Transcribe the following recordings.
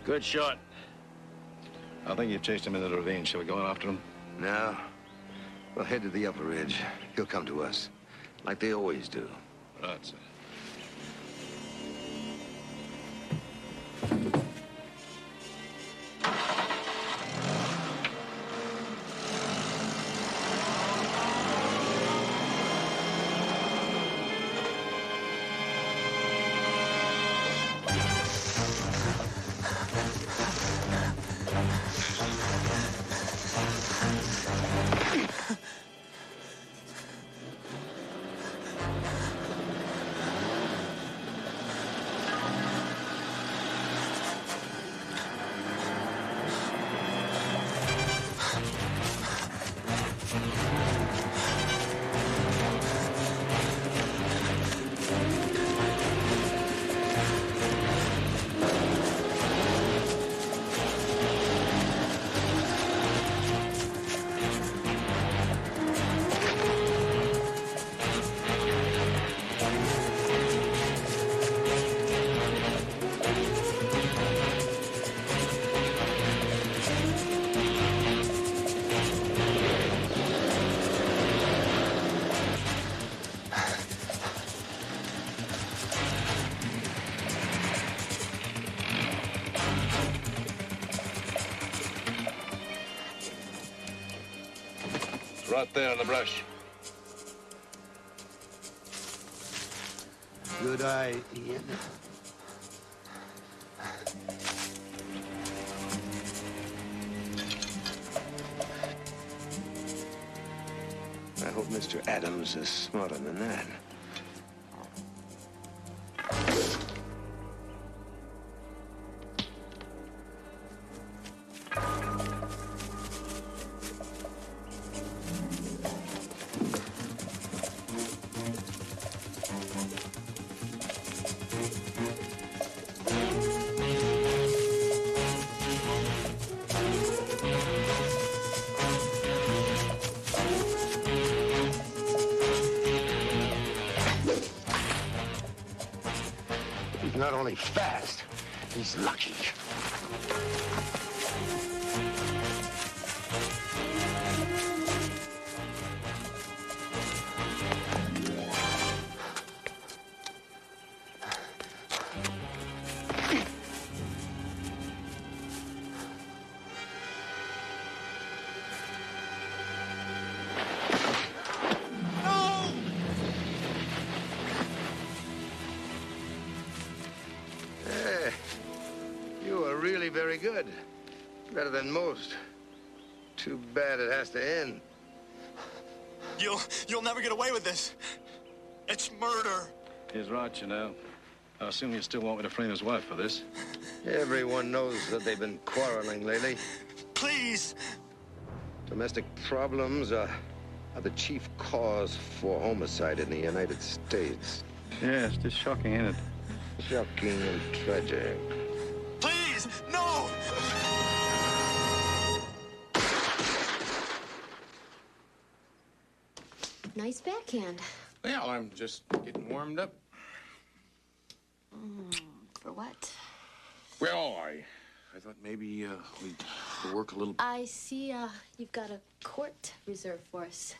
Good shot. I think you've chased him into the ravine. Shall we go after him? No. We'll head to the upper ridge. He'll come to us, like they always do. Right, sir. Right there in the brush. Good eye, Ian. I hope Mr. Adams is smarter than that. He's not only fast, he's lucky. You are really very good. Better than most. Too bad it has to end. You'll never get away with this. It's murder. He's right, you know. I assume you still want me to frame his wife for this. Everyone knows that they've been quarreling lately. Please. Domestic problems are the chief cause for homicide in the United States. Yeah, it's just shocking, isn't it? Shocking and tragic. Please, no! Nice backhand. Well, I'm just getting warmed up. For what? Well, I thought maybe we'd work a little. I see you've got a court reserved for us.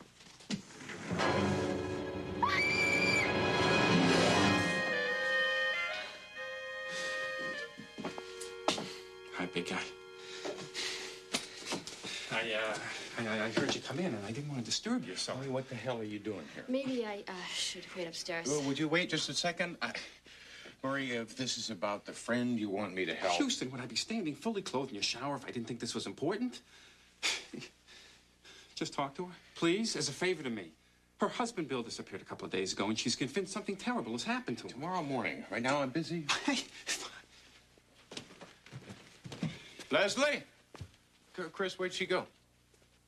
Hi, big guy. I heard you come in, and I didn't want to disturb you, so... Hey, what the hell are you doing here? Maybe I should wait upstairs. Well, would you wait just a second? Murray, if this is about the friend you want me to help... Houston, would I be standing fully clothed in your shower if I didn't think this was important? Just talk to her, please, as a favor to me. Her husband Bill disappeared a couple of days ago, and she's convinced something terrible has happened to him. Tomorrow morning. Right now I'm busy. Hey, Leslie? Chris, where'd she go?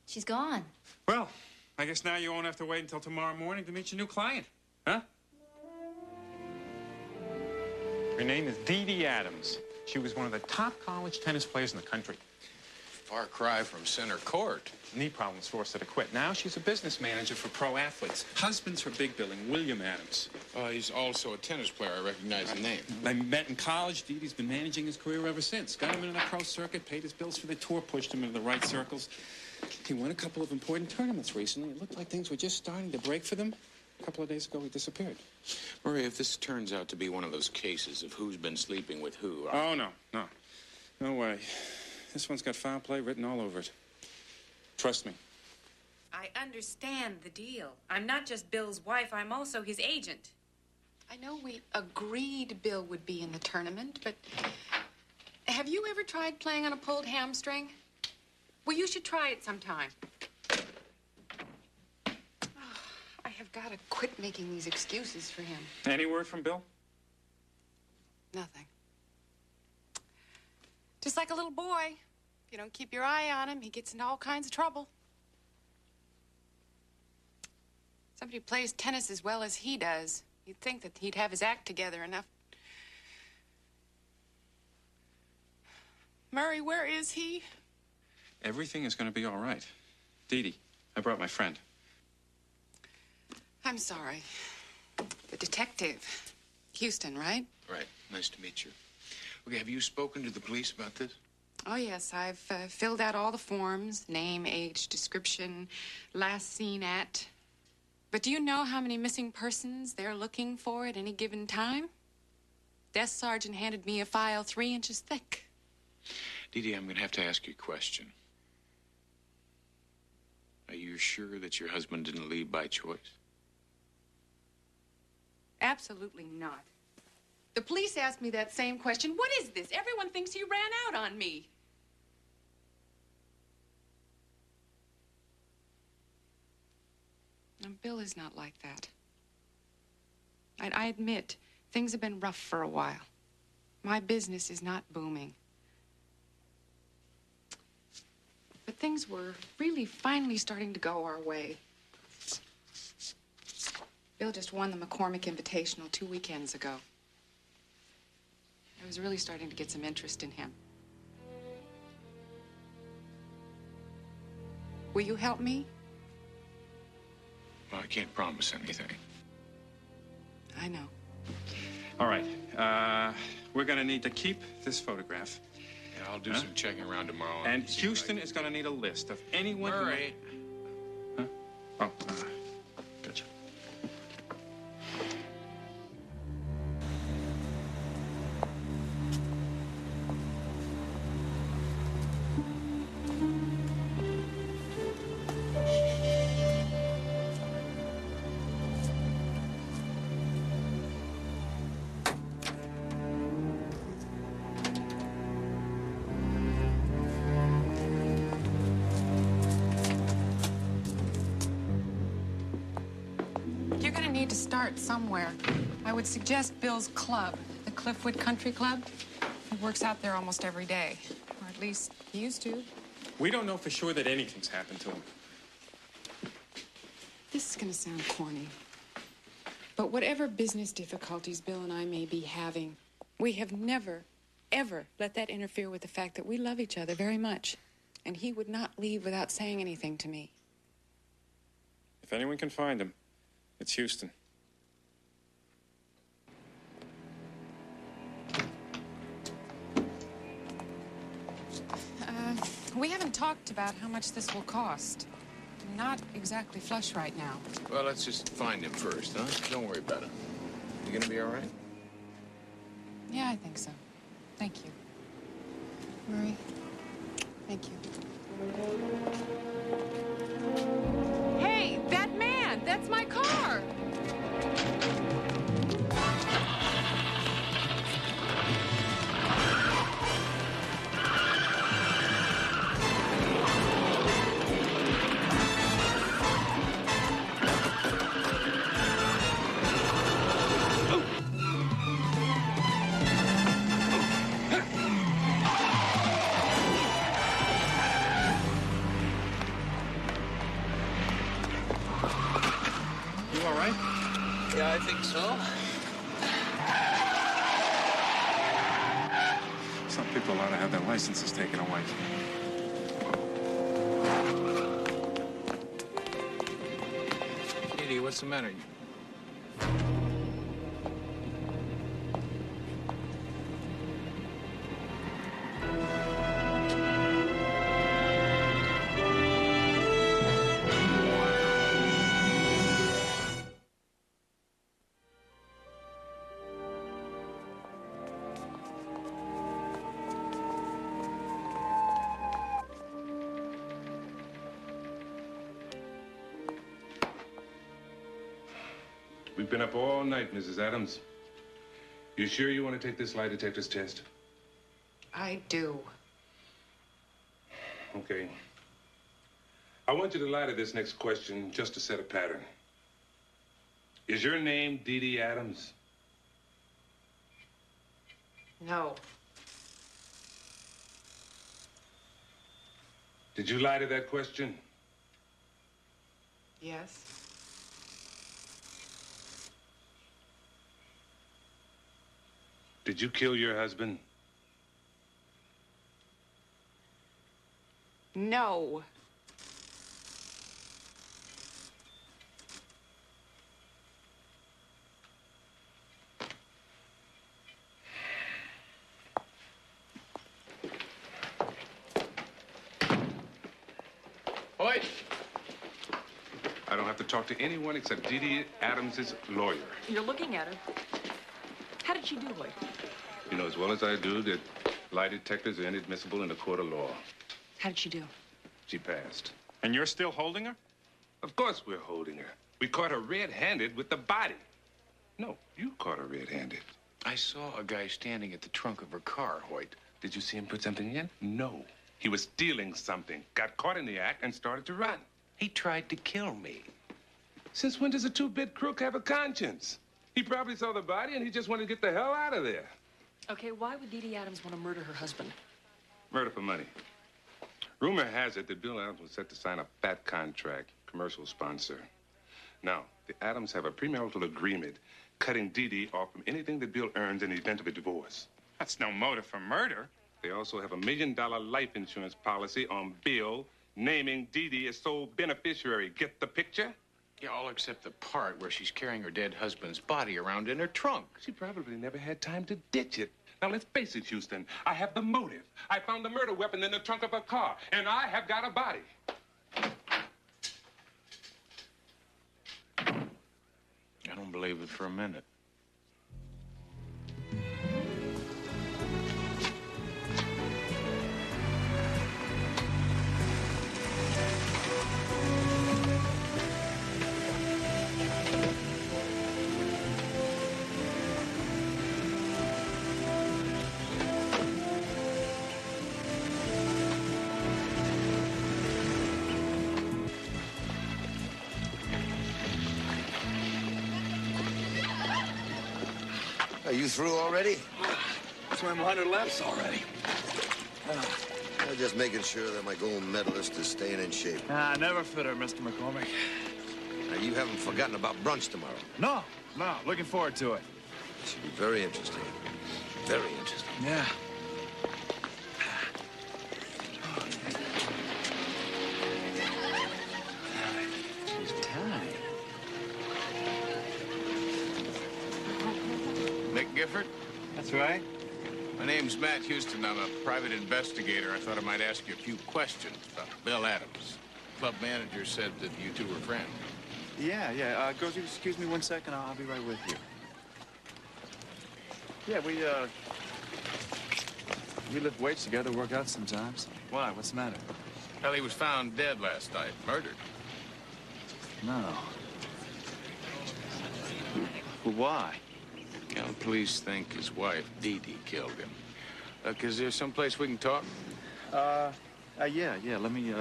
She's gone. well, I guess now you won't have to wait until tomorrow morning to meet your new client, huh? Her name is Dee Dee Adams. She was one of the top college tennis players in the country. far cry from center court. Knee problems forced her to quit. Now she's a business manager for pro athletes. Husband's her big billing, William Adams. He's also a tennis player. I recognize the name. They met in college. Dee Dee's been managing his career ever since. Got him into the pro circuit, paid his bills for the tour, pushed him into the right circles. He won a couple of important tournaments recently. It looked like things were just starting to break for them. A couple of days ago, he disappeared. Murray, if this turns out to be one of those cases of who's been sleeping with who... Oh, no. No way. This one's got foul play written all over it. Trust me. I understand the deal. I'm not just Bill's wife, I'm also his agent. I know we agreed Bill would be in the tournament, but have you ever tried playing on a pulled hamstring? Well, you should try it sometime. Oh, I have got to quit making these excuses for him. Any word from Bill? Nothing. Just like a little boy. If you don't keep your eye on him, he gets into all kinds of trouble. Somebody who plays tennis as well as he does, you'd think that he'd have his act together enough. Murray, where is he? Everything is going to be all right. Dee Dee, I brought my friend. I'm sorry. The detective. Houston, right? Right. Nice to meet you. Okay, have you spoken to the police about this? Oh, yes. I've filled out all the forms. Name, age, description, last seen at. But do you know how many missing persons they're looking for at any given time? Desk sergeant handed me a file 3 inches thick. Dee Dee, I'm going to have to ask you a question. Are you sure that your husband didn't leave by choice? Absolutely not. The police asked me that same question. What is this? Everyone thinks he ran out on me. And Bill is not like that. I admit, things have been rough for a while. My business is not booming. But things were really finally starting to go our way. Bill just won the McCormick Invitational 2 weekends ago. I was really starting to get some interest in him. Will you help me? Well, I can't promise anything. I know. All right. We're going to need to keep this photograph. Yeah, I'll do some checking around tomorrow. And see Houston if I is going to need a list of anyone Murray. who... Huh? Oh, gotcha. You're gonna need to start somewhere. I would suggest Bill's club, the Cliffwood Country Club. He works out there almost every day, or at least he used to. We don't know for sure that anything's happened to him. This is gonna sound corny, but whatever business difficulties Bill and I may be having, we have never, ever let that interfere with the fact that we love each other very much. And he would not leave without saying anything to me. If anyone can find him, it's Houston. We haven't talked about how much this will cost. I'm not exactly flush right now. Well, let's just find him first, huh? Don't worry about it. You gonna be all right? Yeah, I think so. Thank you. Murray, thank you. Hey, that man! That's my car! You all right? Yeah, I think so. Some people ought to have their licenses taken away. what's the matter? We've been up all night, Mrs. Adams. You sure you want to take this lie detector's test? I do. Okay. I want you to lie to this next question just to set a pattern. Is your name Dee Dee Adams? No. Did you lie to that question? Yes. Did you kill your husband? No. Hoyt! I don't have to talk to anyone except Dee Dee Adams' lawyer. You're looking at her. How did she do, Hoyt? You know as well as I do that lie detectors are inadmissible in a court of law. How did she do? She passed. And you're still holding her? Of course we're holding her. We caught her red-handed with the body. No, you caught her red-handed. I saw a guy standing at the trunk of her car, Hoyt. Did you see him put something in? No. He was stealing something, got caught in the act, and started to run. He tried to kill me. Since when does a two-bit crook have a conscience? He probably saw the body and he just wanted to get the hell out of there. Okay, why would Dee Dee Adams want to murder her husband? Murder for money. Rumor has it that Bill Adams was set to sign a fat contract, commercial sponsor. Now, the Adams have a premarital agreement cutting Dee Dee off from anything that Bill earns in the event of a divorce. That's no motive for murder. They also have a $1 million life insurance policy on Bill, naming Dee Dee as sole beneficiary. Get the picture? Yeah, all except the part where she's carrying her dead husband's body around in her trunk. She probably never had time to ditch it. Now, let's face it, Houston. I have the motive. I found the murder weapon in the trunk of her car, and I have got a body. I don't believe it for a minute. Are you through already? Swim 100 laps already. I'm just making sure that my gold medalist is staying in shape. Never fitter, Mr. McCormick. Now, you haven't forgotten about brunch tomorrow. No, looking forward to it. It should be very interesting. Very interesting. Yeah. She's tight. Nick Gifford? That's right. My name's Matt Houston. I'm a private investigator. I thought I might ask you a few questions about Bill Adams. Club manager said that you two were friends. Yeah. Girls, you excuse me 1 second. I'll be right with you. Yeah, we lift weights together, work out sometimes. Why? What's the matter? Well, he was found dead last night, murdered. No. Well, why? You know, the police think his wife, Dee Dee, killed him. Look, is there someplace we can talk? Yeah. Let me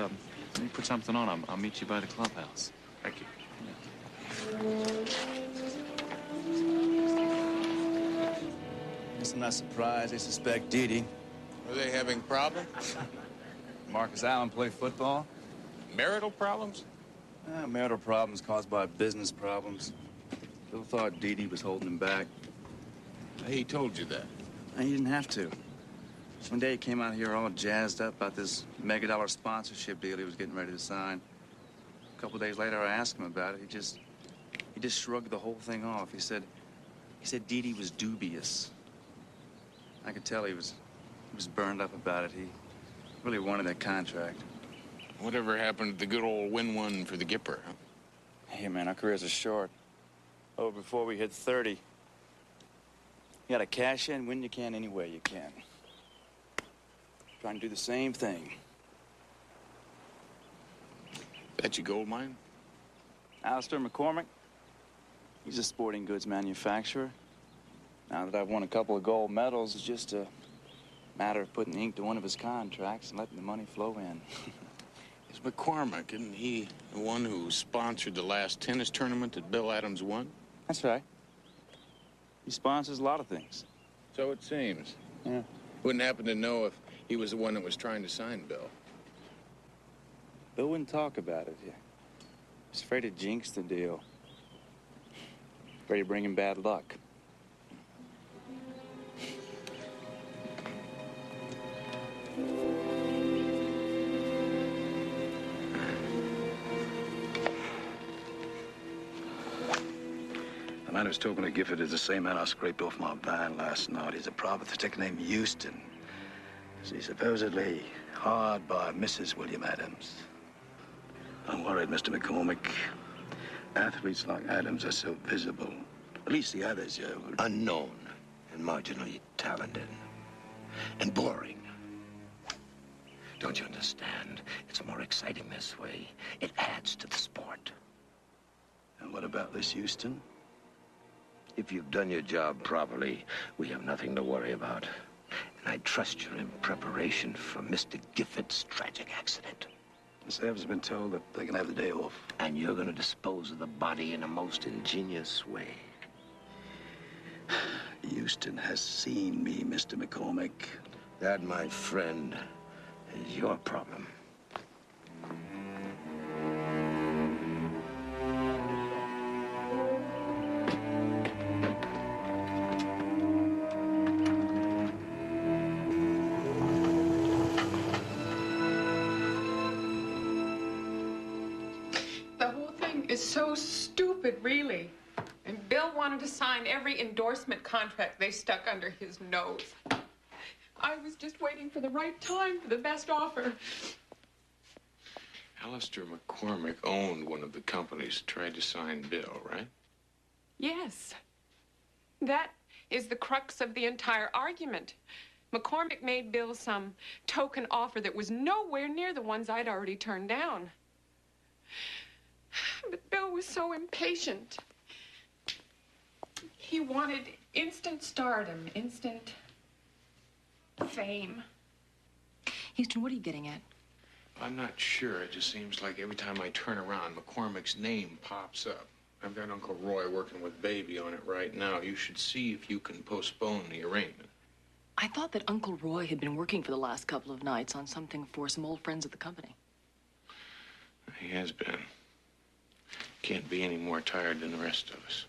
put something on. I'll meet you by the clubhouse. Thank you. Guess I'm not surprised they suspect Dee Dee. Are they having problems? Marcus Allen play football? Marital problems? Marital problems caused by business problems. Bill thought Dee Dee was holding him back. He told you that. He didn't have to. One day he came out here all jazzed up about this mega-dollar sponsorship deal he was getting ready to sign. A couple days later, I asked him about it. He just He just shrugged the whole thing off. He said Dee Dee was dubious. I could tell he was burned up about it. He really wanted that contract. Whatever happened to the good old win-one for the Gipper, huh? Hey, man, our careers are short. Oh, before we hit 30. You gotta cash in when you can, any way you can. Trying to do the same thing. That's your gold mine? Alistair McCormick, he's a sporting goods manufacturer. Now that I've won a couple of gold medals, it's just a matter of putting ink to one of his contracts and letting the money flow in. Is McCormick, isn't he the one who sponsored the last tennis tournament that Bill Adams won? That's right. He sponsors a lot of things. So it seems. Yeah. Wouldn't happen to know if he was the one that was trying to sign Bill. Bill wouldn't talk about it. He was afraid to jinx the deal. Afraid to bring him bad luck. The man who's talking to Gifford is the same man I scraped off my van last night. He's a private detective named Houston. He's supposedly hired by Mrs. William Adams. I'm worried, Mr. McCormick. Athletes like Adams are so visible. At least the others, Unknown and marginally talented. And boring. Don't you understand? It's more exciting this way. It adds to the sport. And what about this Houston? If you've done your job properly, we have nothing to worry about. And I trust you're in preparation for Mr. Gifford's tragic accident. The staff has been told that they can have the day off. And you're going to dispose of the body in a most ingenious way. Houston has seen me, Mr. McCormick. That, my friend, is your problem. Is so stupid, really. And Bill wanted to sign every endorsement contract they stuck under his nose. I was just waiting for the right time for the best offer. Alistair McCormick owned one of the companies that tried to sign Bill, right? Yes. That is the crux of the entire argument. McCormick made Bill some token offer that was nowhere near the ones I'd already turned down. But Bill was so impatient. He wanted instant stardom, instant fame. Houston, what are you getting at? I'm not sure. It just seems like every time I turn around, McCormick's name pops up. I've got Uncle Roy working with Baby on it right now. You should see if you can postpone the arraignment. I thought that Uncle Roy had been working for the last couple of nights on something for some old friends of the company. He has been. Can't be any more tired than the rest of us.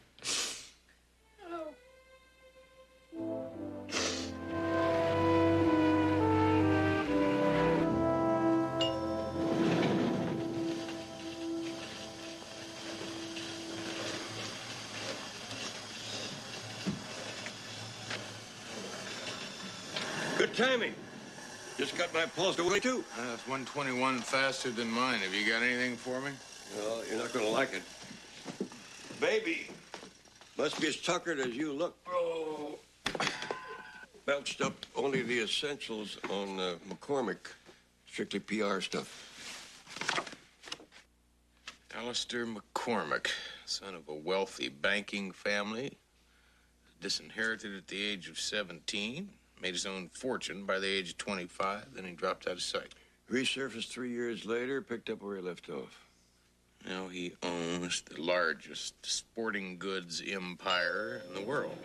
Good timing. Just got my pulse away, too. That's 121 faster than mine. Have you got anything for me? Well, you're not going to like it. Baby must be as tuckered as you look. Oh. Belched up only the essentials on McCormick. Strictly PR stuff. Alistair McCormick, son of a wealthy banking family, disinherited at the age of 17, made his own fortune by the age of 25, then he dropped out of sight. Resurfaced 3 years later, picked up where he left off. Now he owns the largest sporting goods empire in the world.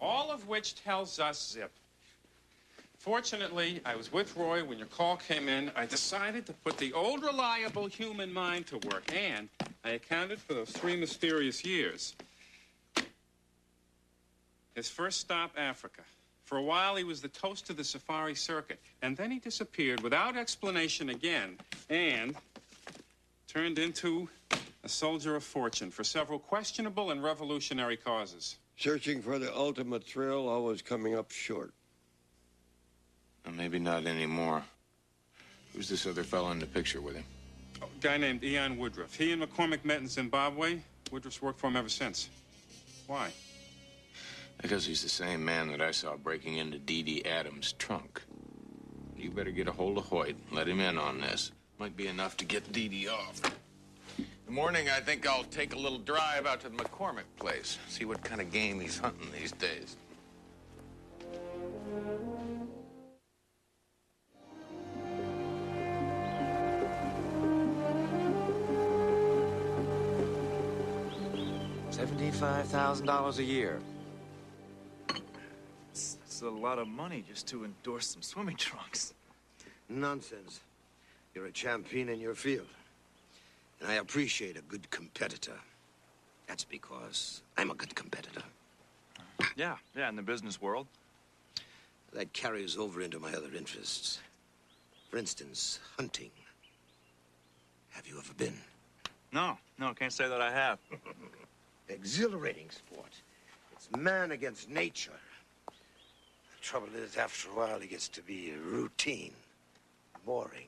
All of which tells us, Zip. Fortunately, I was with Roy when your call came in. I decided to put the old reliable human mind to work, and I accounted for those 3 mysterious years. His first stop, Africa. For a while, he was the toast of the safari circuit, and then he disappeared without explanation again, and turned into a soldier of fortune for several questionable and revolutionary causes. Searching for the ultimate thrill, always coming up short. Well, maybe not anymore. Who's this other fellow in the picture with him? A guy named Ian Woodruff. He and McCormick met in Zimbabwe. Woodruff's worked for him ever since. Why? Because he's the same man that I saw breaking into Dee Dee Adams' trunk. You better get a hold of Hoyt and let him in on this. Might be enough to get Dee Dee off. In the morning, I think I'll take a little drive out to the McCormick place. See what kind of game he's hunting these days. $75,000 a year. That's a lot of money just to endorse some swimming trunks. Nonsense. You're a champion in your field. And I appreciate a good competitor. That's because I'm a good competitor. Yeah, in the business world. That carries over into my other interests. For instance, hunting. Have you ever been? No, can't say that I have. Exhilarating sport. It's man against nature. The trouble is, after a while, it gets to be routine, boring.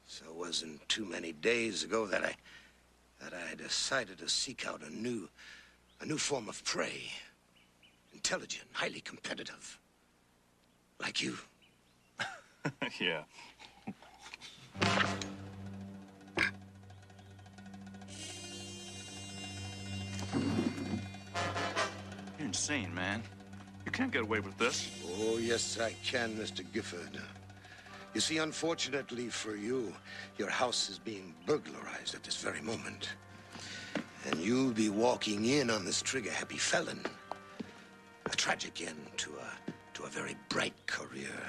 So it wasn't too many days ago that I decided to seek out a new form of prey. Intelligent, highly competitive. Like you. Yeah. You're insane, man. You can't get away with this. Oh, yes, I can, Mr. Gifford. You see, unfortunately for you, your house is being burglarized at this very moment. And you'll be walking in on this trigger-happy felon. A tragic end to a very bright career.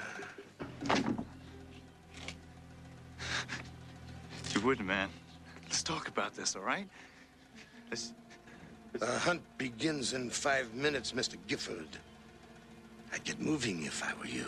You wouldn't, man. Let's talk about this, all right? The hunt begins in 5 minutes, Mr. Gifford. I'd get moving if I were you.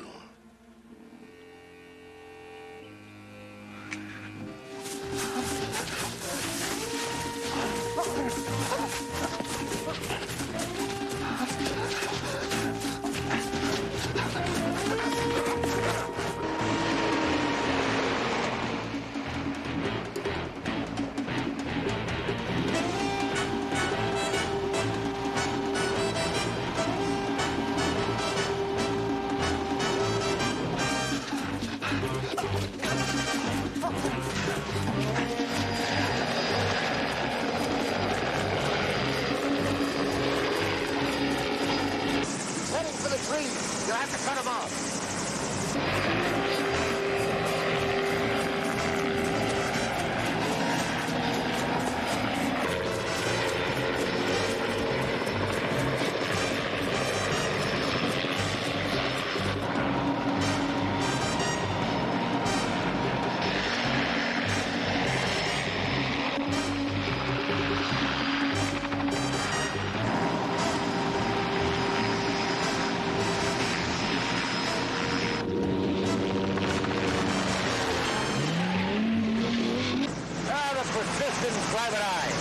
Private eye.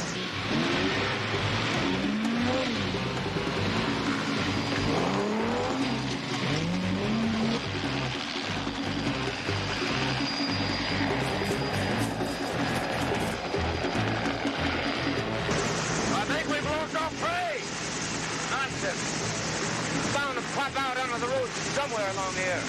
I think we've lost our prey. Nonsense. It's bound to pop out onto the road somewhere along here.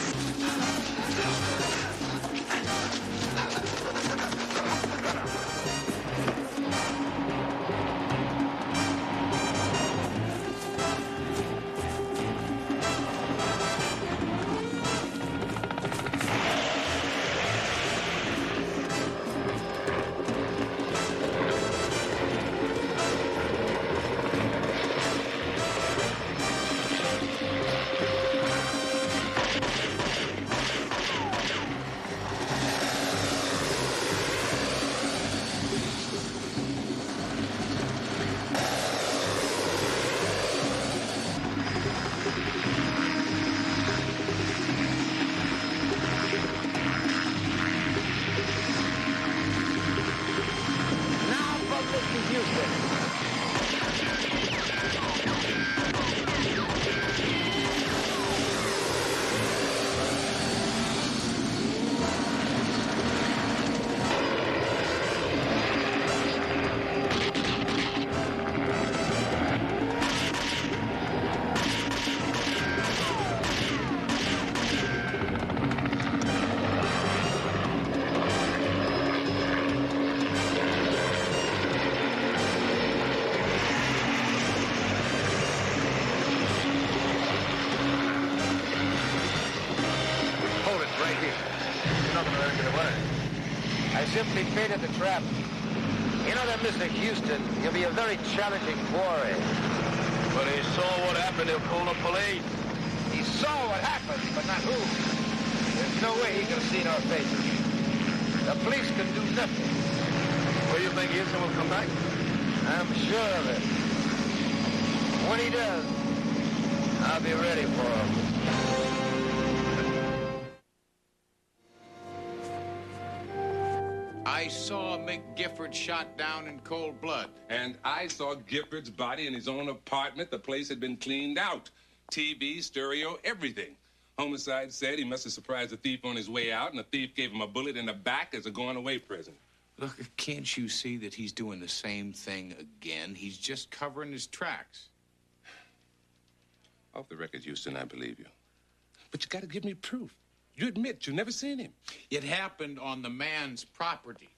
baited the trap. You know that Mr. Houston, he'll be a very challenging quarry. But he saw what happened, he'll call the police. He saw what happened, but not who. There's no way he can see in our faces. The police can do nothing. Well, you think Houston will come back? I'm sure of it. When he does, I'll be ready for him. I saw Mick Gifford shot down in cold blood. And I saw Gifford's body in his own apartment. The place had been cleaned out. TV, stereo, everything. Homicide said he must have surprised the thief on his way out, and the thief gave him a bullet in the back as a going-away present. Look, can't you see that he's doing the same thing again? He's just covering his tracks. Off the record, Houston, I believe you. But you got to give me proof. You admit you've never seen him. It happened on the man's property.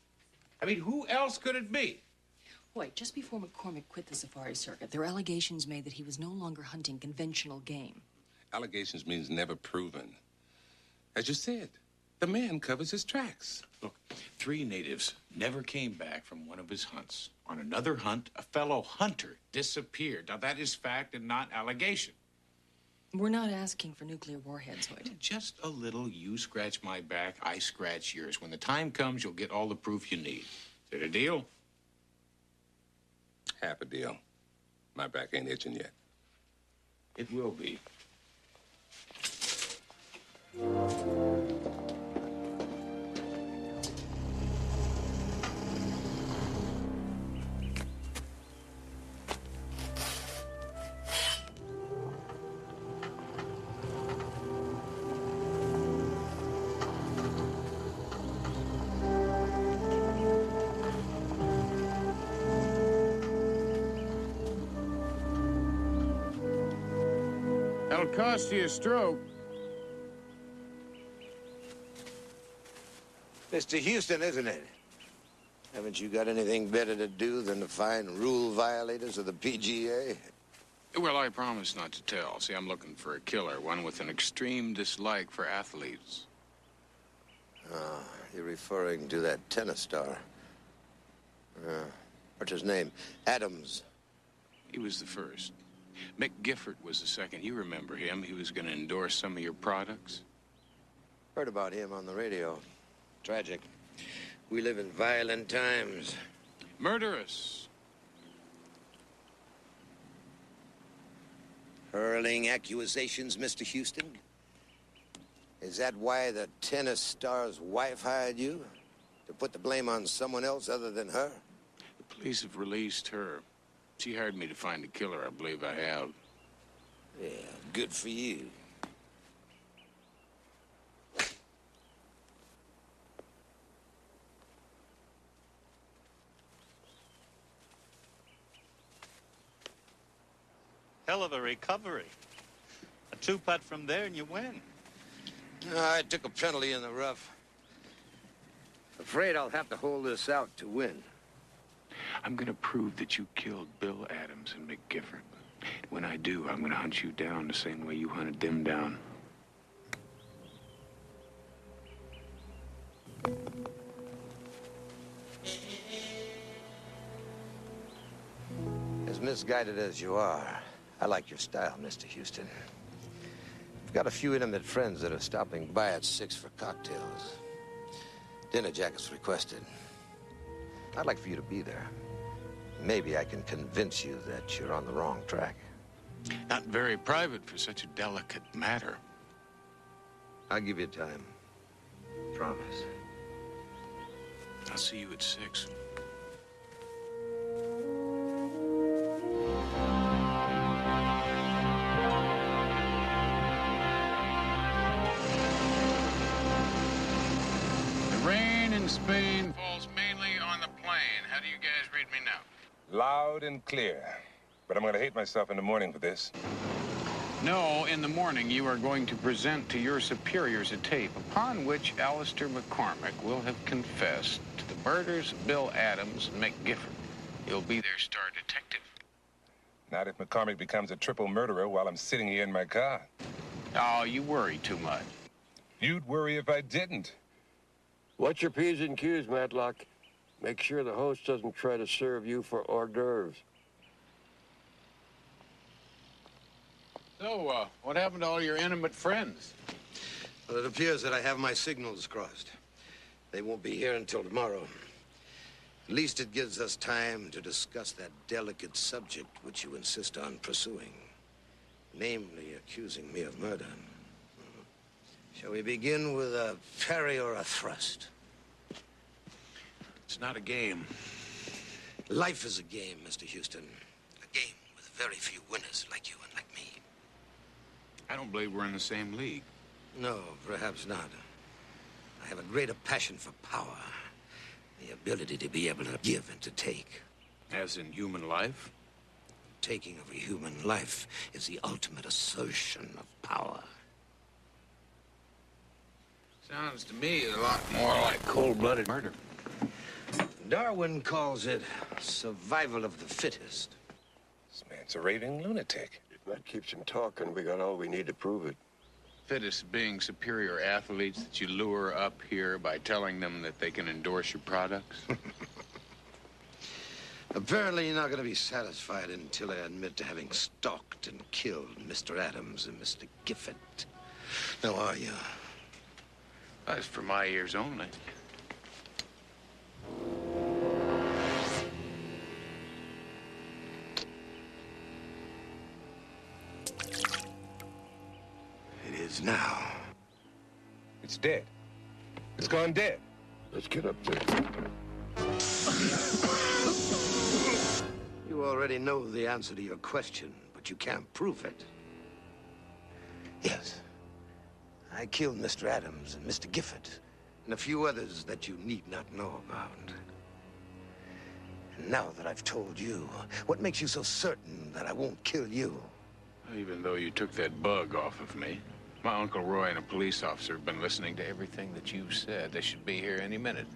I mean, who else could it be? Wait, just before McCormick quit the safari circuit, there were allegations made that he was no longer hunting conventional game. Allegations means never proven. As you said, the man covers his tracks. Look, 3 natives never came back from one of his hunts. On another hunt, a fellow hunter disappeared. Now, that is fact and not allegation. We're not asking for nuclear warheads, Hoyt. Just a little you scratch my back, I scratch yours. When the time comes, you'll get all the proof you need. Is it a deal? Half a deal. My back ain't itching yet. It will be. That'll cost you a stroke. Mr. Houston, isn't it? Haven't you got anything better to do than to find rule violators of the PGA? Well, I promise not to tell. See, I'm looking for a killer, one with an extreme dislike for athletes. Ah, you're referring to that tennis star. What's his name? Adams. He was the first. Mick Gifford was the second. You remember him. He was going to endorse some of your products. Heard about him on the radio. Tragic. We live in violent times. Murderous. Hurling accusations, Mr. Houston? Is that why the tennis star's wife hired you? To put the blame on someone else other than her? The police have released her. She hired me to find a killer. I believe I have. Yeah, good for you. Hell of a recovery. A 2-putt from there and you win. I took a penalty in the rough. Afraid I'll have to hold this out to win. I'm going to prove that you killed Bill Adams and Mick Gifford. When I do, I'm going to hunt you down the same way you hunted them down. As misguided as you are, I like your style, Mr. Houston. I've got a few intimate friends that are stopping by at 6 for cocktails. Dinner jackets requested. I'd like for you to be there. Maybe I can convince you that you're on the wrong track. Not very private for such a delicate matter. I'll give you time. Promise. I'll see you at 6. The rain in Spain falls mainly on the plain. How do you guys read me now? Loud and clear. But I'm going to hate myself in the morning for this. No, in the morning you are going to present to your superiors a tape upon which Alistair McCormick will have confessed to the murders of Bill Adams and Mick Gifford. He'll be their star detective. Not if McCormick becomes a triple murderer while I'm sitting here in my car. Oh, you worry too much. You'd worry if I didn't. What's your P's and Q's, Matlock? Make sure the host doesn't try to serve you for hors d'oeuvres. So, what happened to all your intimate friends? Well, it appears that I have my signals crossed. They won't be here until tomorrow. At least it gives us time to discuss that delicate subject which you insist on pursuing. Namely, accusing me of murder. Shall we begin with a parry or a thrust? It's not a game. Life is a game, Mr. Houston. A game with very few winners like you and like me. I don't believe we're in the same league. No, perhaps not. I have a greater passion for power. The ability to be able to give and to take. As in human life? Taking of a human life is the ultimate assertion of power. Sounds to me a lot more like cold-blooded murder. Darwin calls it survival of the fittest. This man's a raving lunatic. If that keeps him talking, we got all we need to prove it. Fittest being superior athletes that you lure up here by telling them that they can endorse your products? Apparently, you're not going to be satisfied until I admit to having stalked and killed Mr. Adams and Mr. Gifford. Now, are you? That's for my ears only. It is now. It's dead. It's gone dead. Let's get up there. You already know the answer to your question, but you can't prove it. Yes. I killed Mr. Adams and Mr. Gifford, and a few others that you need not know about. And now that I've told you, what makes you so certain that I won't kill you? Even though you took that bug off of me, my Uncle Roy and a police officer have been listening to everything that you said. They should be here any minute.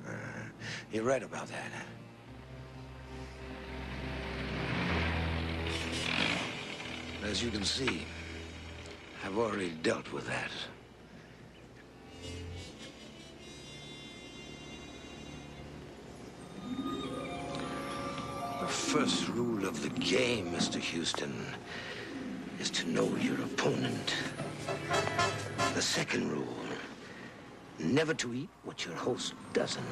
You're right about that. As you can see, I've already dealt with that. The first rule of the game, Mr. Houston, is to know your opponent. The second rule, never to eat what your host doesn't.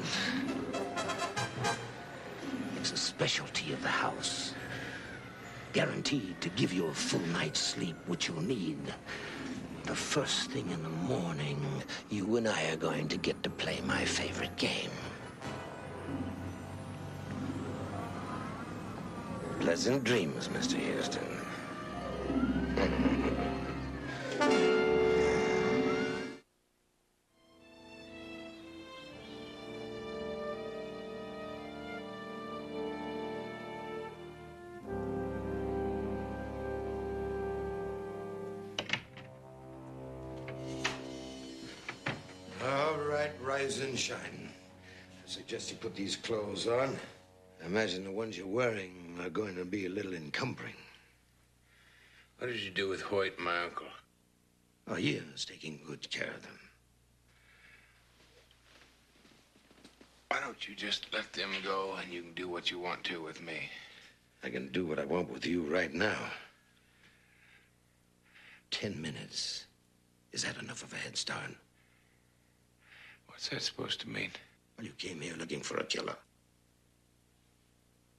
It's a specialty of the house. Guaranteed to give you a full night's sleep, which you'll need. The first thing in the morning, you and I are going to get to play my favorite game. Pleasant dreams, Mr. Houston. All right, rise and shine. I suggest you put these clothes on. I imagine the ones you're wearing are going to be a little encumbering. What did you do with Hoyt and my uncle? Oh, years taking good care of them. Why don't you just let them go and you can do what you want to with me? I can do what I want with you right now. 10 minutes. Is that enough of a head start? What's that supposed to mean? Well, you came here looking for a killer.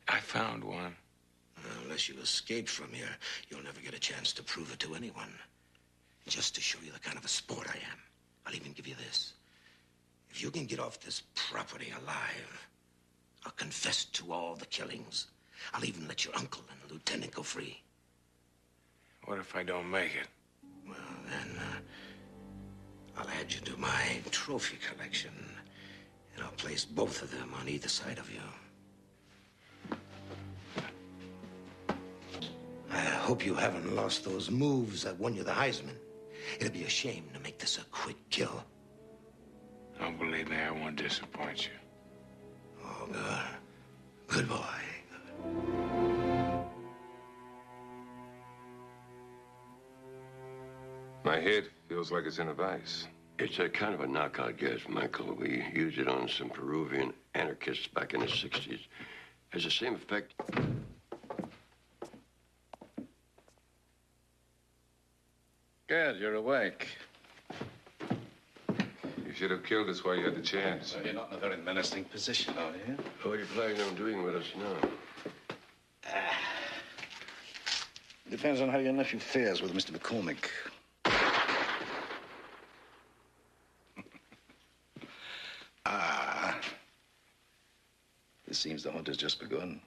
I found one. Unless you escape from here, you'll never get a chance to prove it to anyone. Just to show you the kind of a sport I am, I'll even give you this. If you can get off this property alive, I'll confess to all the killings. I'll even let your uncle and the lieutenant go free. What if I don't make it? Well, then, I'll add you to my trophy collection, and I'll place both of them on either side of you. I hope you haven't lost those moves that won you the Heisman. It'd be a shame to make this a quick kill. Oh, believe me, I won't disappoint you. Oh, good. Good boy. My head feels like it's in a vice. It's a kind of a knockout gas, Michael. We use it on some Peruvian anarchists back in the 60s. Has the same effect. Good, you're awake. You should have killed us while you had the chance. Well, you're not in a very menacing position, are you? What are you planning on doing with us now? Depends on how your nephew fares with Mr. McCormick. It seems the hunt has just begun.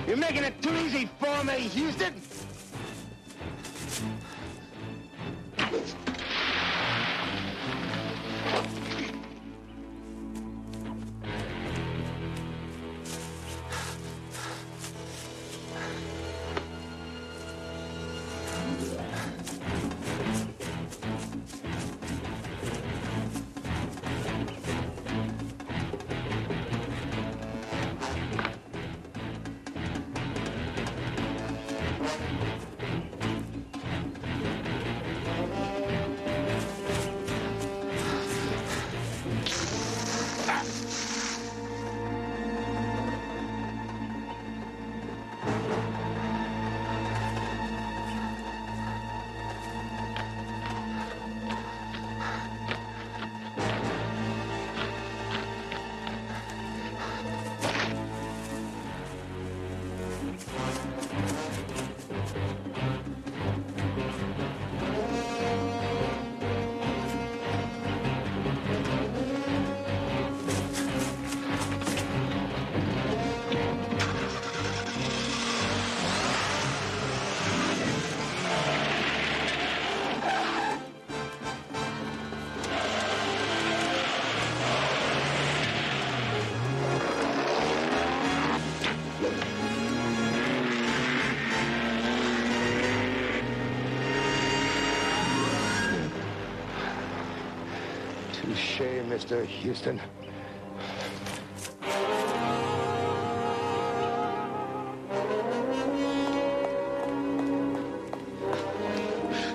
You're making it too easy for me, Houston. Touche, Mr. Houston.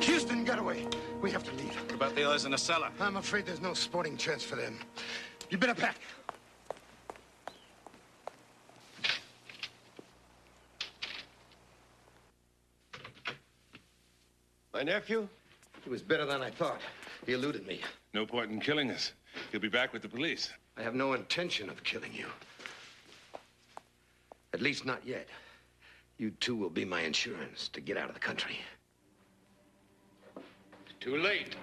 Houston, get away. We have to leave. What about the others in the cellar? I'm afraid there's no sporting chance for them. You better pack. My nephew? He was better than I thought. He eluded me. No point in killing us. He'll be back with the police. I have no intention of killing you. At least not yet. You two will be my insurance to get out of the country. Too late.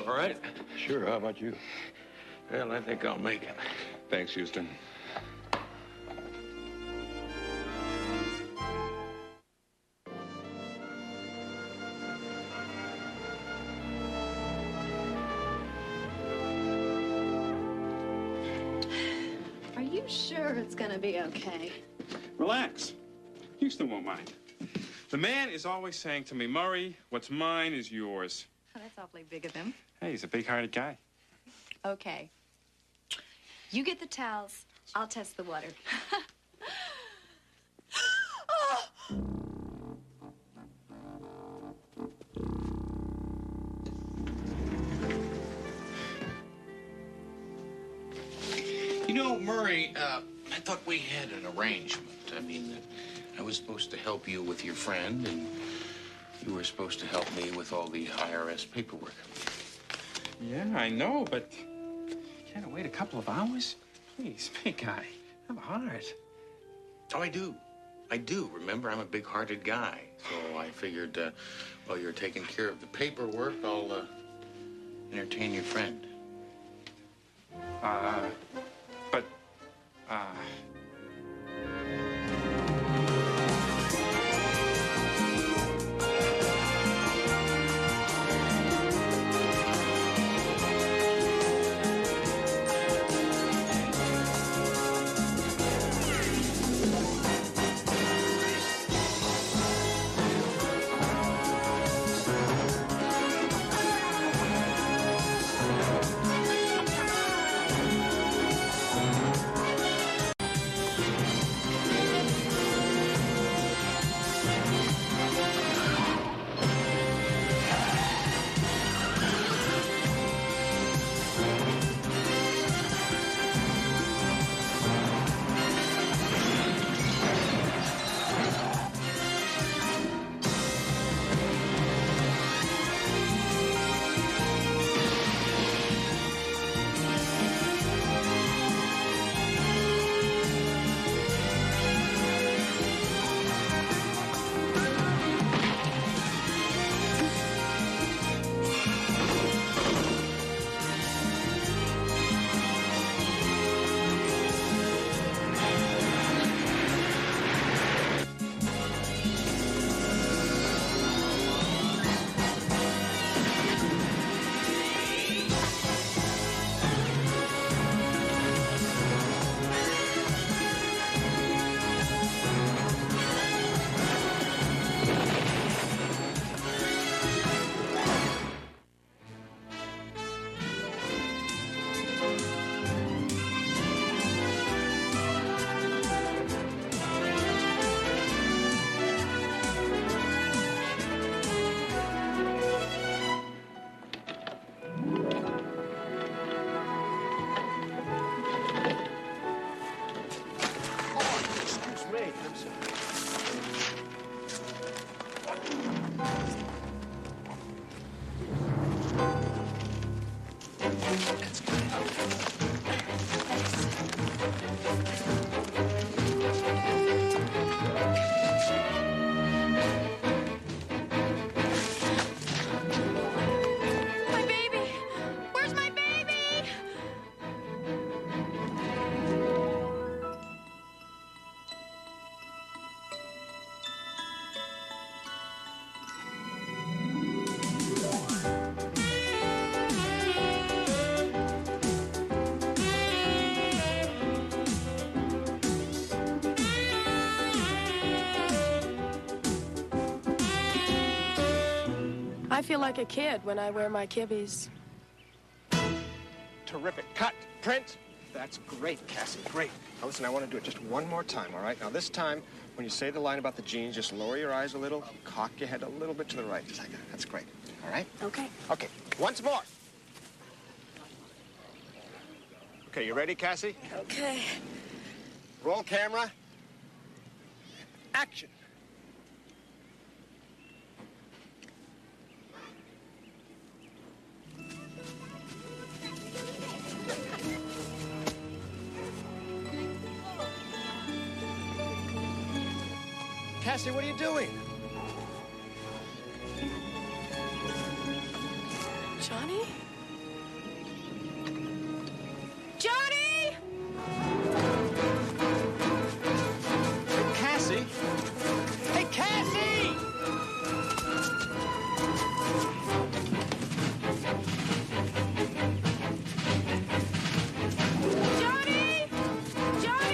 All right? Sure, how about you? Well, I think I'll make it. Thanks, Houston. I'm sure it's gonna be okay. Relax. Houston won't mind. The man is always saying to me, Murray, what's mine is yours. Oh, that's awfully big of him. Hey, he's a big-hearted guy. Okay. You get the towels. I'll test the water. You know, Murray, I thought we had an arrangement. I mean, I was supposed to help you with your friend, and you were supposed to help me with all the IRS paperwork. Yeah, I know, but can't I wait a couple of hours? Please, big guy, have a heart. Oh, I do. I do. Remember, I'm a big-hearted guy. So I figured while you're taking care of the paperwork, I'll entertain your friend. I feel like a kid when I wear my kibbies. Terrific. Cut. Print. That's great, Cassie. Great. Now, listen, I want to do it just one more time, all right? Now, this time, when you say the line about the jeans, just lower your eyes a little, cock your head a little bit to the right. Just like that. That's great. All right? Okay. Okay. Once more. Okay, you ready, Cassie? Okay. Roll camera. Action. Cassie, what are you doing? Johnny? Johnny! Cassie? Hey, Cassie! Johnny! Johnny!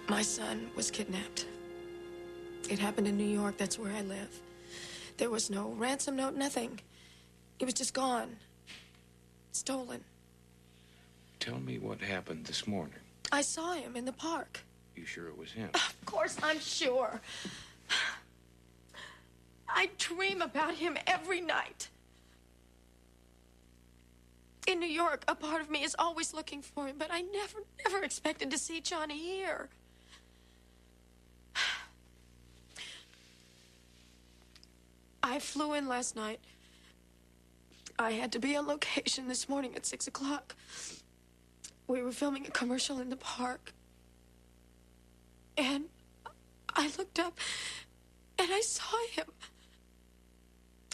My son was kidnapped. It happened in New York. That's where I live. There was no ransom note, nothing. He was just gone. Stolen. Tell me what happened this morning. I saw him in the park. You sure it was him? Of course, I'm sure. I dream about him every night. In New York, a part of me is always looking for him, but I never expected to see Johnny here. I flew in last night. I had to be on location this morning at 6 o'clock. We were filming a commercial in the park. And I looked up and I saw him.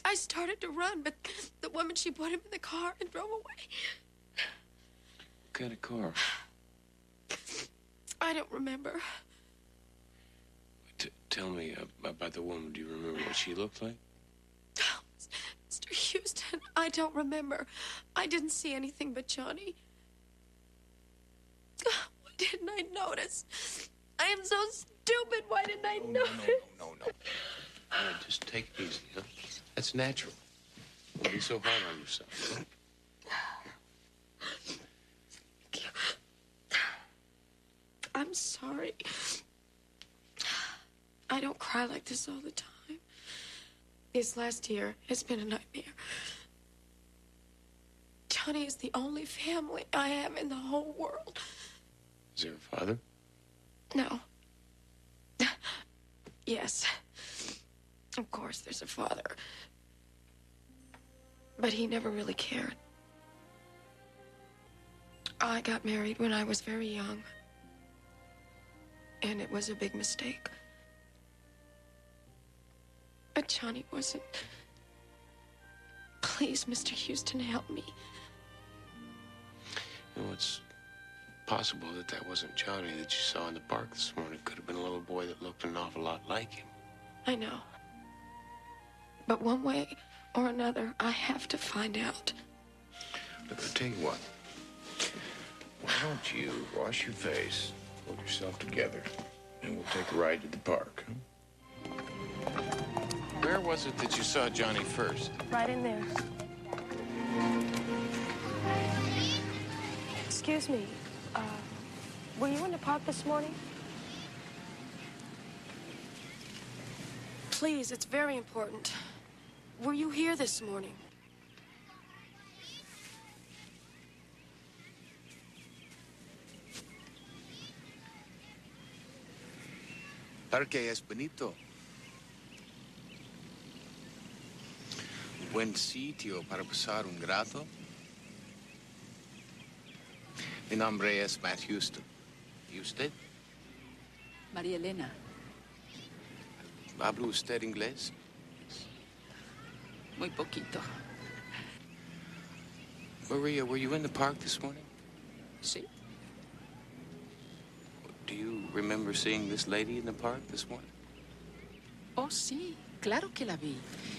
I started to run, but the woman, she put him in the car and drove away. What kind of car? I don't remember. Tell me about the woman. Do you remember what she looked like? Mr. Houston, I don't remember. I didn't see anything but Johnny. Why didn't I notice? I am so stupid. Why didn't I notice? No. All right, just take it easy, huh? That's natural. Don't be so hard on yourself. I'm sorry. I don't cry like this all the time. This last year has been a nightmare. Johnny is the only family I have in the whole world. Is there a father? No. Yes. Of course, there's a father. But he never really cared. I got married when I was very young. And it was a big mistake. But Johnny wasn't. Please, Mr. Houston, help me. You know, it's possible that wasn't Johnny that you saw in the park this morning. It could have been a little boy that looked an awful lot like him. I know. But one way or another, I have to find out. Look, I'll tell you what. Why don't you wash your face, pull yourself together, and we'll take a ride to the park, huh? Where was it that you saw Johnny first? Right in there. Excuse me. Were you in the park this morning? Please, it's very important. Were you here this morning? Parque es bonito. Un buen sitio para pasar un grato. Mi nombre es Matt Houston. ¿Y usted? María Elena. ¿Habla usted inglés? Muy poquito. Maria, were you in the park this morning? Sí. Do you remember seeing this lady in the park this morning? Oh, sí. Claro que la vi.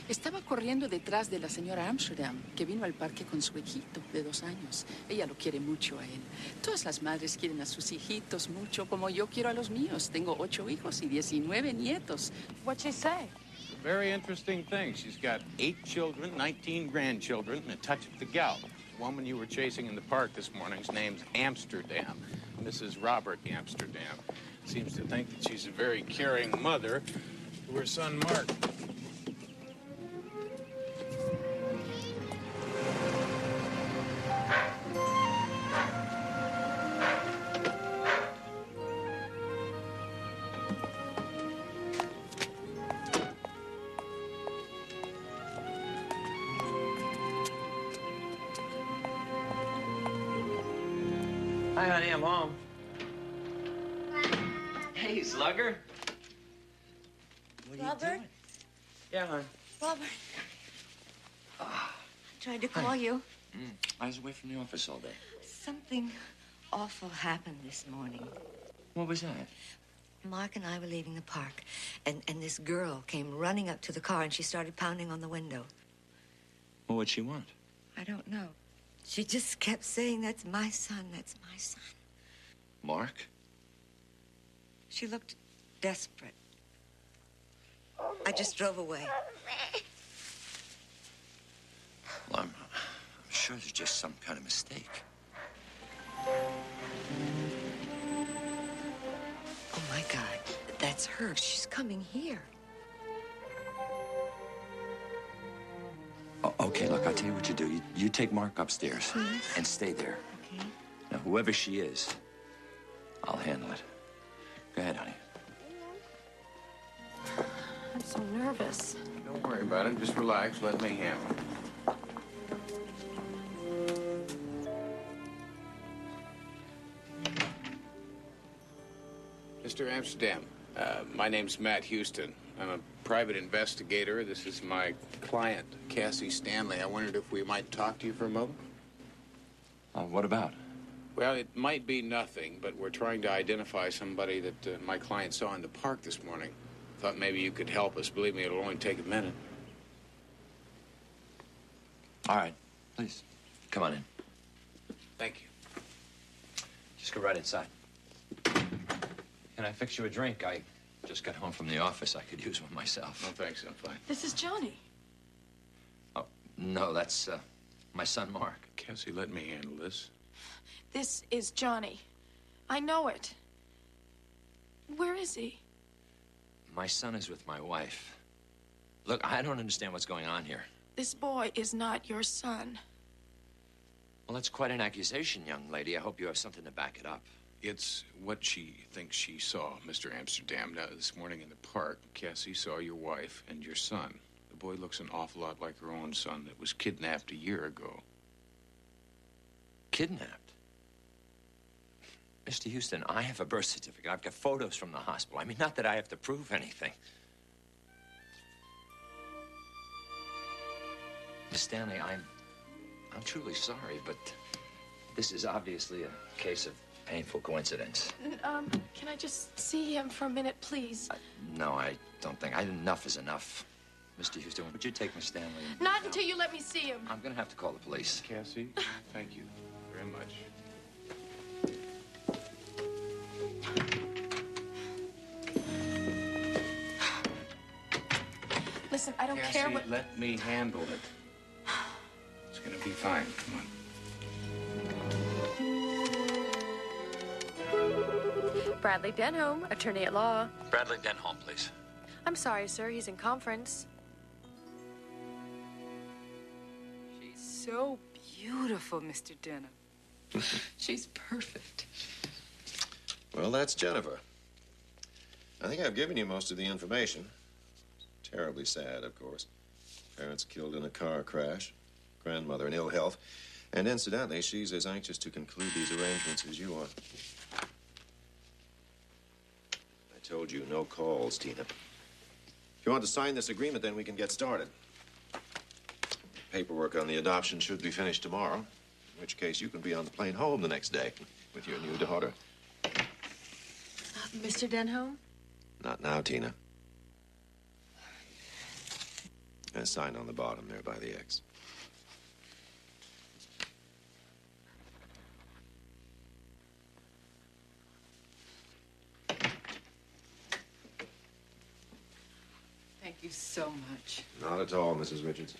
Estaba corriendo detrás de la señora Amsterdam, que vino al parque con su hijito de 2 años. Ella lo quiere mucho a él. Todas las madres quieren a sus hijitos mucho, como yo quiero a los míos. Tengo 8 hijos y 19 nietos. What'd she say? Very interesting thing. She's got 8 children, 19 grandchildren, and a touch of the gout. The woman you were chasing in the park this morning's name's Amsterdam, Mrs. Robert Amsterdam. Seems to think that she's a very caring mother to her son, Mark. Hi, honey, I'm home. Hey, Slugger. What are Robert? you doing? Yeah, hon. Robert. Tried to call you. I was away from the office all day. Something awful happened this morning. What was that? Mark and I were leaving the park, and this girl came running up to the car, and she started pounding on the window. Well, what'd she want? I don't know. She just kept saying, "That's my son, that's my son." Mark? She looked desperate. I just drove away. Well, I'm sure there's just some kind of mistake. Oh, my God. That's her. She's coming here. Oh, okay, look, I'll tell you what you do. You take Mark upstairs and stay there. Okay. Now, whoever she is, I'll handle it. Go ahead, honey. I'm so nervous. Don't worry about it. Just relax. Let me handle it. Mr. Amsterdam, my name's Matt Houston. I'm a private investigator. This is my client, Cassie Stanley. I wondered if we might talk to you for a moment. What about? Well, it might be nothing, but we're trying to identify somebody that my client saw in the park this morning. Thought maybe you could help us. Believe me, it'll only take a minute. All right, please, come on in. Thank you. Just go right inside. Can I fix you a drink? I just got home from the office. I could use one myself. No, thanks. I'm fine. This is Johnny. Oh, no, that's my son, Mark. Cassie, let me handle this. This is Johnny. I know it. Where is he? My son is with my wife. Look, I don't understand what's going on here. This boy is not your son. Well, that's quite an accusation, young lady. I hope you have something to back it up. It's what she thinks she saw, Mr. Amsterdam. Now, this morning in the park, Cassie saw your wife and your son. The boy looks an awful lot like her own son that was kidnapped a year ago. Kidnapped? Mr. Houston, I have a birth certificate. I've got photos from the hospital. I mean, not that I have to prove anything. Miss Stanley, I'm truly sorry, but this is obviously a case of painful coincidence. Can I just see him for a minute, please? No, I don't think. Enough is enough. Mr. Houston, would you take Miss Stanley? Not until you let me see him. I'm going to have to call the police. Cassie, thank you very much. Listen, I don't Cassie, care what... let me handle it. It's gonna be fine. Come on. Bradley Denholm, attorney at law. Bradley Denholm, please. I'm sorry, sir. He's in conference. She's so beautiful, Mr. Denham. She's perfect. Well, that's Jennifer. I think I've given you most of the information. Terribly sad, of course. Parents killed in a car crash. Grandmother in ill health. And incidentally, she's as anxious to conclude these arrangements as you are. I told you, no calls, Tina. If you want to sign this agreement, then we can get started. Paperwork on the adoption should be finished tomorrow, in which case you can be on the plane home the next day with your new daughter. Mr. Denholm? Not now, Tina. A sign on the bottom there by the X. Thank you so much. Not at all, Mrs. Richards.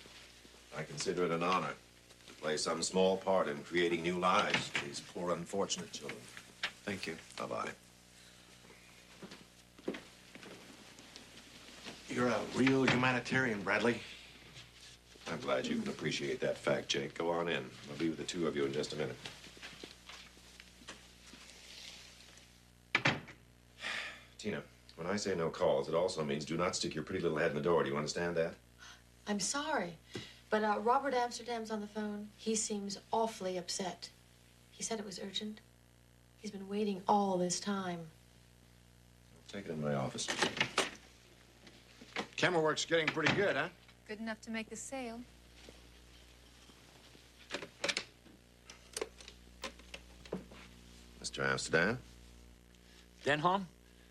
I consider it an honor to play some small part in creating new lives for these poor, unfortunate children. Thank you. Bye-bye. You're a real humanitarian, Bradley. I'm glad you can appreciate that fact, Jake. Go on in. I'll be with the two of you in just a minute. Tina, when I say no calls, it also means do not stick your pretty little head in the door. Do you understand that? I'm sorry, but Robert Amsterdam's on the phone. He seems awfully upset. He said it was urgent. He's been waiting all this time. Take it in my office. Camera work's getting pretty good, huh? Good enough to make the sale. Mr. Amsterdam? Denholm?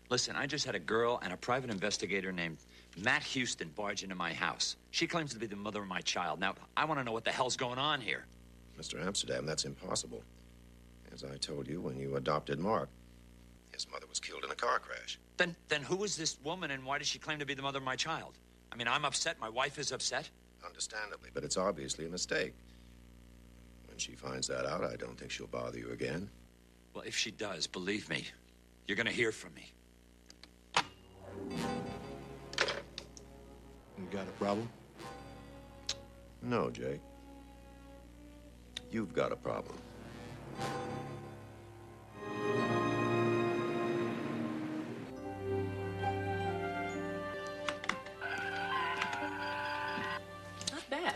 Listen, I just had a girl and a private investigator named Matt Houston barge into my house. She claims to be the mother of my child. Now, I want to know what the hell's going on here. Mr. Amsterdam, that's impossible. As I told you when you adopted Mark, His mother was killed in a car crash. Then who is this woman and why does she claim to be the mother of my child? I mean, I'm upset. My wife is upset. Understandably, but it's obviously a mistake. When she finds that out, I don't think she'll bother you again. Well, if she does, believe me, you're going to hear from me. You got a problem? No, Jake. You've got a problem. Not bad.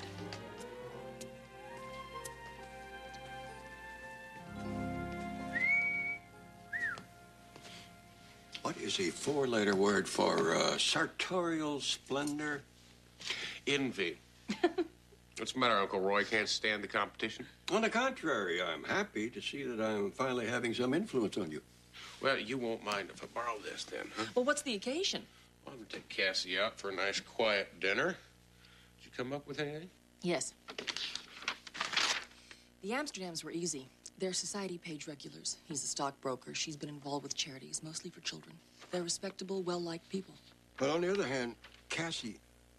What is a four-letter word for sartorial splendor? Envy. What's the matter, Uncle Roy? Can't stand the competition? On the contrary, I'm happy to see that I'm finally having some influence on you. Well, you won't mind if I borrow this then, huh? Well, what's the occasion? Well, I'm gonna take Cassie out for a nice, quiet dinner. Did you come up with anything? Yes. The Amsterdams were easy. They're society page regulars. He's a stockbroker. She's been involved with charities, mostly for children. They're respectable, well-liked people. But on the other hand, Cassie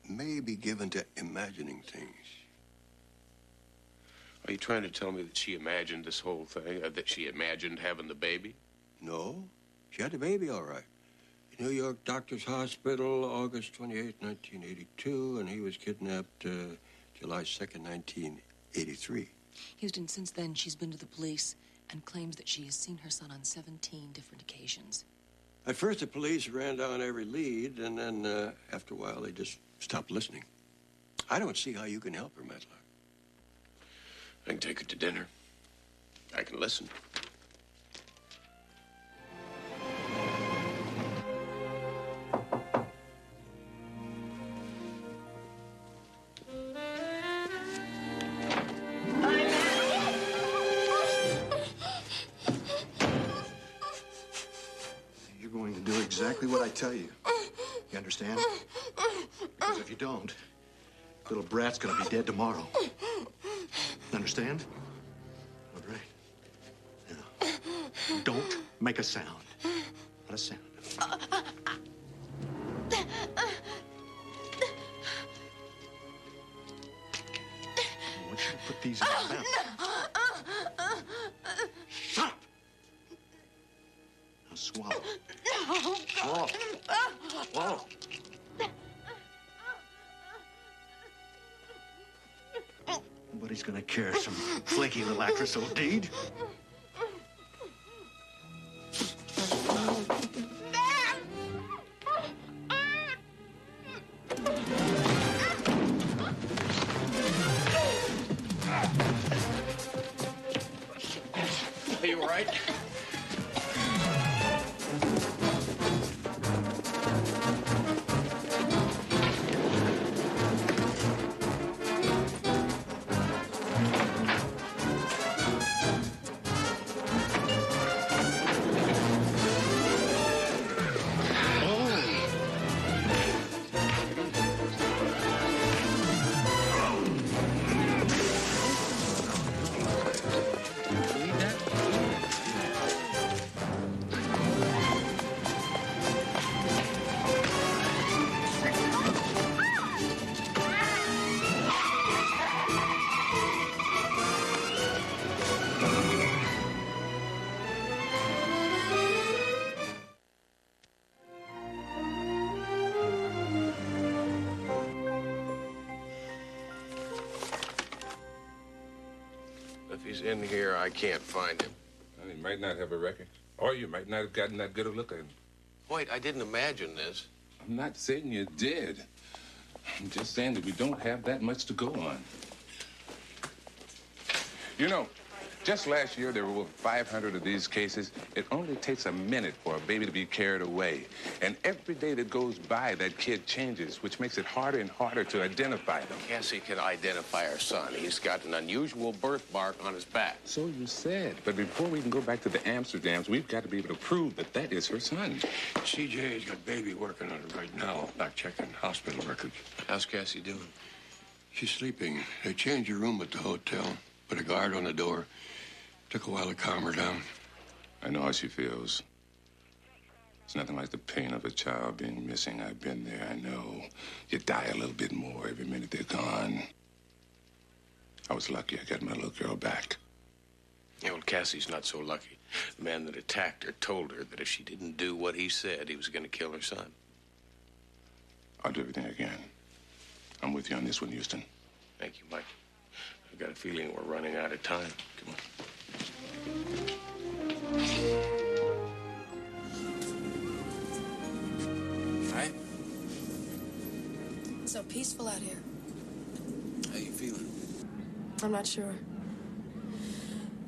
may be given to imagining things. Are you trying to tell me that she imagined this whole thing? That she imagined having the baby? No, she had the baby all right. New York Doctors Hospital, August 28, 1982, and he was kidnapped July 2nd, 1983. Houston, since then, she's been to the police and claims that she has seen her son on 17 different occasions. At first, the police ran down every lead, and then after a while, they just stopped listening. I don't see how you can help her, Matlock. I can take her to dinner. I can listen. You're going to do exactly what I tell you. You understand? Because if you don't, little brat's gonna be dead tomorrow. Understand? All right. Now, don't make a sound. Not a sound. I want you to put these in your mouth. Shut up! Now swallow. Swallow. Swallow. Nobody's gonna care some flaky little actress old deed. Are you all right? If he's in here, I can't find him. Well, he might not have a record. Or you might not have gotten that good a look at him. Wait, I didn't imagine this. I'm not saying you did. I'm just saying that we don't have that much to go on. You know, just last year, there were over 500 of these cases. It only takes a minute for a baby to be carried away. And every day that goes by, that kid changes, which makes it harder and harder to identify them. Cassie can identify her son. He's got an unusual birthmark on his back. So you said. But before we can go back to the Amsterdams, we've got to be able to prove that that is her son. CJ's got baby working on it right now, back checking hospital records. How's Cassie doing? She's sleeping. They changed her room at the hotel, put a guard on the door. Took a while to calm her down. I know how she feels. It's nothing like the pain of a child being missing. I've been there, I know. You die a little bit more every minute they're gone. I was lucky I got my little girl back. Yeah, well, Cassie's not so lucky. The man that attacked her told her that if she didn't do what he said, he was going to kill her son. I'll do everything I can. I'm with you on this one, Houston. Thank you, Mike. I've got a feeling we're running out of time. Come on. Right? It's so peaceful out here. How you feeling? I'm not sure.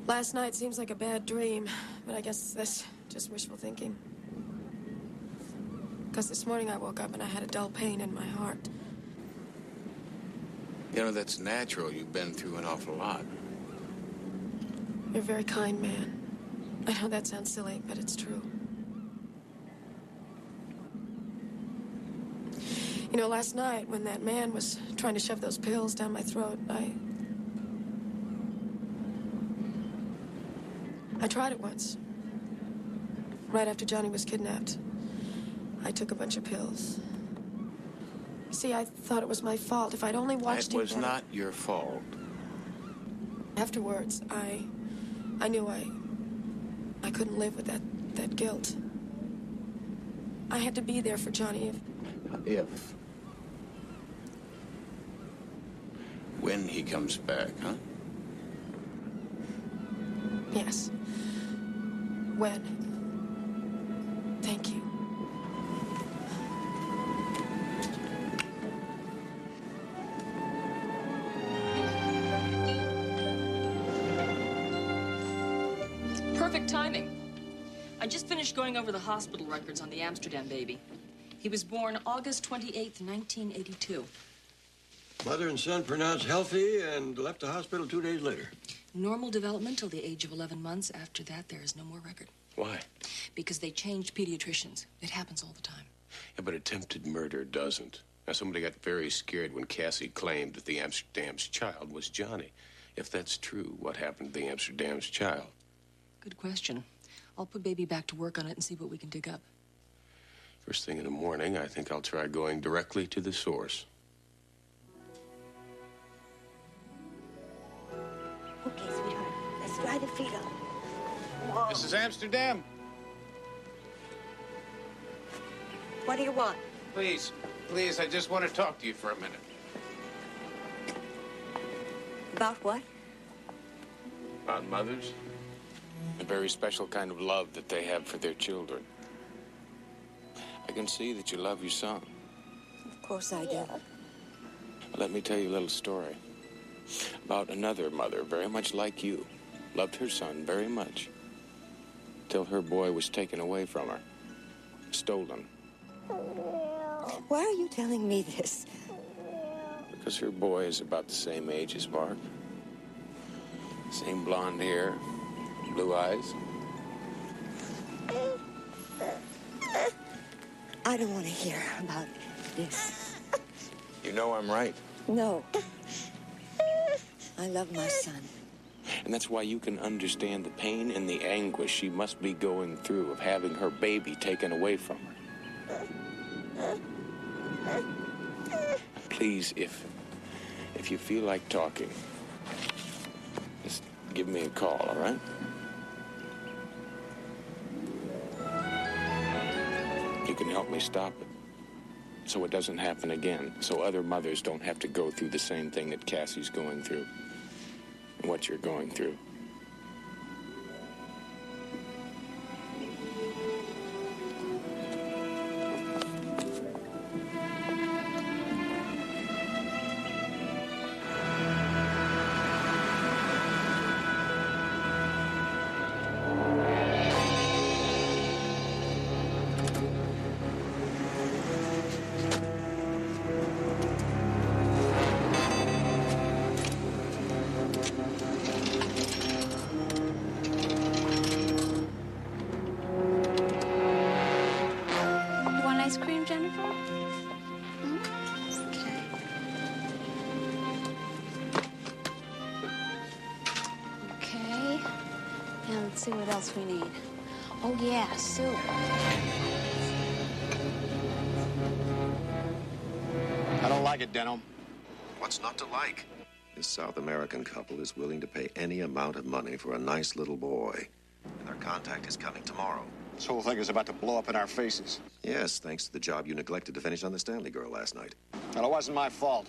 Last night seems like a bad dream, but I guess that's just wishful thinking. Because this morning I woke up and I had a dull pain in my heart. You know, that's natural. You've been through an awful lot. You're a very kind man. I know that sounds silly, but it's true. You know, last night when that man was trying to shove those pills down my throat, I tried it once. Right after Johnny was kidnapped. I took a bunch of pills. See, I thought it was my fault. If I'd only watched him... It was not your fault. Afterwards, I knew I couldn't live with that guilt. I had to be there for Johnny If. When he comes back, huh? Yes. When. Thank you. Perfect timing. I just finished going over the hospital records on the Amsterdam baby. He was born August 28th, 1982. Mother and son pronounced healthy and left the hospital 2 days later. Normal development till the age of 11 months. After that, there is no more record. Why? Because they changed pediatricians. It happens all the time. Yeah, but attempted murder doesn't. Now, somebody got very scared when Cassie claimed that the Amsterdam's child was Johnny. If that's true, what happened to the Amsterdam's child? Good question. I'll put baby back to work on it and see what we can dig up. First thing in the morning, I think I'll try going directly to the source. Okay, sweetheart. Let's dry the feet up. Mrs. Amsterdam. What do you want? Please, I just want to talk to you for a minute. About what? About mothers? A very special kind of love that they have for their children. I can see that you love your son. Of course I do. Let me tell you a little story about another mother very much like you. Loved her son very much till her boy was taken away from her. Stolen. Why are you telling me this? Because her boy is about the same age as Mark. Same blonde hair, blue eyes. I don't want to hear about this. You know I'm right. No. I love my son. And that's why you can understand the pain and the anguish she must be going through of having her baby taken away from her. Please, if you feel like talking, just give me a call, all right? You can help me stop it so it doesn't happen again, so other mothers don't have to go through the same thing that Cassie's going through and what you're going through. Ice cream, Jennifer? Okay. Now let's see what else we need. Oh, yeah, soup. like it, Denham? What's not to like? This South American couple is willing to pay any amount of money for a nice little boy. And their contact is coming tomorrow. This whole thing is about to blow up in our faces. Yes, thanks to the job you neglected to finish on the Stanley girl last night. Well, it wasn't my fault.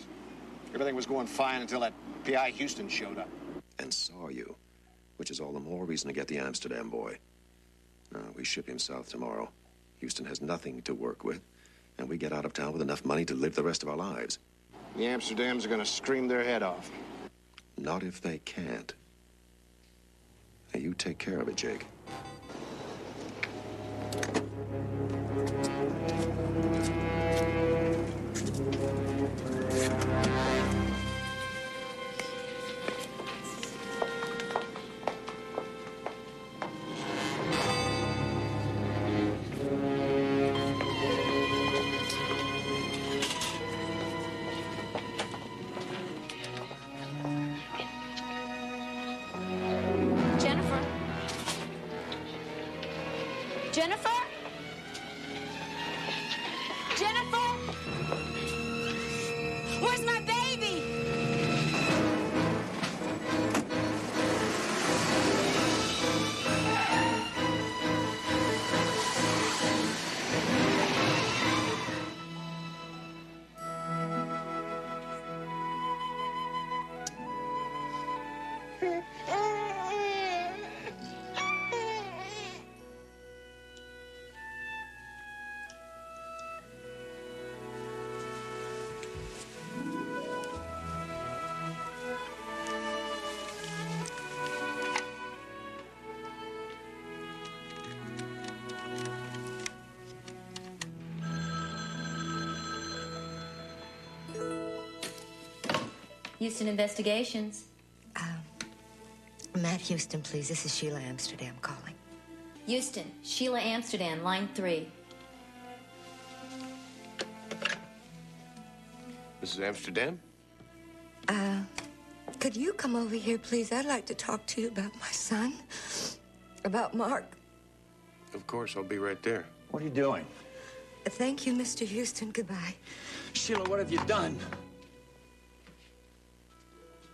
Everything was going fine until that P.I. Houston showed up. And saw you, which is all the more reason to get the Amsterdam boy. No, we ship him south tomorrow. Houston has nothing to work with, and we get out of town with enough money to live the rest of our lives. The Amsterdams are going to scream their head off. Not if they can't. Now, you take care of it, Jake. Jennifer? Jennifer? Jennifer? Where's my baby? Houston Investigations. Matt Houston, please. This is Sheila Amsterdam calling. Houston, Sheila Amsterdam, line 3. Mrs. Amsterdam? Could you come over here, please? I'd like to talk to you about my son. About Mark. Of course, I'll be right there. What are you doing? Thank you, Mr. Houston. Goodbye. Sheila, what have you done?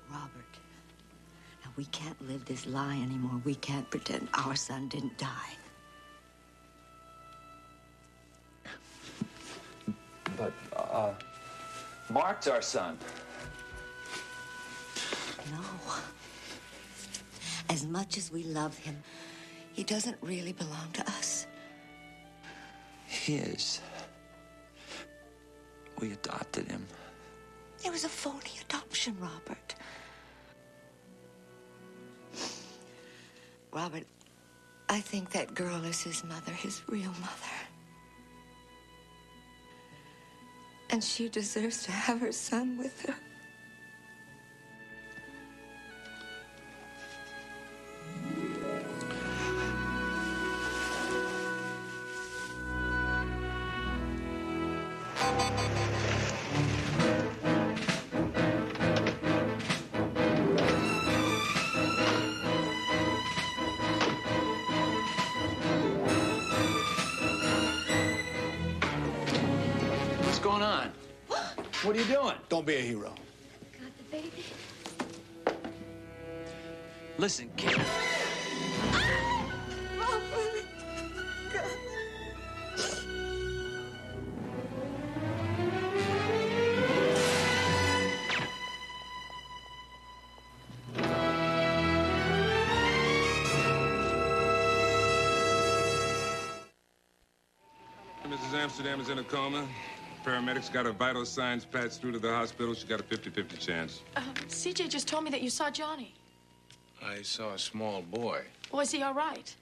Robert, now we can't live this lie anymore. We can't pretend our son didn't die. But, Mark's our son. No. As much as we love him, he doesn't really belong to us. His. We adopted him. It was a phony adoption, Robert. Robert, I think that girl is his mother, his real mother. And she deserves to have her son with her. What's going on? What are you doing? Don't be a hero. Got the baby? Listen, kid. Mrs. Amsterdam is in a coma. Paramedics got her vital signs patched through to the hospital. She got a 50-50 chance. CJ just told me that you saw Johnny. I saw a small boy. Was he all right?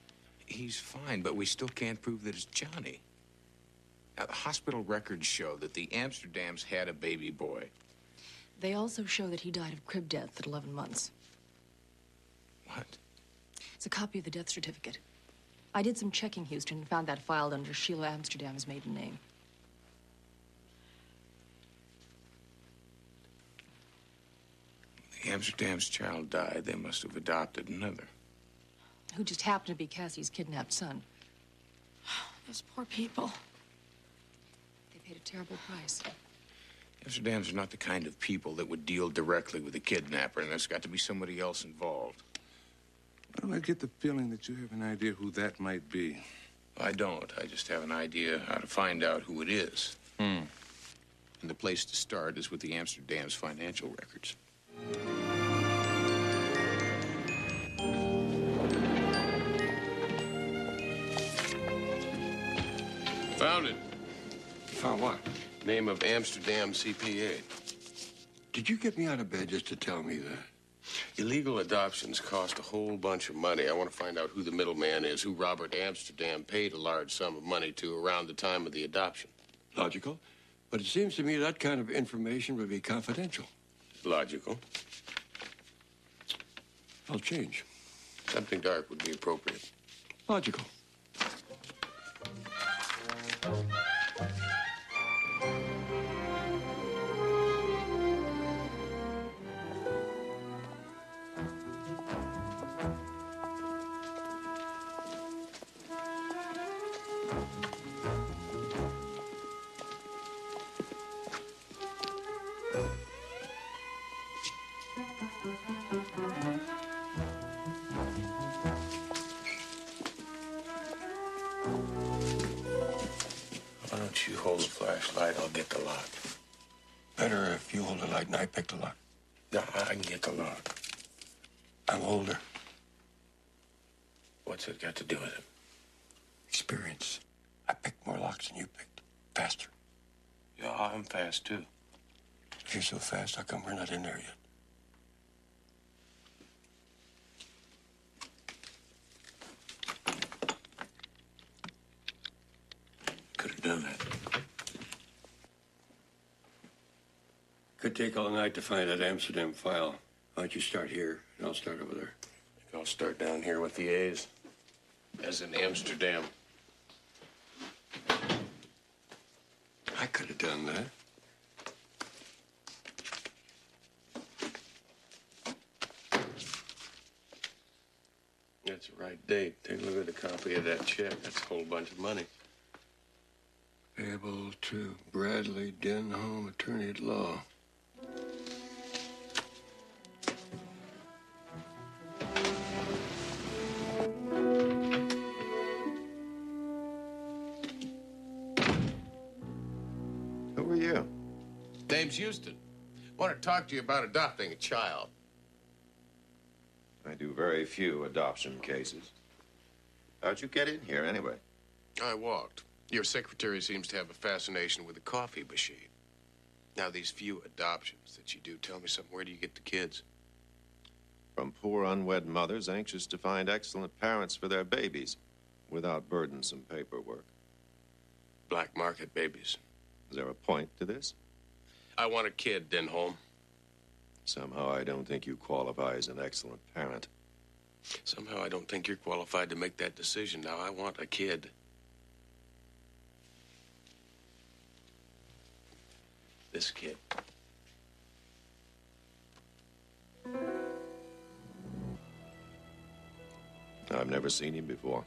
He's fine, but we still can't prove that it's Johnny. Now, the hospital records show that the Amsterdams had a baby boy. They also show that he died of crib death at 11 months. What? It's a copy of the death certificate. I did some checking, Houston, and found that filed under Sheila Amsterdam's maiden name. The Amsterdam's child died. They must have adopted another. Who just happened to be Cassie's kidnapped son. Those poor people. They paid a terrible price. Amsterdam's are not the kind of people that would deal directly with a kidnapper, and there's got to be somebody else involved. Well, I get the feeling that you have an idea who that might be. I don't. I just have an idea how to find out who it is. And the place to start is with the Amsterdam's financial records. Found it. Found what? Name of Amsterdam CPA. Did you get me out of bed just to tell me that? Illegal adoptions cost a whole bunch of money. I want to find out who the middleman is, who Robert Amsterdam paid a large sum of money to around the time of the adoption. Logical. But it seems to me that kind of information would be confidential. Logical. I'll change. Something dark would be appropriate. Logical. Why don't you hold the flashlight? I'll get the lock. Better if you hold the light and I pick the lock. No, I can get the lock. I'm older. What's it got to do with it? Experience. I picked more locks than you picked. Faster. Yeah, I'm fast, too. If you're so fast, how come we're not in there yet? Could have done that. Could take all night to find that Amsterdam file. Why don't you start here, and I'll start over there. I'll start down here with the A's. As in Amsterdam. I could have done that. That's the right date. Take a look at a copy of that check. That's a whole bunch of money. Payable to Bradley Denholm, attorney at law. Who are you? Name's Houston. Want to talk to you about adopting a child. I do very few adoption cases. How'd you get in here, anyway? I walked. Your secretary seems to have a fascination with the coffee machine. Now, these few adoptions that you do, tell me something. Where do you get the kids? From poor unwed mothers anxious to find excellent parents for their babies without burdensome paperwork. Black market babies. Is there a point to this? I want a kid, Denholm. Somehow I don't think you qualify as an excellent parent. Somehow I don't think you're qualified to make that decision. Now, I want a kid. This kid. I've never seen him before.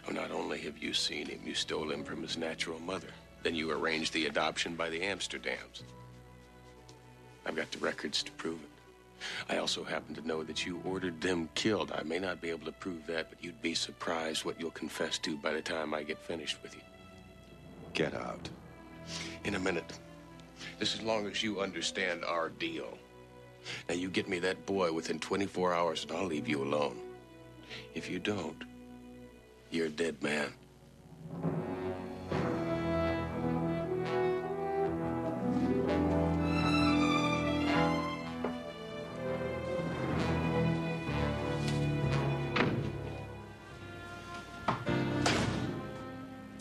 Oh, not only have you seen him, you stole him from his natural mother. Then you arranged the adoption by the Amsterdams. I've got the records to prove it. I also happen to know that you ordered them killed. I may not be able to prove that, but you'd be surprised what you'll confess to by the time I get finished with you. Get out. In a minute. Just as long as you understand our deal. Now, you get me that boy within 24 hours, and I'll leave you alone. If you don't, you're a dead man.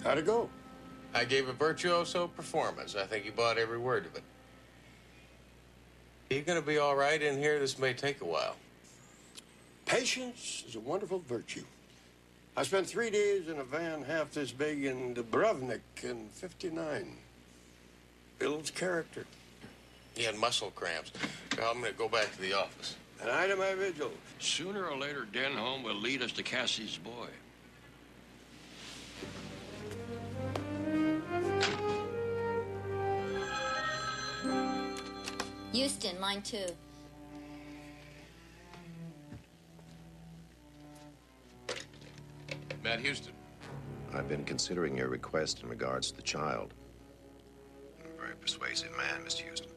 How'd it go? I gave a virtuoso performance. I think you bought every word of it. Are you going to be all right in here? This may take a while. Patience is a wonderful virtue. I spent 3 days in a van half this big in Dubrovnik in '59. Builds character. He had muscle cramps. Well, I'm going to go back to the office. An item of my vigil. Sooner or later, Denholm will lead us to Cassie's boy. Houston, line 2. Matt Houston. I've been considering your request in regards to the child. You're a very persuasive man, Mr. Houston.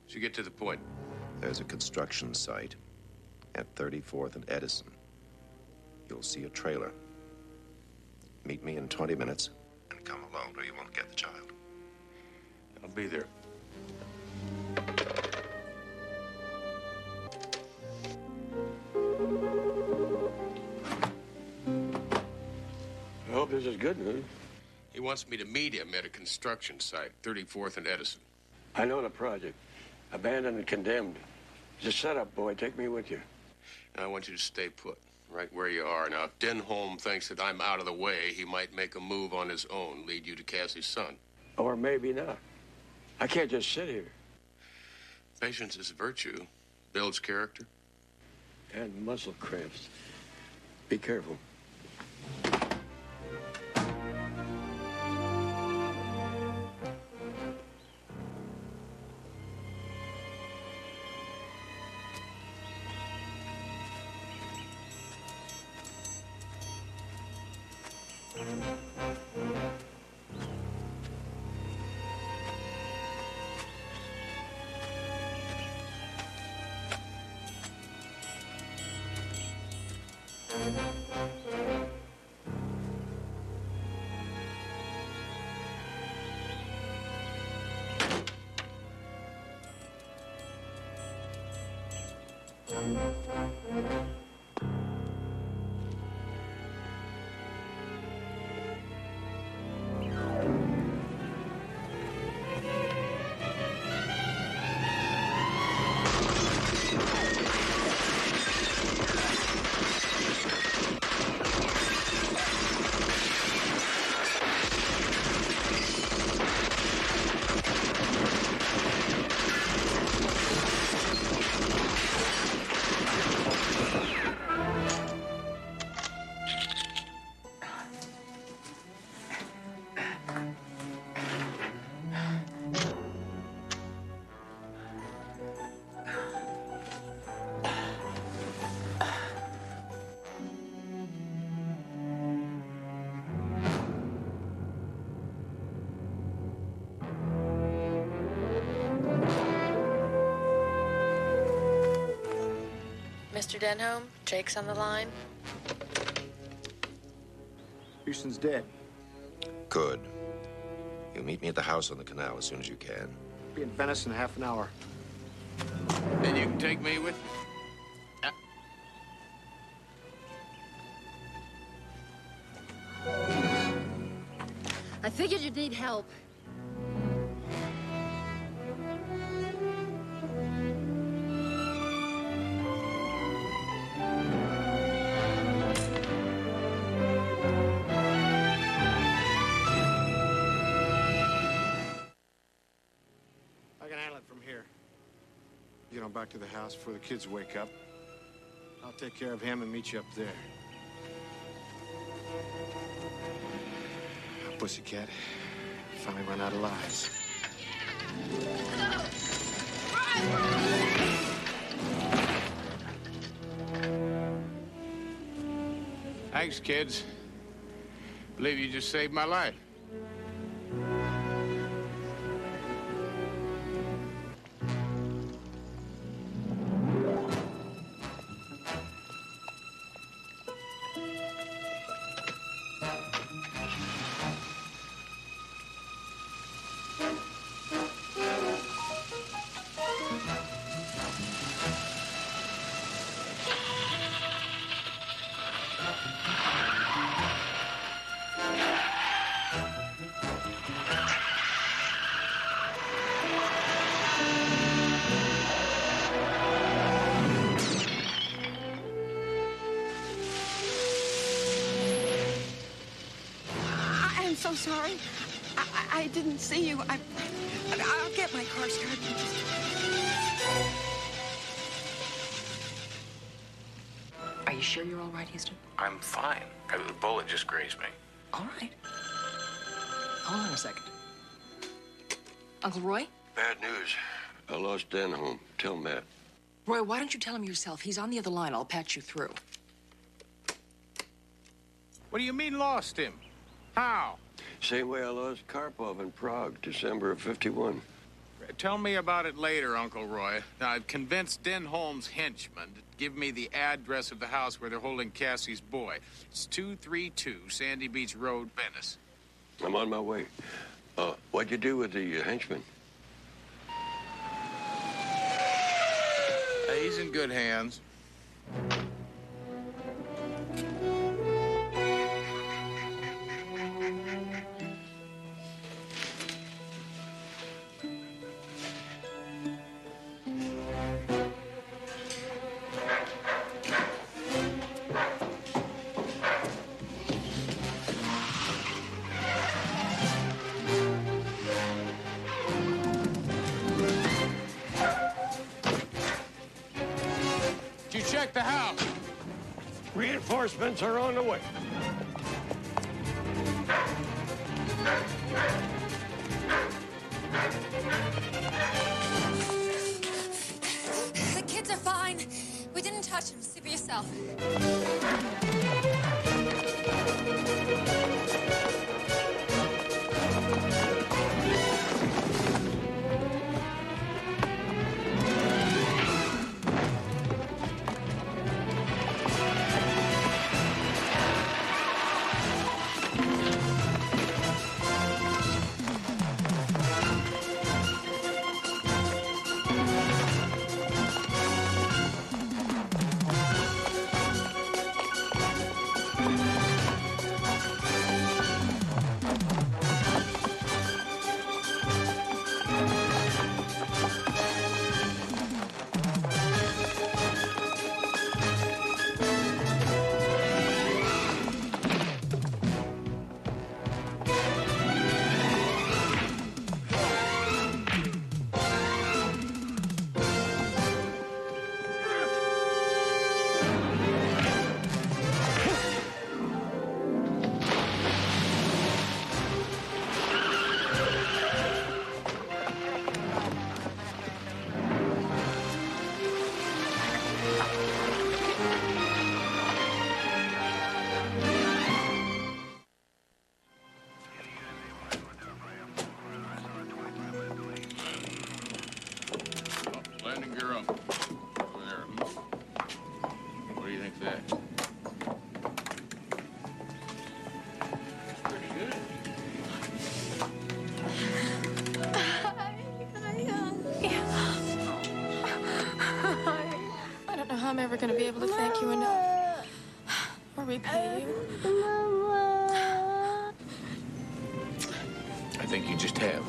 So get to the point. There's a construction site at 34th and Edison. You'll see a trailer. Meet me in 20 minutes and come alone or you won't get the child. I'll be there. I hope this is good news. He wants me to meet him at a construction site, 34th and Edison. I know the project. Abandoned and condemned. It's a setup, boy. Take me with you. And I want you to stay put, right where you are. Now, if Denholm thinks that I'm out of the way, he might make a move on his own, lead you to Cassie's son. Or maybe not. I can't just sit here. Patience is a virtue. Builds character. And muscle cramps. Be careful. Mr. Denholm, Jake's on the line. Houston's dead. Good. You'll meet me at the house on the canal as soon as you can. Be in Venice in half an hour. Then you can take me with you. I figured you'd need help. I can handle it from here. Get on back to the house before the kids wake up. I'll take care of him and meet you up there. Pussycat, finally run out of lies. Thanks, kids. Believe you just saved my life. I'm so sorry. I didn't see you. I'll get my car started. Are you sure you're all right, Houston? I'm fine. The bullet just grazed me. All right. Hold on a second. Uncle Roy? Bad news. I lost Denholm. Tell Matt. Roy, why don't you tell him yourself? He's on the other line. I'll patch you through. What do you mean lost him? How? Same way I lost Karpov in Prague, December of '51. Tell me about it later, Uncle Roy. Now, I've convinced Denholm's henchmen to give me the address of the house where they're holding Cassie's boy. It's 232 Sandy Beach Road, Venice. I'm on my way. What'd you do with the henchman? He's in good hands. Did you check the house? Reinforcements are on the way. The kids are fine. We didn't touch them. See for yourself. Landing gear up. Over there. What do you think of that? Pretty good. I don't know how I'm ever going to be able to thank you enough or repay you. I think you just have.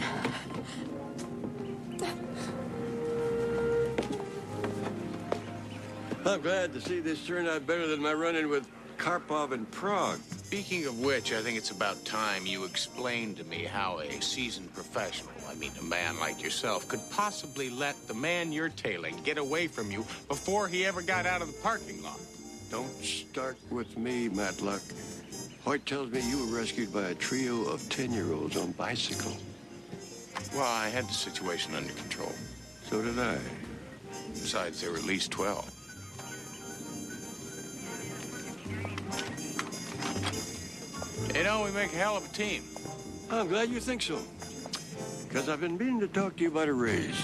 I'm glad to see this turned out better than my run-in with Karpov in Prague. Speaking of which, I think it's about time you explained to me how a seasoned professional, I mean a man like yourself, could possibly let the man you're tailing get away from you before he ever got out of the parking lot. Don't start with me, Matlock. Hoyt tells me you were rescued by a trio of 10-year-olds on bicycles. Well, I had the situation under control. So did I. Besides, there were at least 12. You know, we make a hell of a team. I'm glad you think so. Because I've been meaning to talk to you about a raise.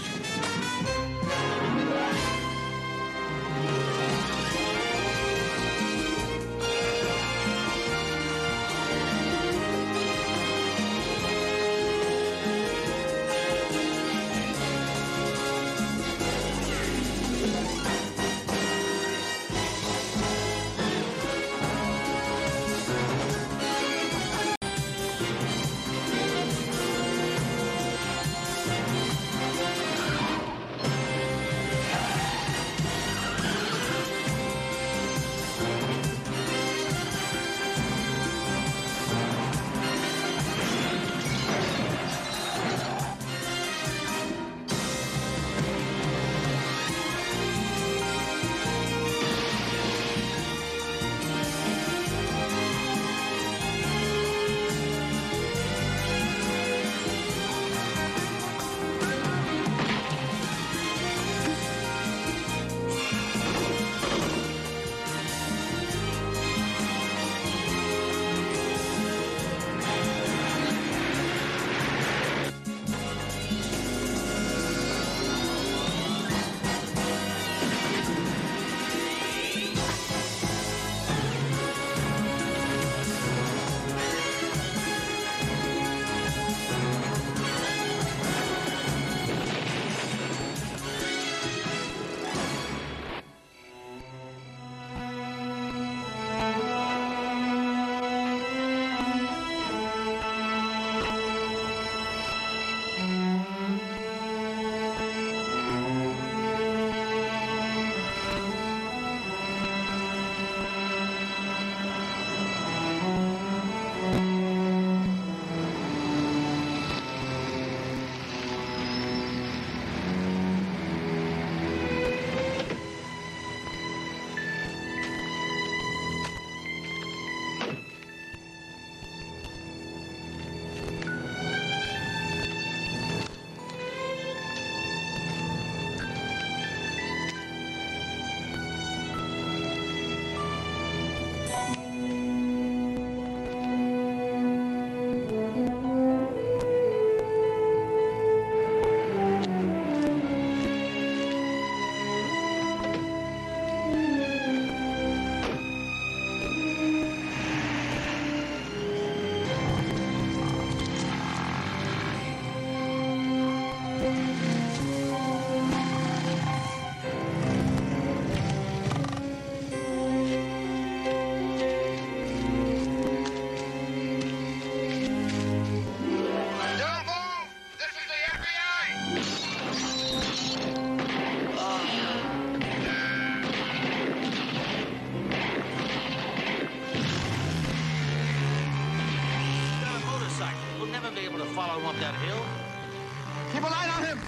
Keep a light on him!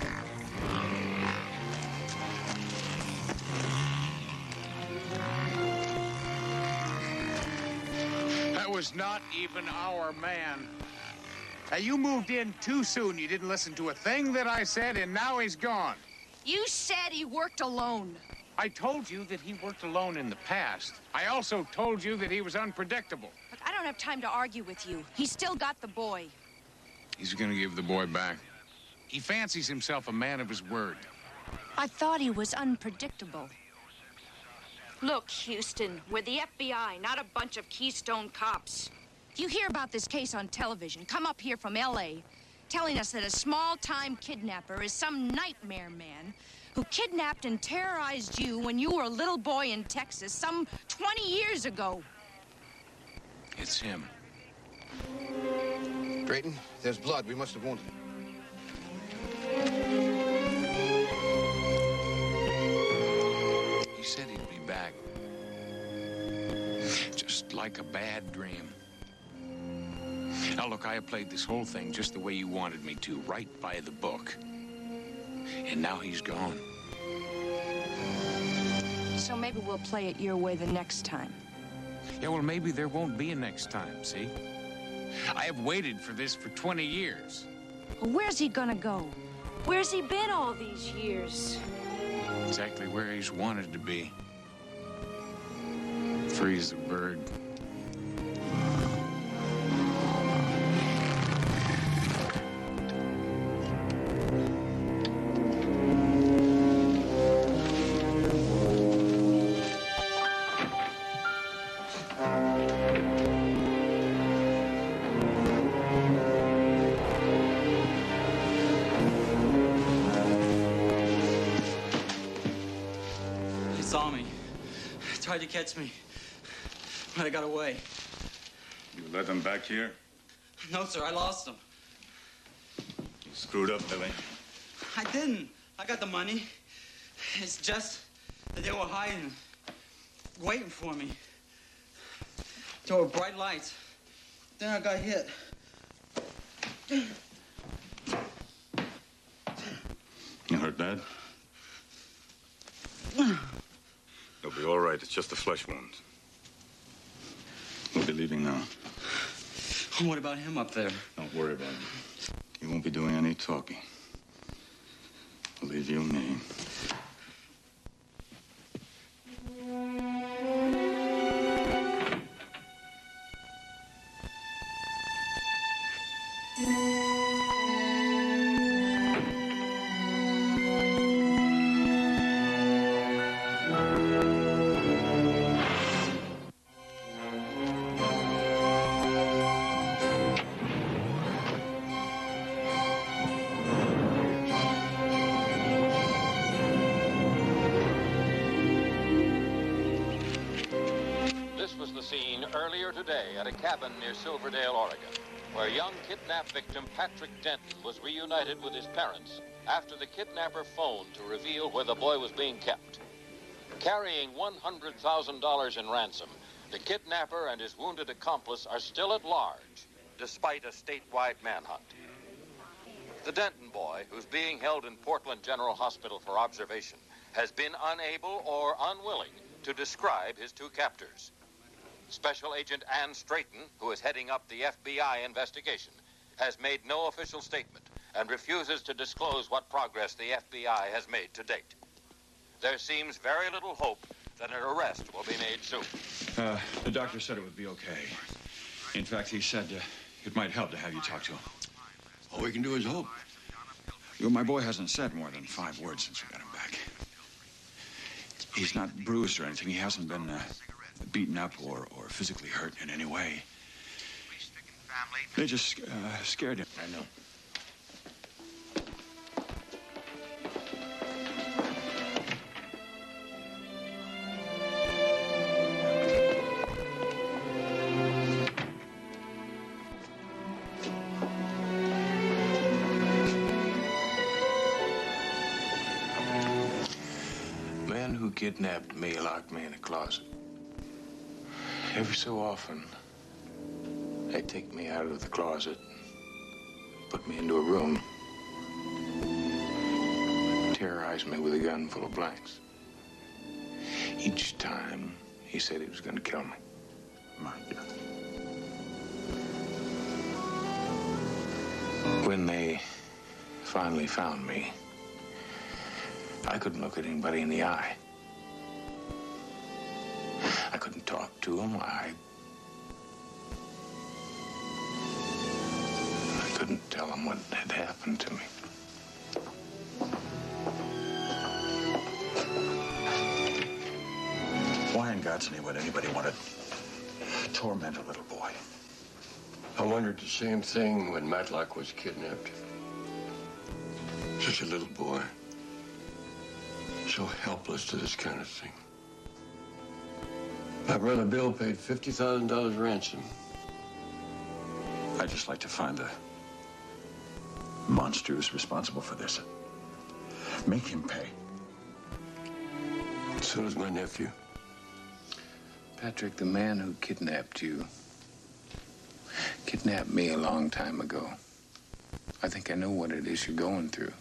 That was not even our man. Now, you moved in too soon. You didn't listen to a thing that I said, and now he's gone. You said he worked alone. I told you that he worked alone in the past. I also told you that he was unpredictable. Look, I don't have time to argue with you. He's still got the boy. He's gonna give the boy back. He fancies himself a man of his word. I thought he was unpredictable. Look, Houston, we're the FBI, not a bunch of Keystone cops. You hear about this case on television, come up here from L.A., telling us that a small-time kidnapper is some nightmare man who kidnapped and terrorized you when you were a little boy in Texas some 20 years ago. It's him. Drayton, there's blood. We must have wounded him. He said he'd be back. Just like a bad dream. Now, look, I have played this whole thing just the way you wanted me to, right by the book. And now he's gone. So maybe we'll play it your way the next time. Yeah, well, maybe there won't be a next time, see? I have waited for this for 20 years. Well, where's he gonna go? Where's he been all these years? Exactly where he's wanted to be. Free as a bird. Saw me. Tried to catch me. But I got away. You let them back here? No, sir, I lost them. You screwed up, Billy. I didn't. I got the money. It's just that they were hiding, waiting for me. There were bright lights. Then I got hit. You hurt bad? You'll be all right. It's just a flesh wound. We'll be leaving now. What about him up there? Don't worry about him. He won't be doing any talking. Believe you me. Earlier today at a cabin near Silverdale, Oregon, where young kidnap victim Patrick Denton was reunited with his parents after the kidnapper phoned to reveal where the boy was being kept. Carrying $100,000 in ransom, the kidnapper and his wounded accomplice are still at large, despite a statewide manhunt. The Denton boy, who's being held in Portland General Hospital for observation, has been unable or unwilling to describe his two captors. Special Agent Ann Strayton, who is heading up the FBI investigation, has made no official statement and refuses to disclose what progress the FBI has made to date. There seems very little hope that an arrest will be made soon. The doctor said it would be okay. In fact, he said it might help to have you talk to him. All we can do is hope. My boy hasn't said more than 5 words since we got him back. He's not bruised or anything. He hasn't been beaten up or physically hurt in any way. They just scared him. I know. Man who kidnapped me locked me in a closet. Every so often, they'd take me out of the closet, put me into a room, surprised me with a gun full of blanks. Each time, he said he was going to kill me. My God. When they finally found me, I couldn't look at anybody in the eye. I couldn't talk to them. I couldn't tell them what had happened to me. Why in God's name would anybody want to torment a little boy? I wondered the same thing when Matlock was kidnapped. Such a little boy. So helpless to this kind of thing. My brother Bill paid $50,000 ransom. I'd just like to find the monster who's responsible for this. Make him pay. So does my nephew. Patrick, the man who kidnapped you kidnapped me a long time ago. I think I know what it is you're going through.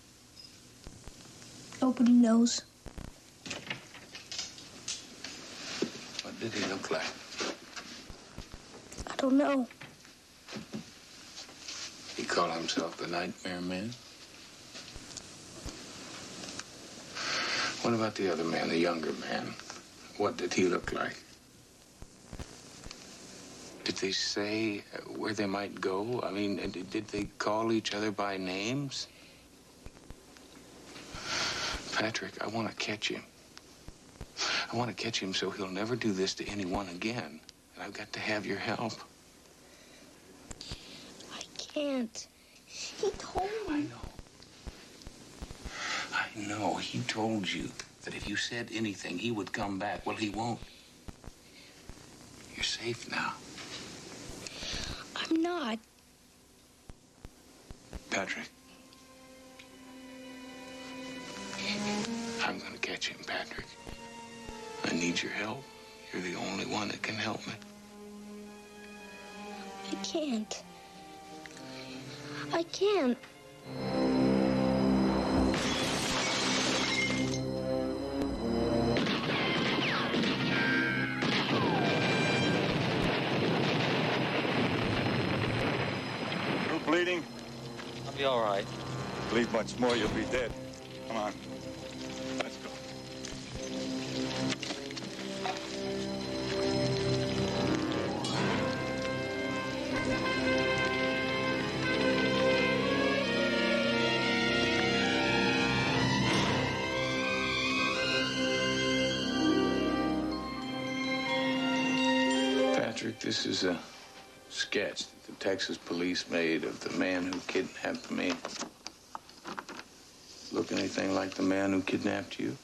Nobody knows. What did he look like? I don't know. He called himself the Nightmare Man? What about the other man, the younger man? What did he look like? Did they say where they might go? I mean, did they call each other by names? Patrick, I want to catch him. I want to catch him so he'll never do this to anyone again. And I've got to have your help. I can't. He told me. I know. He told you that if you said anything, he would come back. Well, he won't. You're safe now. I'm not. Patrick. I'm gonna catch him, Patrick. I need your help. You're the only one that can help me. I can't. I can't. You're bleeding? I'll be all right. Bleed much more, you'll be dead. Come on. Let's go. Patrick, this is a sketch that the Texas police made of the man who kidnapped me. Look anything like the man who kidnapped you?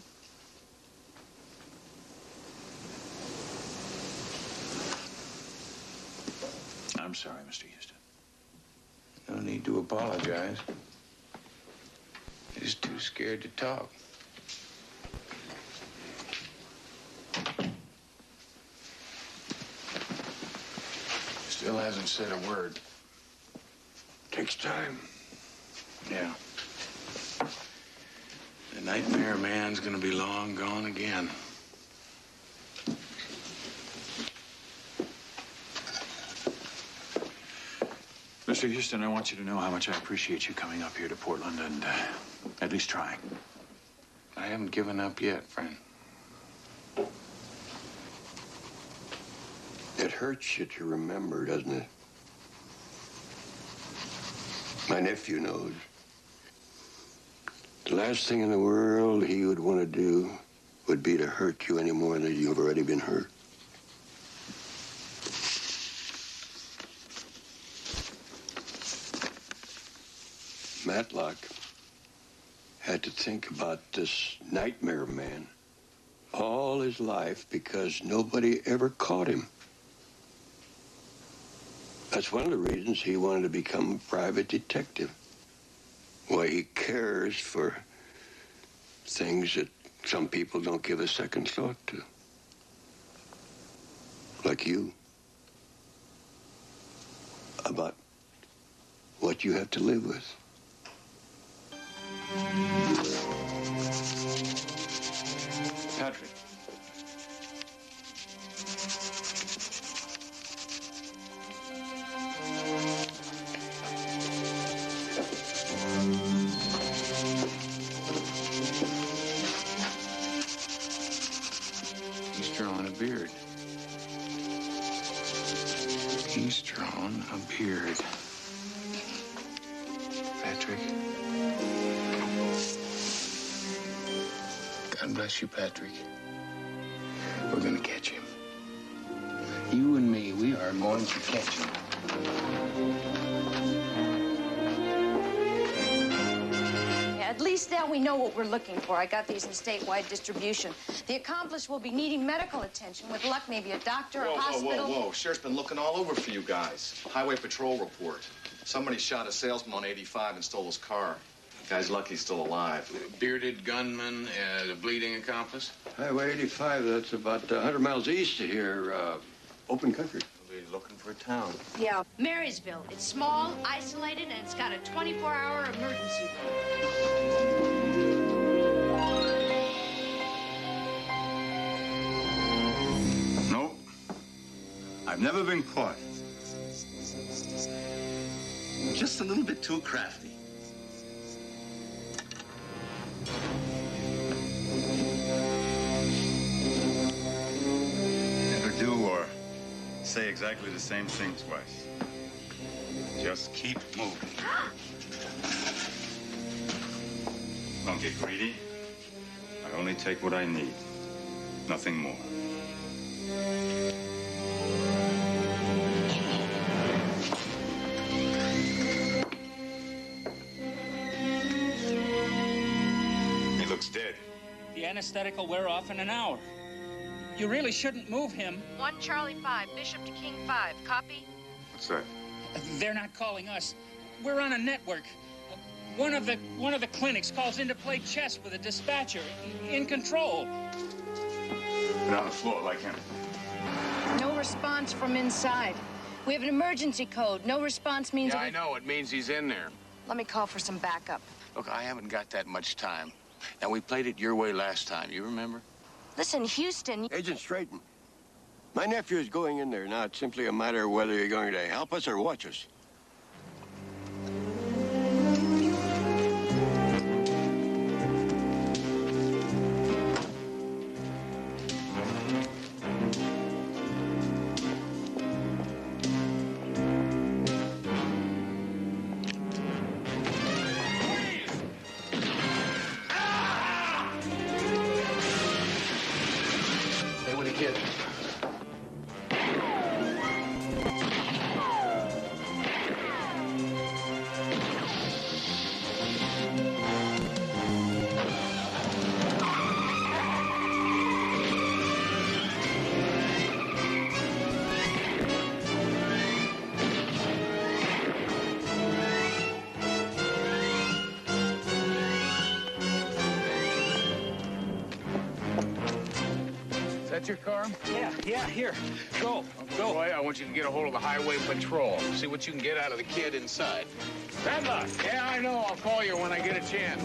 I'm sorry, Mr. Houston. No need to apologize. You're just too scared to talk. Still hasn't said a word. Takes time. Yeah. The Nightmare Man's gonna be long gone again. Mr. Houston, I want you to know how much I appreciate you coming up here to Portland and at least trying. I haven't given up yet, friend. It hurts you to remember, doesn't it? My nephew knows. The last thing in the world he would want to do would be to hurt you any more than you've already been hurt. Matlock had to think about this Nightmare Man all his life because nobody ever caught him. That's one of the reasons he wanted to become a private detective. Why he cares for things that some people don't give a second thought to. Like you. About what you have to live with. beard. He's drawn a beard. Patrick. God bless you, Patrick. We're gonna catch him. You and me, we are going to catch him. At least now we know what we're looking for. I got these in statewide distribution. The accomplice will be needing medical attention. With luck, maybe a doctor, a hospital. Whoa. Sheriff's been looking all over for you guys. Highway patrol report. Somebody shot a salesman on 85 and stole his car. The guy's lucky he's still alive. Bearded gunman, the bleeding accomplice? Highway 85, that's about 100 miles east of here. Open country. He's looking for a town. Yeah, Marysville. It's small, isolated, and it's got a 24-hour emergency. No, I've never been caught. Just a little bit too crafty. Never do or say exactly the same thing twice. Just keep moving. Don't get greedy. I only take what I need. Nothing more. He looks dead. The anesthetic will wear off in an hour. You really shouldn't move him. 1 Charlie 5, Bishop to King 5. Copy? What's that? They're not calling us. We're on a network. One of the clinics calls in to play chess with a dispatcher in control. Get on the floor like him. No response from inside. We have an emergency code. No response means... Yeah, I know. It means he's in there. Let me call for some backup. Look, I haven't got that much time. Now, we played it your way last time. You remember? Listen, Houston... Agent Straighton, my nephew is going in there. Now, it's simply a matter of whether you're going to help us or watch us. Stay with the kid. Is that your car? Yeah, here. Go. Boy, I want you to get a hold of the highway patrol. See what you can get out of the kid inside. Bamba! Yeah, I know. I'll call you when I get a chance.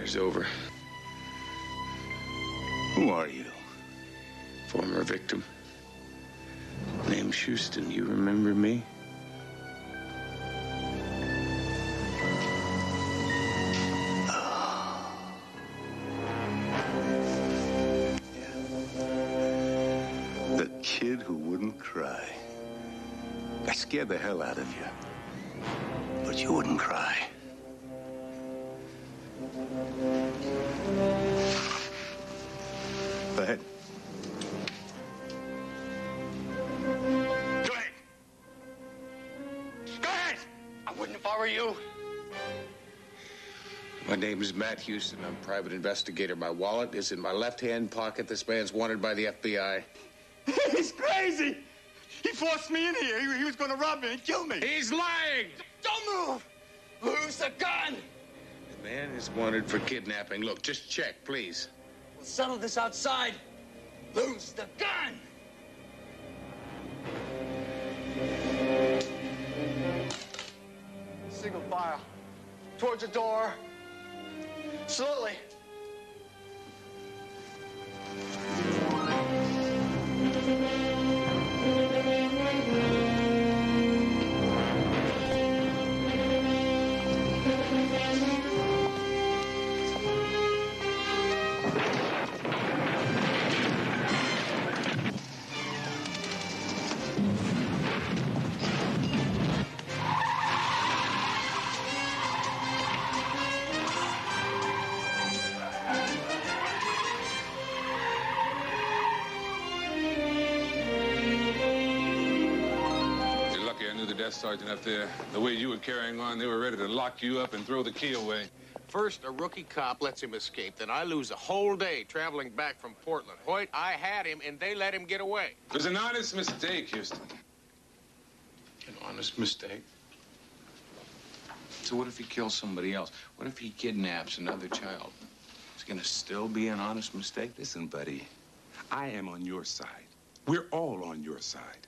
Dinner's over. Who are you? Former victim. Name's Houston. You remember me? The kid who wouldn't cry. I scared the hell out of you. But you wouldn't cry. Go ahead. Go ahead. Go ahead. I wouldn't if I were you. My name is Matt Houston. I'm a private investigator. My wallet is in my left-hand pocket. This man's wanted by the FBI. He's crazy. He forced me in here. He was going to rob me and kill me. He's lying. Don't move. Lose the gun. The man is wanted for kidnapping. Look, just check, please. We'll settle this outside. Lose the gun. Single file. Towards the door. Slowly. Desk sergeant up there. The way you were carrying on, they were ready to lock you up and throw the key away. First, a rookie cop lets him escape. Then I lose a whole day traveling back from Portland. Hoyt, I had him, and they let him get away. It was an honest mistake, Houston. An honest mistake? So what if he kills somebody else? What if he kidnaps another child? It's gonna still be an honest mistake? Listen, buddy, I am on your side. We're all on your side.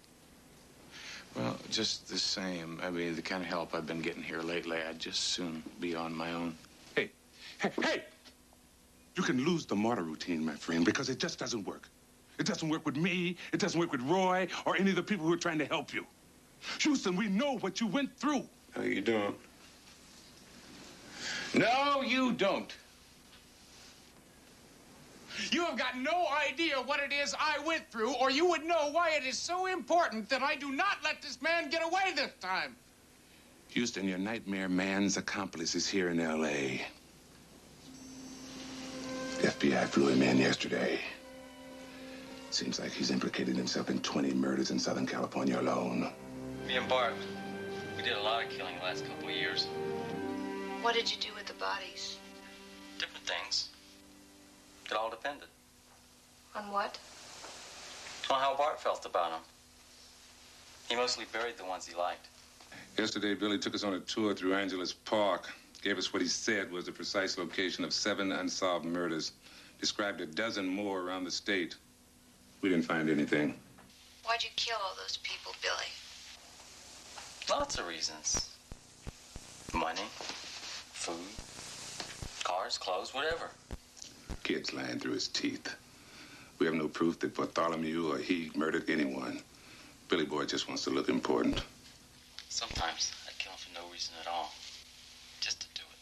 Well, just the same. I mean, the kind of help I've been getting here lately, I'd just soon be on my own. Hey! You can lose the martyr routine, my friend, because it just doesn't work. It doesn't work with me, it doesn't work with Roy, or any of the people who are trying to help you. Houston, we know what you went through. No, you don't. No, you don't. You have got no idea what it is I went through, or you would know why it is so important that I do not let this man get away this time. Houston, your nightmare man's accomplice is here in L.A. The FBI flew him in yesterday. Seems like he's implicated himself in 20 murders in Southern California alone. Me and Bart, we did a lot of killing the last couple of years. What did you do with the bodies? Different things. It all depended On what? on how Bart felt about them. He mostly buried the ones he liked. Yesterday, Billy took us on a tour through Angeles Park, gave us what he said was the precise location of 7 unsolved murders, described a dozen more around the state. We didn't find anything. Why'd you kill all those people, Billy? Lots of reasons. Money, food, cars, clothes, whatever. Kid's lying through his teeth. We have no proof that Bartholomew or he murdered anyone. Billy Boy just wants to look important. Sometimes I'd kill him for no reason at all. Just to do it.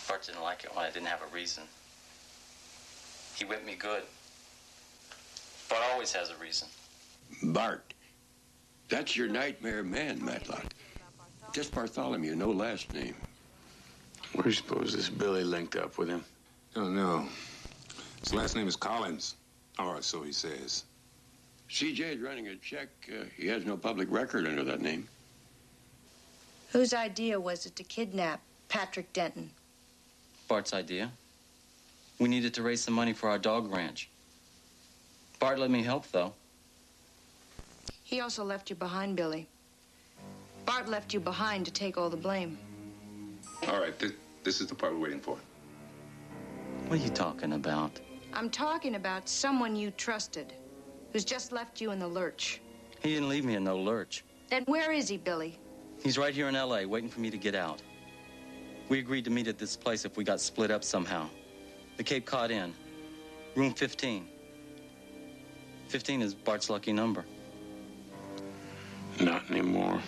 Bart didn't like it when I didn't have a reason. He whipped me good. Bart always has a reason. Bart. That's your nightmare man, Matlock. Just Bartholomew, no last name. Where do you suppose this Billy linked up with him? Don't know. His last name is Collins. Or so he says. CJ's running a check. He has no public record under that name. Whose idea was it to kidnap Patrick Denton? Bart's idea. We needed to raise some money for our dog ranch. Bart let me help, though. He also left you behind, Billy. Bart left you behind to take all the blame. All right, this is the part we're waiting for. What are you talking about? I'm talking about someone you trusted, who's just left you in the lurch. He didn't leave me in no lurch. Then where is he, Billy? He's right here in L.A., waiting for me to get out. We agreed to meet at this place if we got split up somehow. The Cape Cod Inn, room 15. 15 is Bart's lucky number. Not anymore.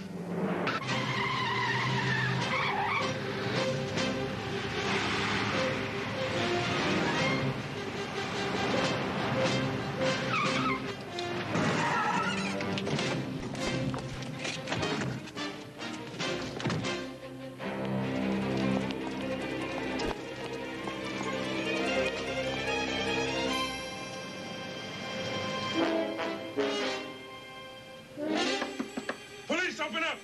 Police, open up!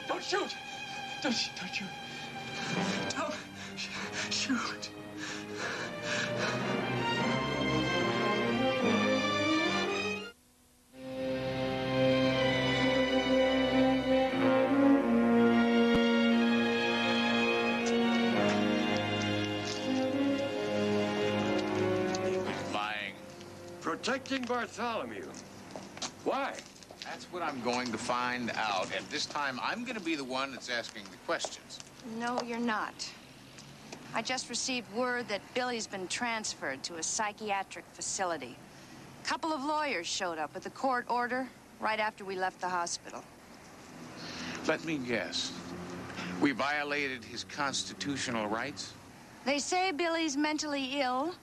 Don't shoot! Don't shoot! Don't shoot! Lying. Protecting Bartholomew. Why? That's what I'm going to find out. And this time, I'm going to be the one that's asking the questions. No, you're not. I just received word that Billy's been transferred to a psychiatric facility. A couple of lawyers showed up with a court order right after we left the hospital. Let me guess. We violated his constitutional rights? They say Billy's mentally ill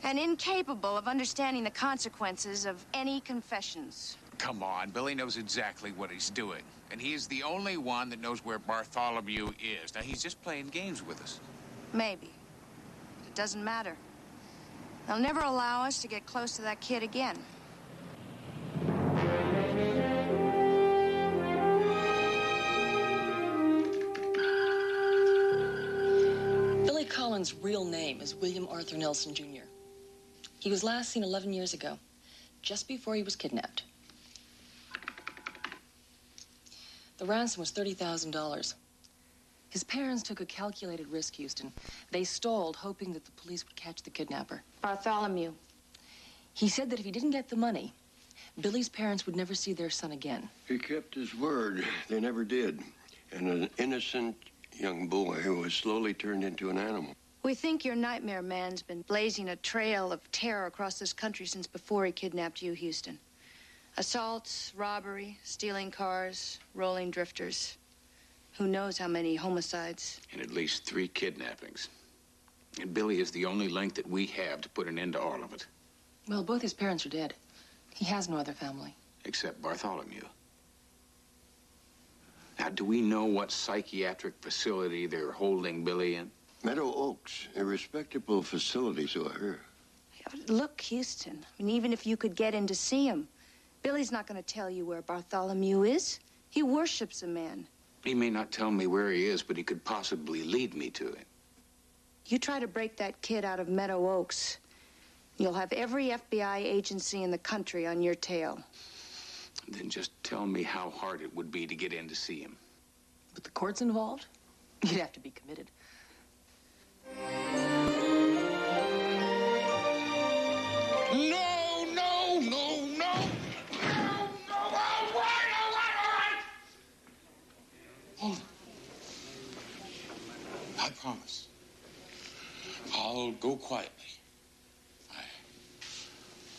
and incapable of understanding the consequences of any confessions. Come on, Billy knows exactly what he's doing. And he is the only one that knows where Bartholomew is. Now, he's just playing games with us. Maybe. It doesn't matter. They'll never allow us to get close to that kid again. Billy Collins' real name is William Arthur Nelson, Jr. He was last seen 11 years ago, just before he was kidnapped. The ransom was $30,000. His parents took a calculated risk, Houston. They stalled, hoping that the police would catch the kidnapper. Bartholomew. He said that if he didn't get the money, Billy's parents would never see their son again. He kept his word. They never did. And an innocent young boy was slowly turned into an animal. We think your nightmare man's been blazing a trail of terror across this country since before he kidnapped you, Houston. Assaults, robbery, stealing cars, rolling drifters. Who knows how many homicides? And at least 3 kidnappings. And Billy is the only link that we have to put an end to all of it. Well, both his parents are dead. He has no other family. Except Bartholomew. Now, do we know what psychiatric facility they're holding Billy in? Meadow Oaks, a respectable facility, so I hear. Look, Houston, I mean, even if you could get in to see him, Billy's not going to tell you where Bartholomew is. He worships a man. He may not tell me where he is, but he could possibly lead me to him. You try to break that kid out of Meadow Oaks, you'll have every FBI agency in the country on your tail. Then just tell me how hard it would be to get in to see him. With the courts involved, you'd have to be committed. No, no, no, no. I promise. I'll go quietly.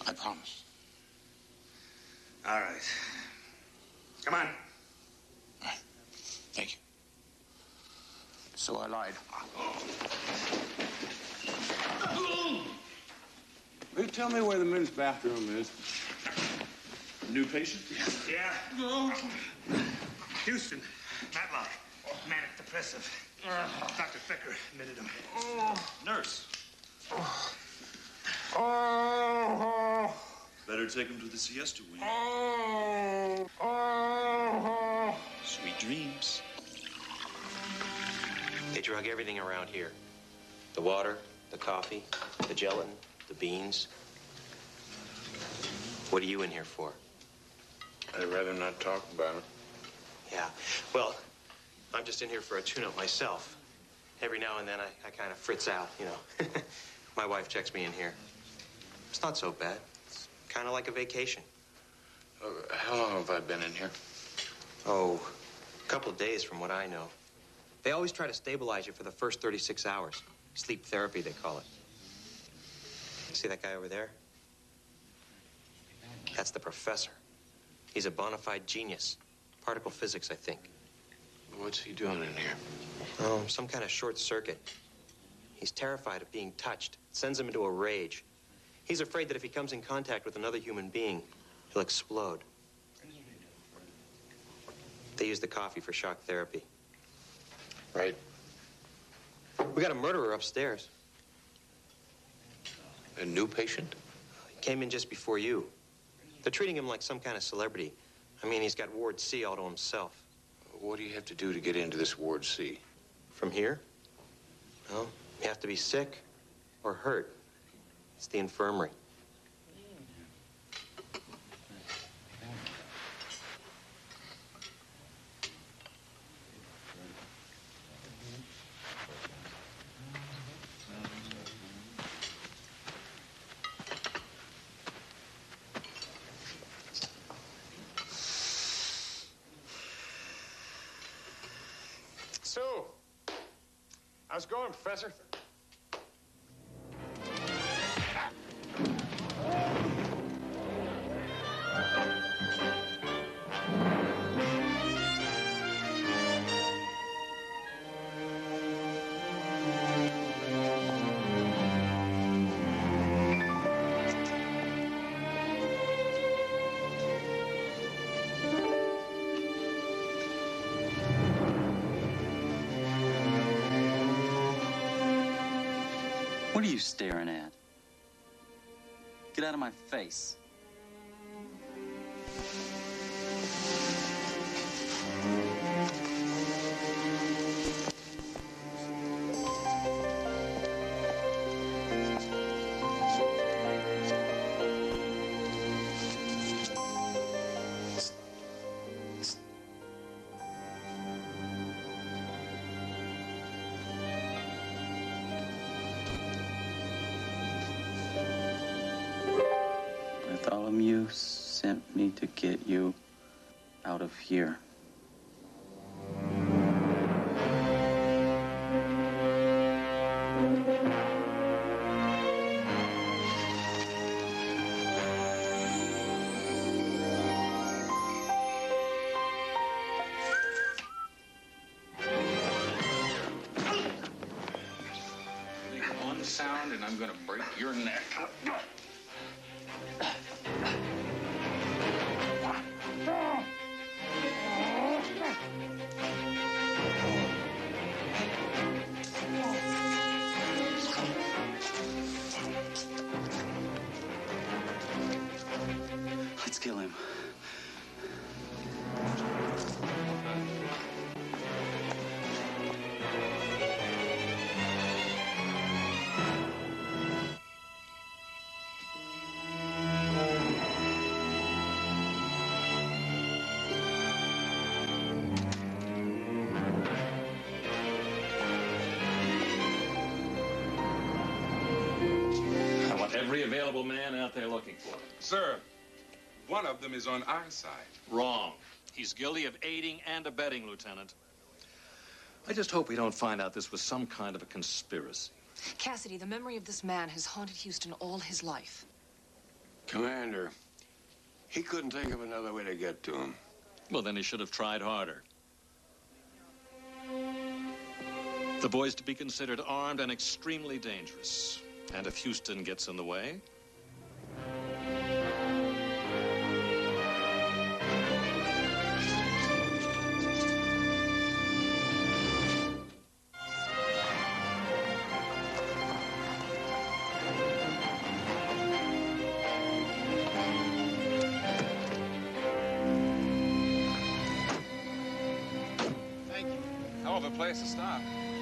I promise. All right. Come on. All right. Thank you. So I lied. Will you tell me where the men's bathroom is? New patient? Yeah. No. Houston. Matlock. Manic depressive. Dr. Becker admitted him. Nurse. Better take him to the siesta wing. Sweet dreams. They drug everything around here. The water, the coffee, the gelatin, the beans. What are you in here for? I'd rather not talk about it. Yeah, well, I'm just in here for a tune-up myself. Every now and then I kind of fritz out, you know. My wife checks me in here. It's not so bad. It's kind of like a vacation. How long have I been in here? Oh, a couple of days from what I know. They always try to stabilize you for the first 36 hours. Sleep therapy, they call it. See that guy over there? That's the professor. He's a bona fide genius. Particle physics, I think. What's he doing in here? Oh, some kind of short circuit. He's terrified of being touched. It sends him into a rage. He's afraid that if he comes in contact with another human being, he'll explode. They use the coffee for shock therapy. Right. We got a murderer upstairs. A new patient? He came in just before you. They're treating him like some kind of celebrity. I mean, he's got Ward C all to himself. What do you have to do to get into this Ward C? From here? Well, you have to be sick or hurt. It's the infirmary. So, how's it going, Professor? What are you staring at? Get out of my face. Bartholomew sent me to get you out of here. One sound and I'm gonna break your neck. Let's kill him. I want every available man out there looking for him. Sir, one of them is on our side. Wrong. He's guilty of aiding and abetting, Lieutenant. I just hope we don't find out this was some kind of a conspiracy. Cassidy, the memory of this man has haunted Houston all his life. Commander, he couldn't think of another way to get to him. Well, then he should have tried harder. The boy's to be considered armed and extremely dangerous. And if Houston gets in the way, Thank you. Hell of a place to stop.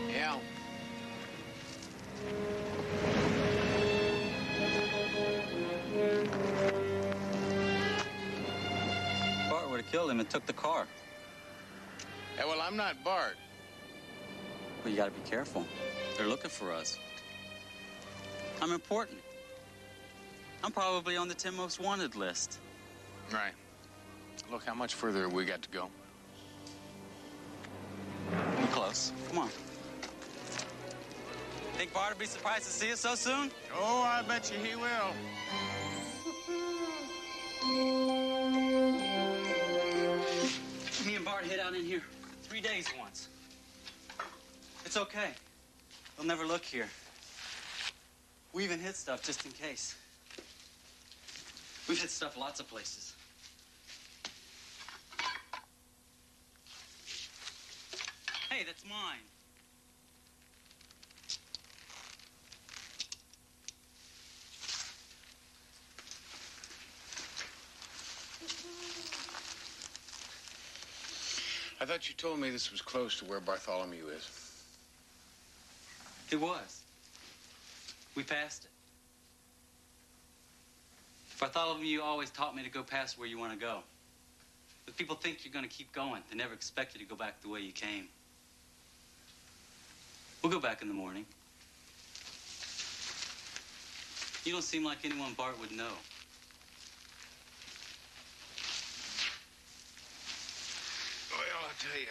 Yeah. Bart would have killed him and took the car. Yeah, well, I'm not Bart. Well, you gotta be careful. They're looking for us. I'm important. I'm probably on the 10 most wanted list. Right. Look, how much further we got to go? We're close. Come on. Think Bart will be surprised to see us so soon? Oh, I bet you he will. Me and Bart hid out in here 3 days once. It's okay. They'll never look here. We even hid stuff just in case. We've hid stuff lots of places. Hey, that's mine. I thought you told me this was close to where Bartholomew is. It was. We passed it. Bartholomew always taught me to go past where you want to go. If people think you're going to keep going, they never expect you to go back the way you came. We'll go back in the morning. You don't seem like anyone Bart would know. Well, I'll tell you.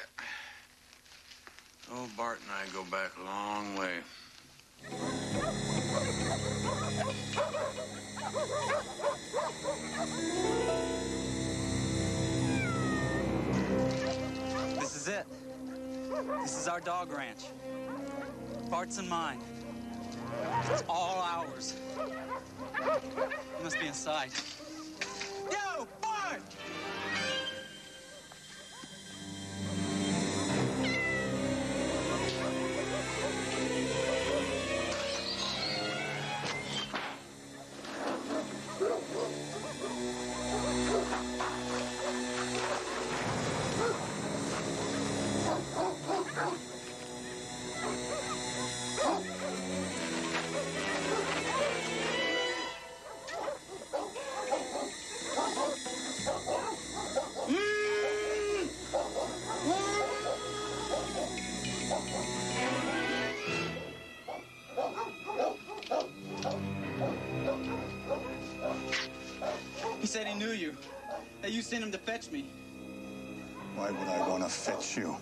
Oh, Bart and I go back a long way. This is it. This is our dog ranch. Bart's and mine. It's all ours. He must be inside. Yo, Bart! He said he knew you, that you sent him to fetch me. Why would I want to fetch you?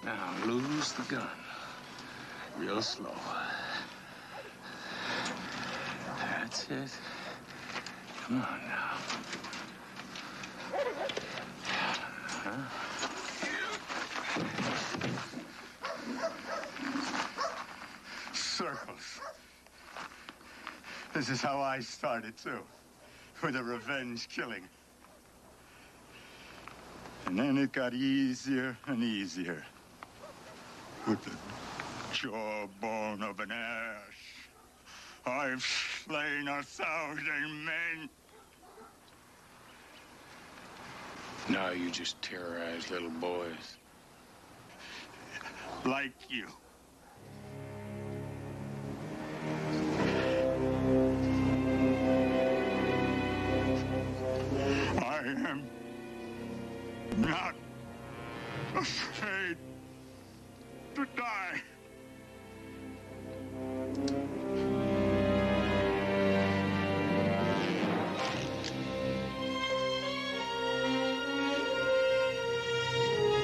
Now, lose the gun. Real slow. That's it. Come on now. Huh? Circles. This is how I started, too. With a revenge killing. And then it got easier and easier. With the jawbone of an ass, I've slain 1,000 men. Now you just terrorize little boys. Like you. am not afraid to die.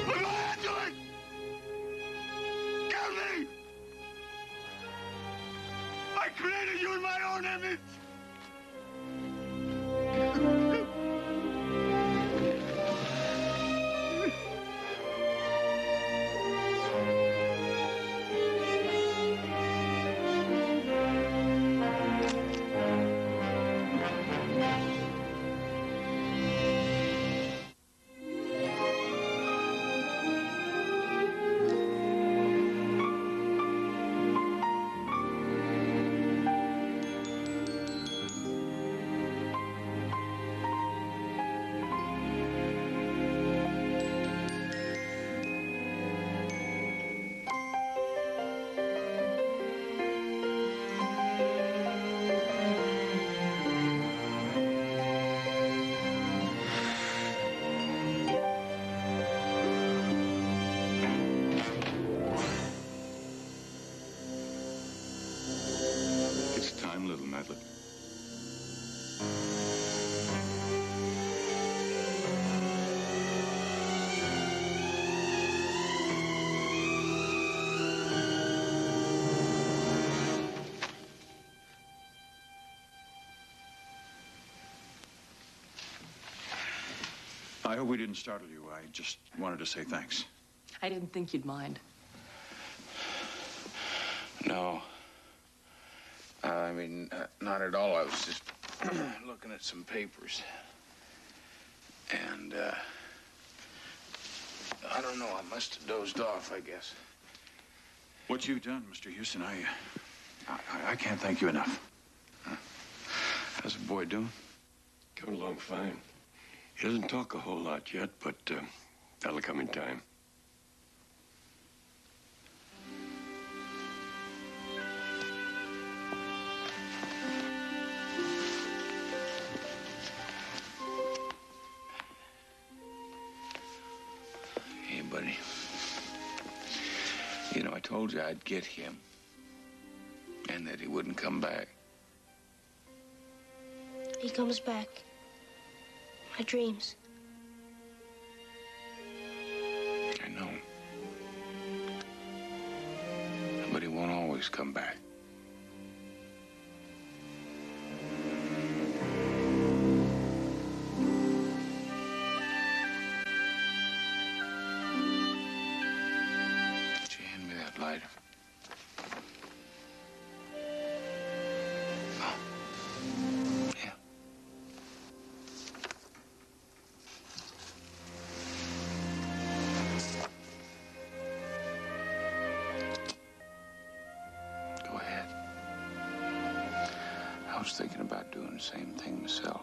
Put my hand to it! Kill me! I created you in my own image! It's time, little Madeline. I hope we didn't startle you. I just wanted to say thanks. I didn't think you'd mind. No. I mean, not at all. I was just looking at some papers. And, I don't know. I must have dozed off, I guess. What you've done, Mr. Houston, I can't thank you enough. How's the boy doing? Coming along fine. He doesn't talk a whole lot yet, but that'll come in time. Hey, buddy. You know, I told you I'd get him. And that he wouldn't come back. He comes back. My dreams. I know. But he won't always come back. Would you hand me that lighter? Oh. Yeah. Go ahead. I was thinking about doing the same thing myself.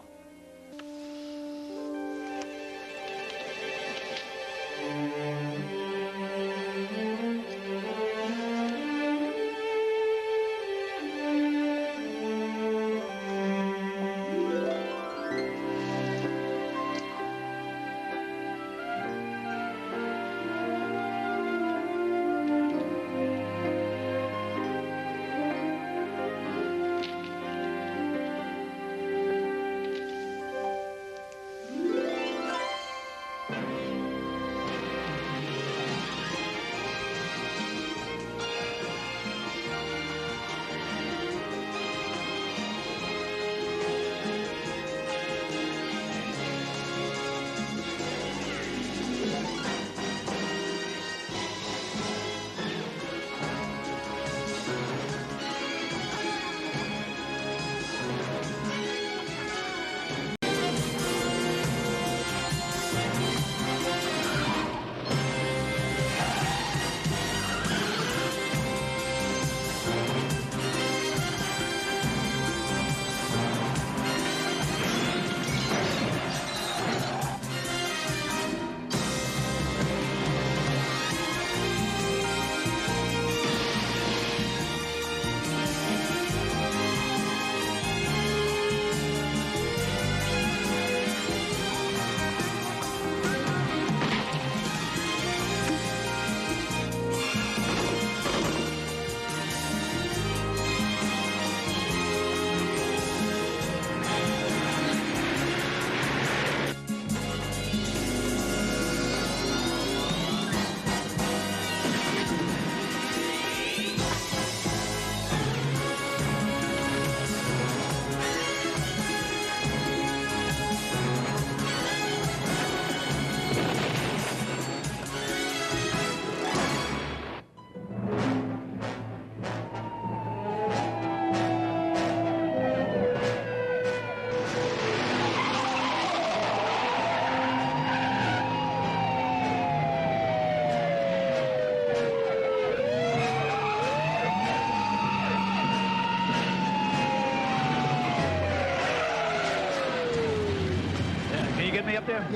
me up there?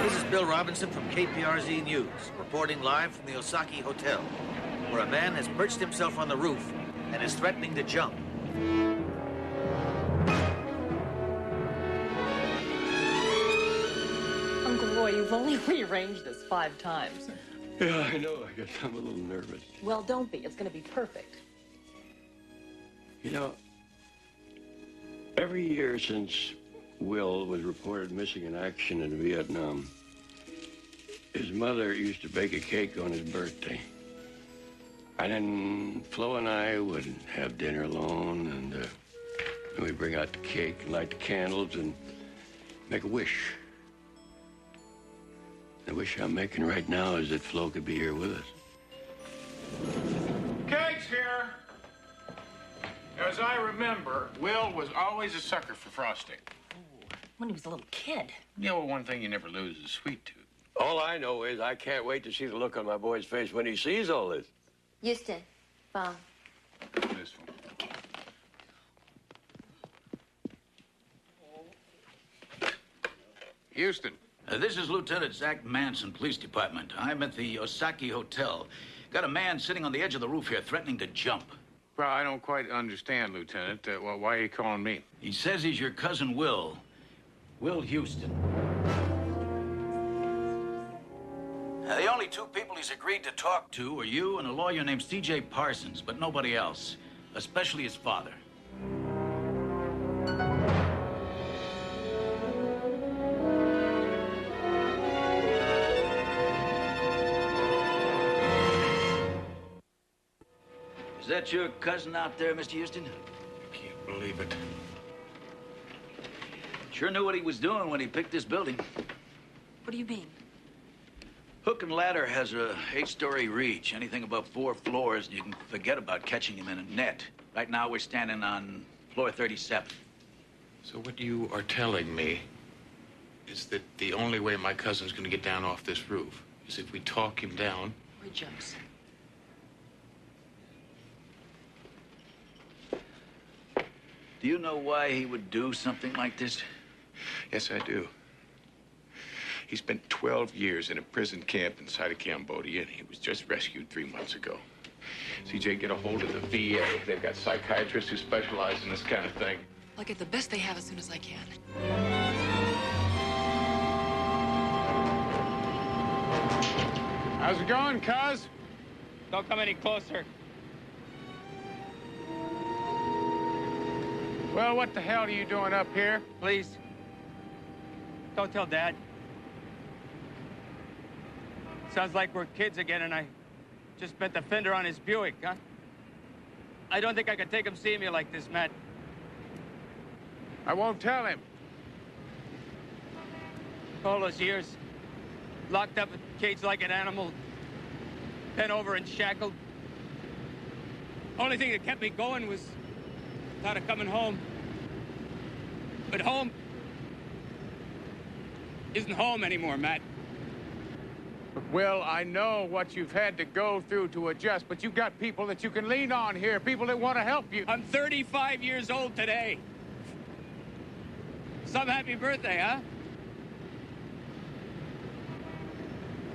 This is Bill Robinson from KPRZ News, reporting live from the Osaki Hotel, where a man has perched himself on the roof and is threatening to jump. Uncle Roy, you've only rearranged this 5 times. Yeah, I know. I guess I'm a little nervous. Well, don't be. It's going to be perfect. You know, every year since Will was reported missing in action in Vietnam, his mother used to bake a cake on his birthday. And then Flo and I would have dinner alone, and we'd bring out the cake and light the candles and make a wish. The wish I'm making right now is that Flo could be here with us. Cake's here. As I remember, Will was always a sucker for frosting. When he was a little kid. Yeah, well, one thing you never lose is sweet tooth. All I know is I can't wait to see the look on my boy's face when he sees all this. Houston, phone. This one. Houston. This is Lieutenant Zach Manson, Police Department. I'm at the Osaki Hotel. Got a man sitting on the edge of the roof here threatening to jump. Well, I don't quite understand, Lieutenant. Well, why are you calling me? He says he's your cousin Will. Will Houston. The only 2 people he's agreed to talk to are you and a lawyer named C.J. Parsons, but nobody else, especially his father. Is that your cousin out there, Mr. Houston? Can't believe it. Sure knew what he was doing when he picked this building. What do you mean? Hook and Ladder has a 8-story reach. Anything above 4 floors, you can forget about catching him in a net. Right now, we're standing on floor 37. So what you are telling me is that the only way my cousin's going to get down off this roof is if we talk him down. Or he jumps. Do you know why he would do something like this? Yes, I do. He spent 12 years in a prison camp inside of Cambodia, and he was just rescued 3 months ago. CJ, get a hold of the VA. They've got psychiatrists who specialize in this kind of thing. I'll get the best they have as soon as I can. How's it going, cuz? Don't come any closer. Well, what the hell are you doing up here? Please. Don't tell Dad. Sounds like we're kids again, and I just bent the fender on his Buick, huh? I don't think I could take him seeing me like this, Matt. I won't tell him. All those years, locked up, caged like an animal, bent over and shackled. Only thing that kept me going was thought of coming home. But home isn't home anymore, Matt. Will, I know what you've had to go through to adjust, but you've got people that you can lean on here, people that want to help you. I'm 35 years old today. Some happy birthday, huh?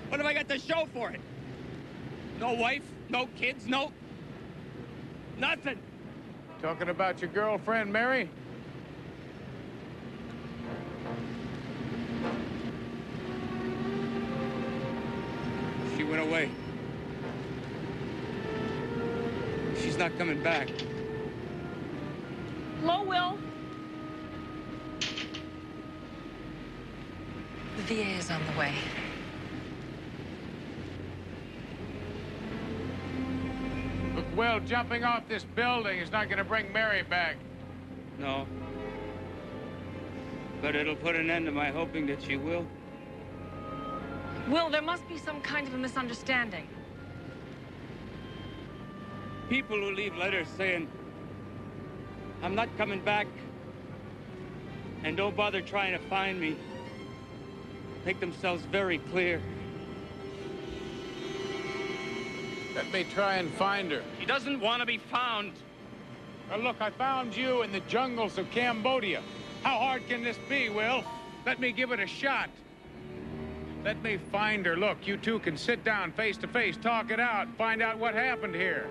What have I got to show for it? No wife, no kids, no... nothing. Talking about your girlfriend, Mary? She went away. She's not coming back. Hello, Will. The VA is on the way. Look, Will, jumping off this building is not going to bring Mary back. No. But it'll put an end to my hoping that she will. Will, there must be some kind of a misunderstanding. People who leave letters saying, I'm not coming back, and don't bother trying to find me, make themselves very clear. Let me try and find her. She doesn't want to be found. Well, look, I found you in the jungles of Cambodia. How hard can this be, Will? Let me give it a shot. Let me find her. Look, you two can sit down face to face, talk it out, find out what happened here.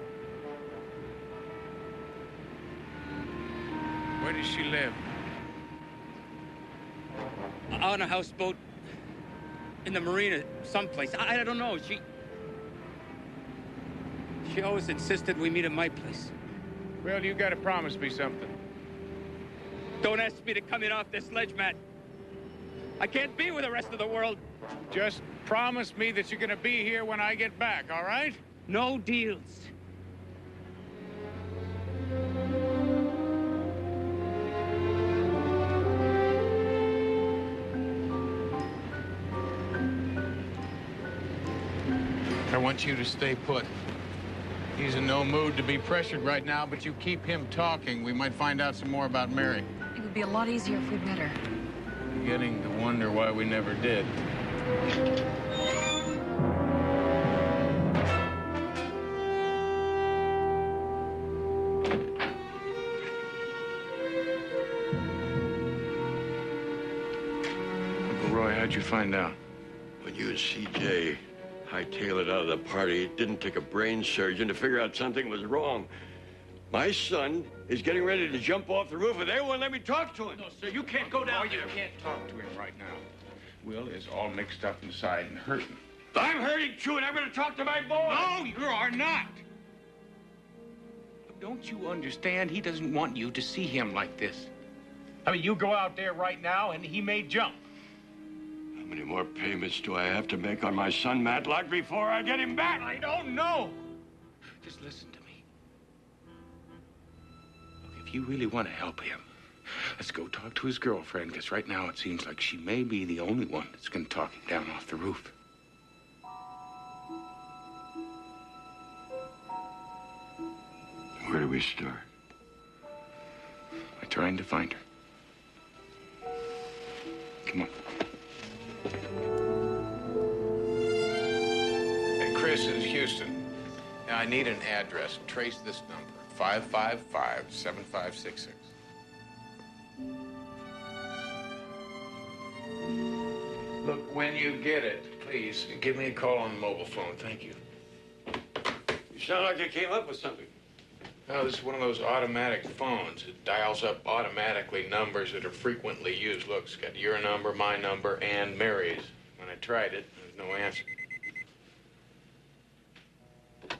Where does she live? On a houseboat. In the marina, someplace. I don't know. She always insisted we meet at my place. Well, you gotta promise me something. Don't ask me to come in off this ledge, Matt. I can't be with the rest of the world. Just promise me that you're gonna be here when I get back, all right? No deals. I want you to stay put. He's in no mood to be pressured right now, but you keep him talking. We might find out some more about Mary. It would be a lot easier if we met her. Beginning to wonder why we never did. Uncle Roy, how'd you find out? When you and CJ hightailed it out of the party, it didn't take a brain surgeon to figure out something was wrong. My son is getting ready to jump off the roof, and they won't let me talk to him. No, sir, you can't go down there. You can't talk to him right now. Will is all mixed up inside and hurting. I'm hurting too, and I'm going to talk to my boy. No, you are not. But don't you understand? He doesn't want you to see him like this. I mean, you go out there right now, and he may jump. How many more payments do I have to make on my son, Matlock, before I get him back? I don't know. Just listen to me. Look, if you really want to help him, let's go talk to his girlfriend, because right now it seems like she may be the only one that's going to talk him down off the roof. Where do we start? By trying to find her. Come on. Hey, Chris, this is Houston. Now, I need an address. Trace this number, 555-7566. Look, when you get it, please, give me a call on the mobile phone. Thank you. You sound like you came up with something. No, this is one of those automatic phones. It dials up automatically numbers that are frequently used. Look, it's got your number, my number, and Mary's. When I tried it, there's no answer. I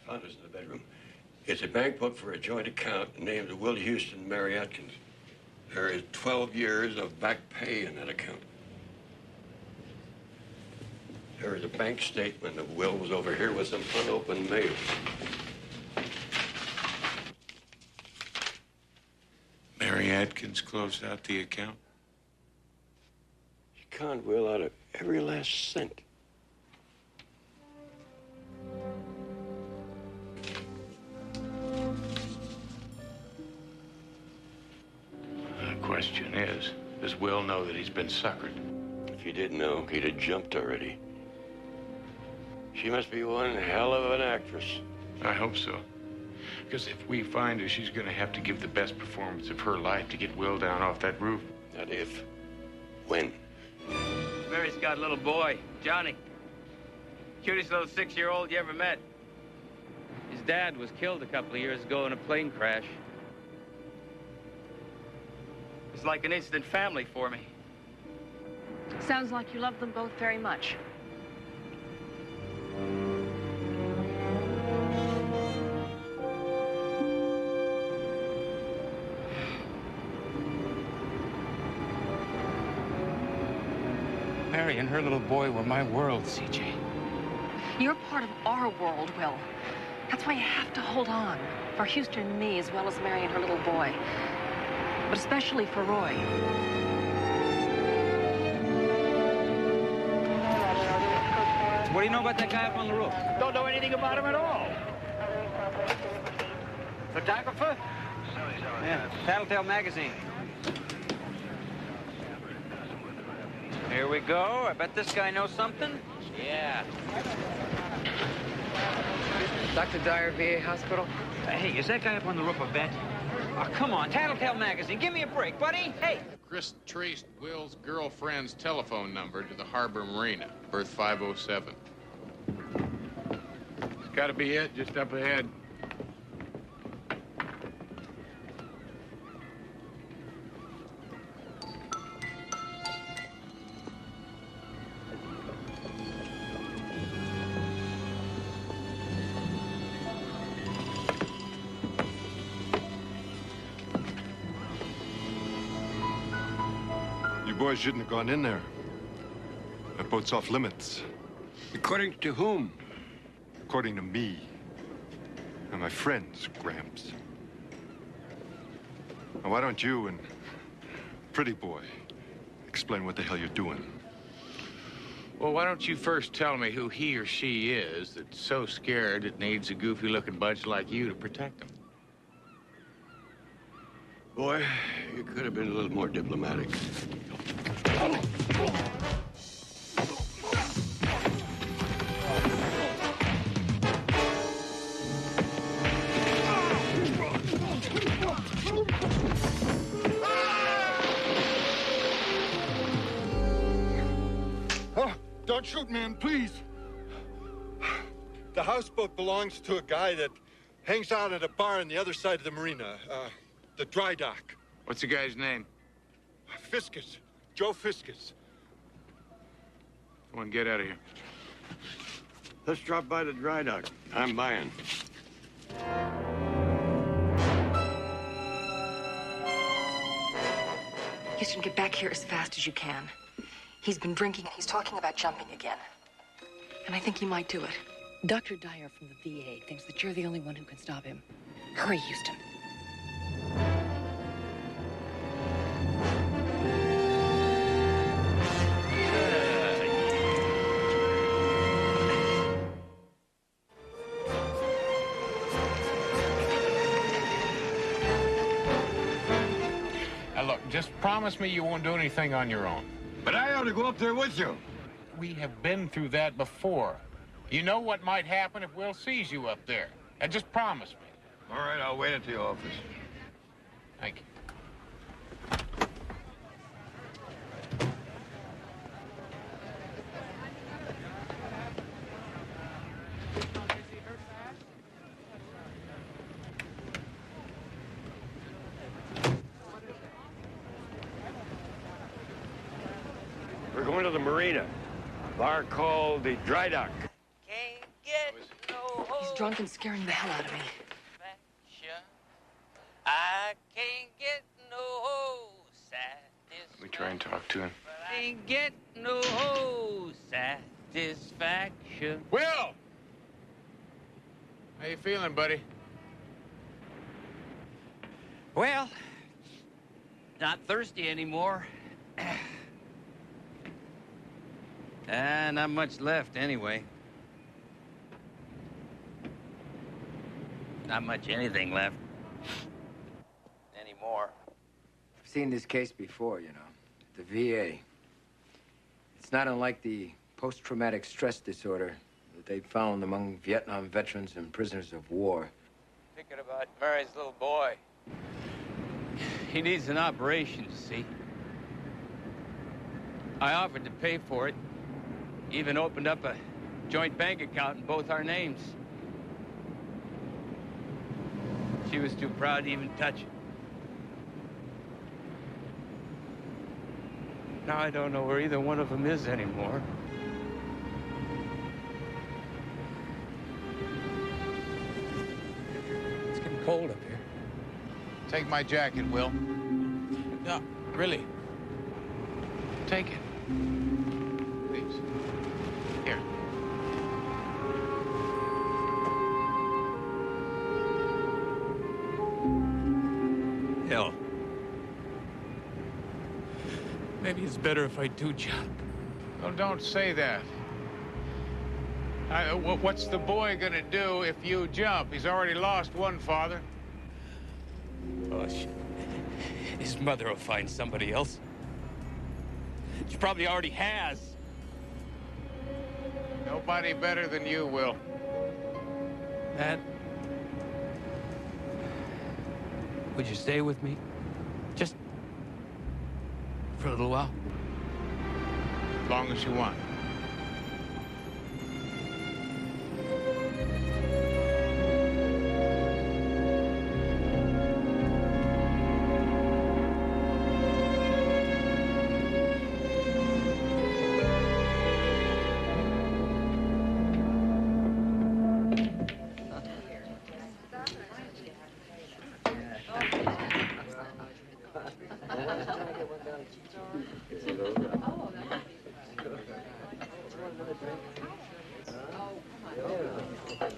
found this in the bedroom. It's a bank book for a joint account named Will Houston and Mary Atkins. There is 12 years of back pay in that account. There is a bank statement of Will was over here with some unopened mail. Mary Atkins closed out the account? She conned Will out of every last cent. The question is, does Will know that he's been suckered? If he didn't know, he'd have jumped already. She must be one hell of an actress. I hope so. Because if we find her, she's going to have to give the best performance of her life to get Will down off that roof. Not if. When? Mary's got a little boy, Johnny. Cutest little 6-year-old you ever met. His dad was killed a couple of years ago in a plane crash. It's like an instant family for me. Sounds like you love them both very much. Mary and her little boy were my world, CJ. You're part of our world, Will. That's why you have to hold on. For Houston and me, as well as Mary and her little boy. But especially for Roy. What do you know about that guy up on the roof? Don't know anything about him at all. Photographer? Yeah, Tattletale magazine. Here we go. I bet this guy knows something. Yeah. Dr. Dyer, VA Hospital. Hey, is that guy up on the roof a vet? Oh, come on, Tattletale Magazine, give me a break, buddy. Hey! Chris traced Will's girlfriend's telephone number to the Harbor Marina, berth 507. It's gotta be it, just up ahead. You boys shouldn't have gone in there. That boat's off limits. According to whom? According to me. And my friends, Gramps. Now, why don't you and Pretty Boy explain what the hell you're doing? Well, why don't you first tell me who he or she is that's so scared it needs a goofy-looking bunch like you to protect them? Boy, you could have been a little more diplomatic. Oh, don't shoot, man, please. The houseboat belongs to a guy that hangs out at a bar on the other side of the marina, the dry dock. What's the guy's name? Fiskus. Joe Fiskus. Come on, get out of here. Let's drop by the dry dock. I'm buying. Houston, get back here as fast as you can. He's been drinking and he's talking about jumping again. And I think he might do it. Dr. Dyer from the VA thinks that you're the only one who can stop him. Hurry, Houston. Now, look, just promise me you won't do anything on your own. But I ought to go up there with you. We have been through that before. You know what might happen if Will sees you up there. Now, just promise me. All right, I'll wait at the office. Thank you. We're going to the marina. A bar called the Dry Dock. He's drunk and scaring the hell out of me. I can't get no satisfaction. We try and talk to him. Ain't get no satisfaction. Will! How you feeling, buddy? Well, not thirsty anymore. Not much left anyway. Not much anything left. Anymore. I've seen this case before, you know. The VA. It's not unlike the post-traumatic stress disorder that they found among Vietnam veterans and prisoners of war. Thinking about Mary's little boy. He needs an operation, you see. I offered to pay for it. Even opened up a joint bank account in both our names. She was too proud to even touch it. Now I don't know where either one of them is anymore. It's getting cold up here. Take my jacket, Will. No, really. Take it. Please. Here. Hell. Maybe it's better if I do jump. Well, don't say that. What's the boy gonna do if you jump? He's already lost one father. Oh, his mother will find somebody else. She probably already has. Nobody better than you, Will. Pat, would you stay with me? Just for a little while? As long as you want.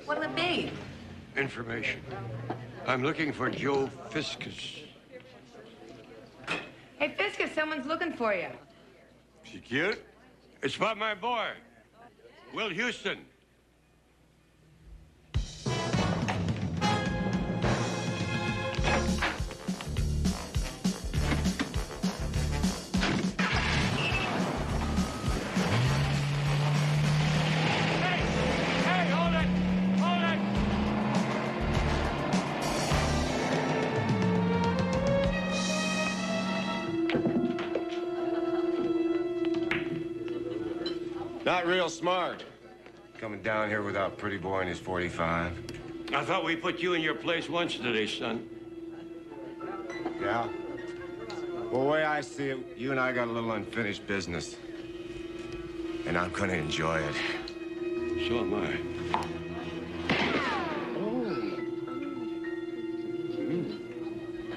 What'll it be? Information. I'm looking for Joe Fiskus. Hey, Fiskus, someone's looking for you. She cute? It's about my boy, Will Houston. Not real smart. Coming down here without Pretty Boy and his 45. I thought we put you in your place once today, son. Yeah? Well, the way I see it, you and I got a little unfinished business. And I'm gonna enjoy it. So am I.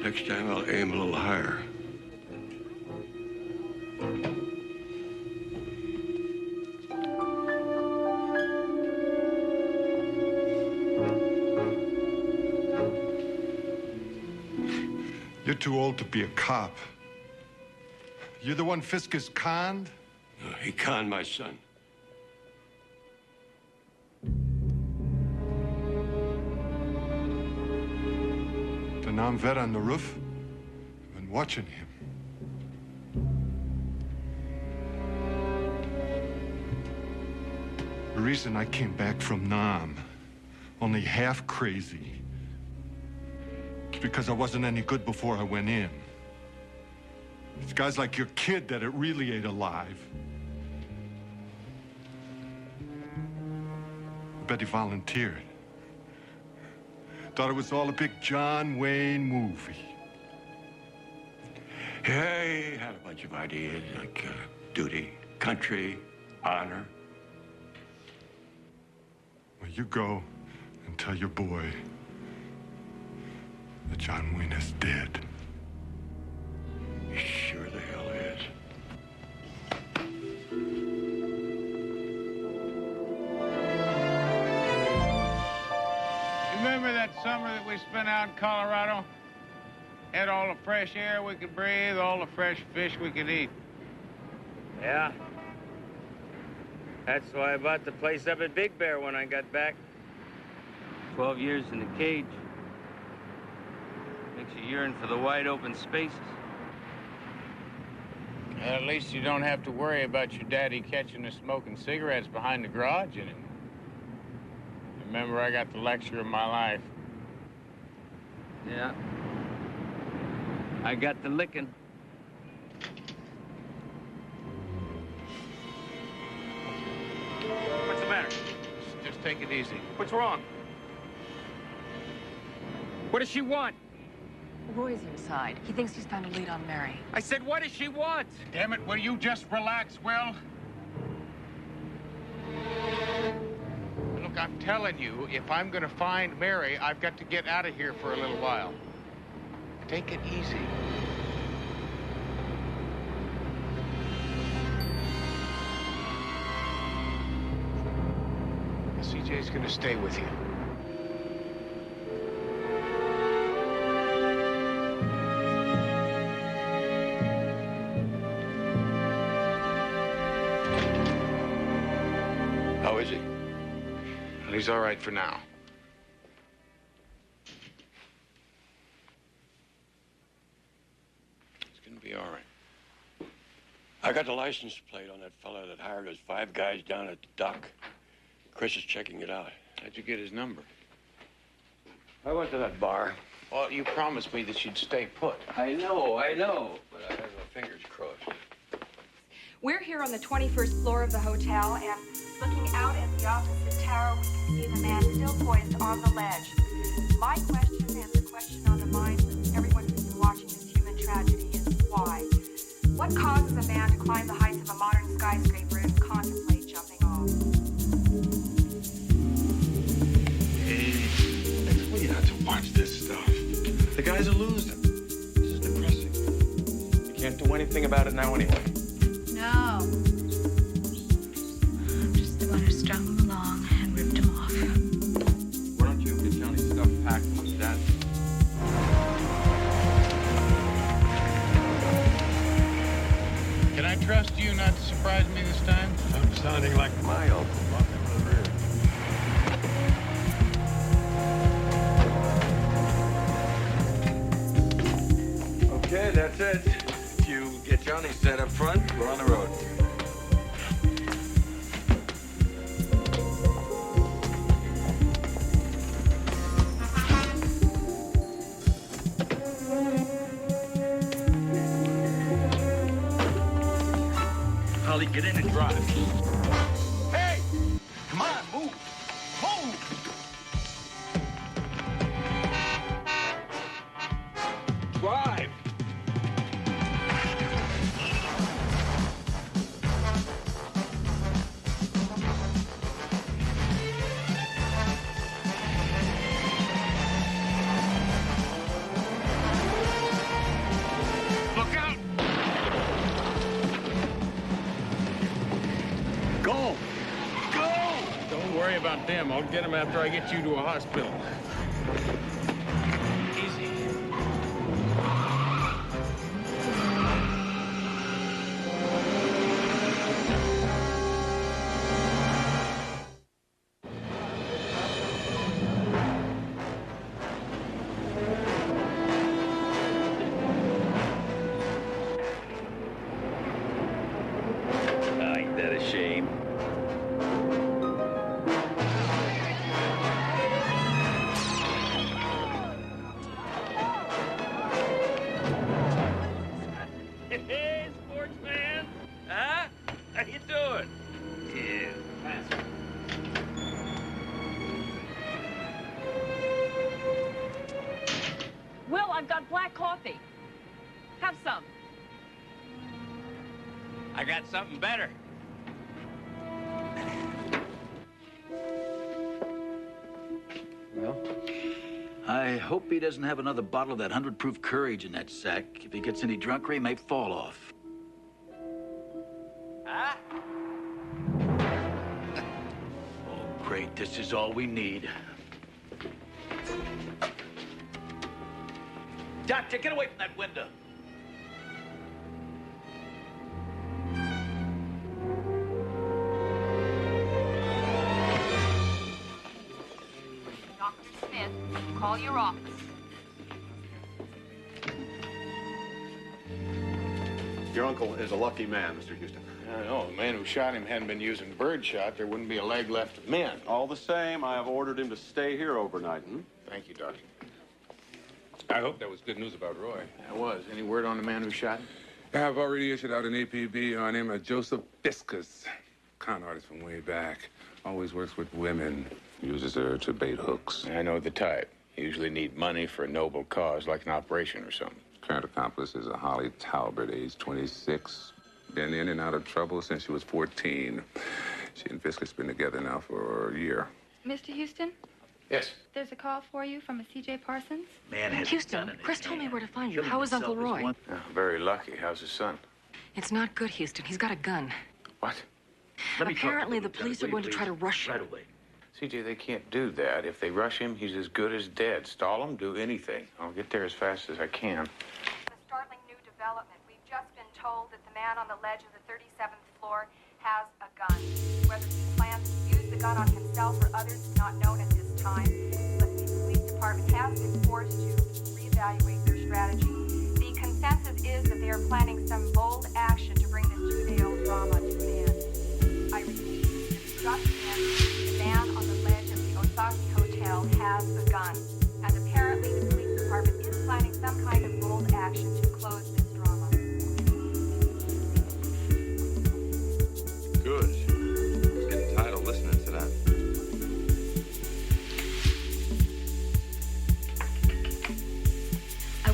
Next time I'll aim a little higher. You're too old to be a cop. You're the one Fiskus conned? No, he conned my son. The non-vet on the roof? I've been watching him. The reason I came back from Nam, only half crazy, is because I wasn't any good before I went in. It's guys like your kid that it really ate alive. I bet he volunteered. Thought it was all a big John Wayne movie. Yeah, he had a bunch of ideas like duty, country, honor. Well, you go and tell your boy that John Wayne is dead. He sure the hell is. You remember that summer that we spent out in Colorado? Had all the fresh air we could breathe, all the fresh fish we could eat. Yeah. That's why I bought the place up at Big Bear when I got back. 12 years in the cage. Makes you yearn for the wide open spaces. At least you don't have to worry about your daddy catching us smoking cigarettes behind the garage anymore. Remember, I got the lecture of my life. Yeah. I got the licking. What's the matter? Just take it easy. What's wrong? What does she want? Roy's inside. He thinks he's found a lead on Mary. I said, what does she want? Damn it, will you just relax, Will? Look, I'm telling you, if I'm gonna find Mary, I've got to get out of here for a little while. Take it easy. CJ's gonna stay with you. How is he? Well, he's all right for now. He's gonna be all right. I got the license plate on that fella that hired us 5 guys down at the dock. Chris is checking it out. How'd you get his number? I went to that bar. Well, you promised me that you'd stay put. I know, but I have my fingers crossed. We're here on the 21st floor of the hotel, and looking out at the opposite tower, we can see the man still poised on the ledge. My question and the question on the minds of everyone who's been watching this human tragedy is why? What causes a man to climb the heights of a modern skyscraper and contemplate jumping off? Hey, I told you not to watch this stuff. The guy's a loser. This is depressing. You can't do anything about it now anyway. No. I'm just the one who strung him along and ripped him off. Why don't you get Johnny's stuff packed and he's done? Can I trust you not to surprise me this time? I'm sounding like my uncle. Walk in the rear. Okay, that's it. If you get Johnny set up front, we're on the road. Holly, get in and drive. Hey! Come on, move! Move! Drive! Look out! Go! Go! Don't worry about them. I'll get them after I get you to a hospital. Easy. Ain't that a shame? Hey, sportsman. Huh? How you doing? Yeah. Will, I've got black coffee. Have some. I got something better. Well? I hope he doesn't have another bottle of that 100-proof courage in that sack. If he gets any drunker, he may fall off. Huh? Oh, great. This is all we need. Doctor, get away from that window. Dr. Smith, call your office. Your uncle is a lucky man, Mr. Houston. I know. The man who shot him hadn't been using birdshot. There wouldn't be a leg left of men. All the same, I have ordered him to stay here overnight. Thank you, Doctor. I hope that was good news about Roy. It was. Any word on the man who shot him? I've already issued out an APB on him, Joseph Fiscus. Con artist from way back. Always works with women. Uses her to bait hooks. I know the type. Usually need money for a noble cause, like an operation or something. Current accomplice is a Holly Talbot, age 26. Been in and out of trouble since she was 14. She and Fiscus been together now for a year. Mr. Houston, Yes. there's a call for you from a C.J. Parsons. Man has Houston, Chris told me where to find you. How is Uncle Roy? Oh, very lucky. How's his son? It's not good, Houston. He's got a gun. What? Apparently, the police are going to try to rush him. Right away. CJ, they can't do that. If they rush him, he's as good as dead. Stall him, do anything. I'll get there as fast as I can. A startling new development. We've just been told that the man on the ledge of the 37th floor has a gun. Whether he plans to use the gun on himself or others is not known at this time, but the police department has been forced to reevaluate their strategy. The consensus is that they are planning some bold action to bring this two-day-old drama to an end. I repeat, this just in, the man on the ledge of the Osaki Hotel has a gun, and the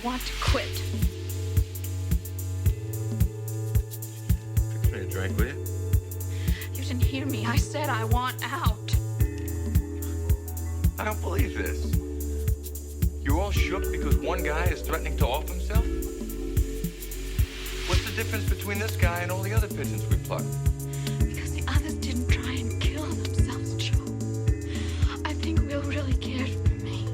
want to quit. Fix me a drink, will you? You didn't hear me. I said I want out. I don't believe this. You're all shook because one guy is threatening to off himself? What's the difference between this guy and all the other pigeons we plucked? Because the others didn't try and kill themselves, Joe. I think Will really cared for me.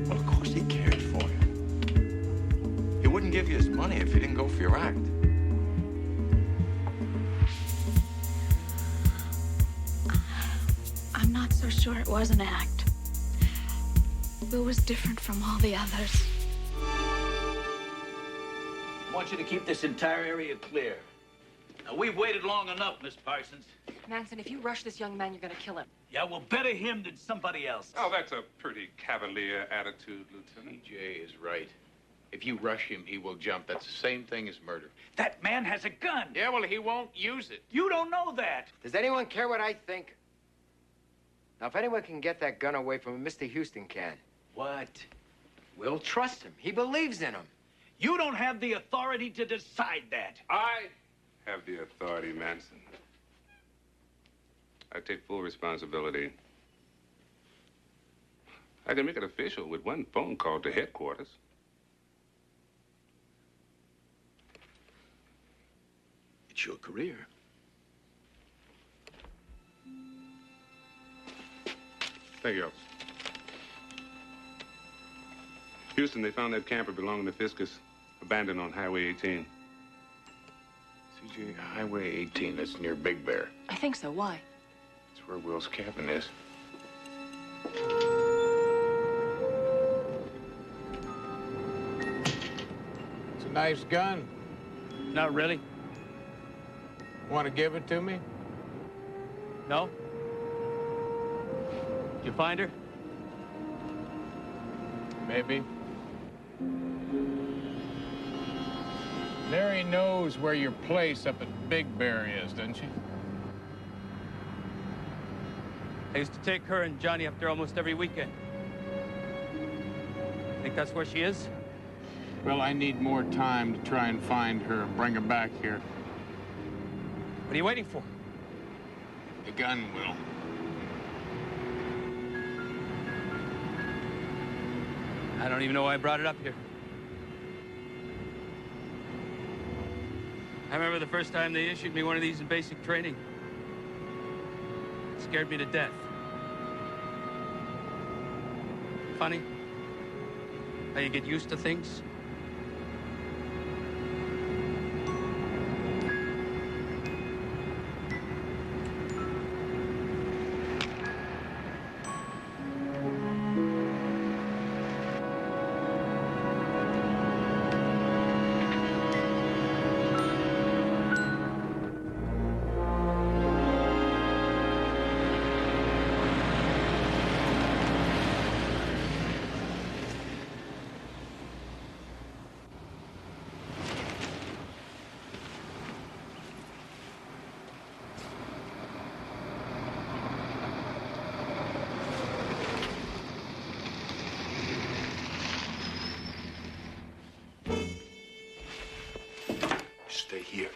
Well, of course he cared for you. He wouldn't give you his money if he didn't go for your act. I'm not so sure it was an act. Will was different from all the others. I want you to keep this entire area clear. Now, we've waited long enough, Miss Parsons. Manson, if you rush this young man, you're gonna kill him. Yeah, well, better him than somebody else. Oh, that's a pretty cavalier attitude, Lieutenant. TJ is right. If you rush him, he will jump. That's the same thing as murder. That man has a gun. Yeah, well, he won't use it. You don't know that. Does anyone care what I think? Now, if anyone can get that gun away from him, Mr. Houston can. What? We'll trust him. He believes in him. You don't have the authority to decide that. I have the authority, Manson. I take full responsibility. I can make it official with one phone call to headquarters. It's your career. Thank you, officer. Houston, they found that camper belonging to Fiscus, abandoned on Highway 18. CJ, Highway 18, that's near Big Bear. I think so. Why? That's where Will's cabin is. It's a nice gun. Not really. Want to give it to me? No? Did you find her? Maybe. Mary knows where your place up at Big Bear is, doesn't she? I used to take her and Johnny up there almost every weekend. Think that's where she is? Well, I need more time to try and find her and bring her back here. What are you waiting for? The gun, Will. I don't even know why I brought it up here. I remember the first time they issued me one of these in basic training. It scared me to death. Funny how you get used to things. Stay here.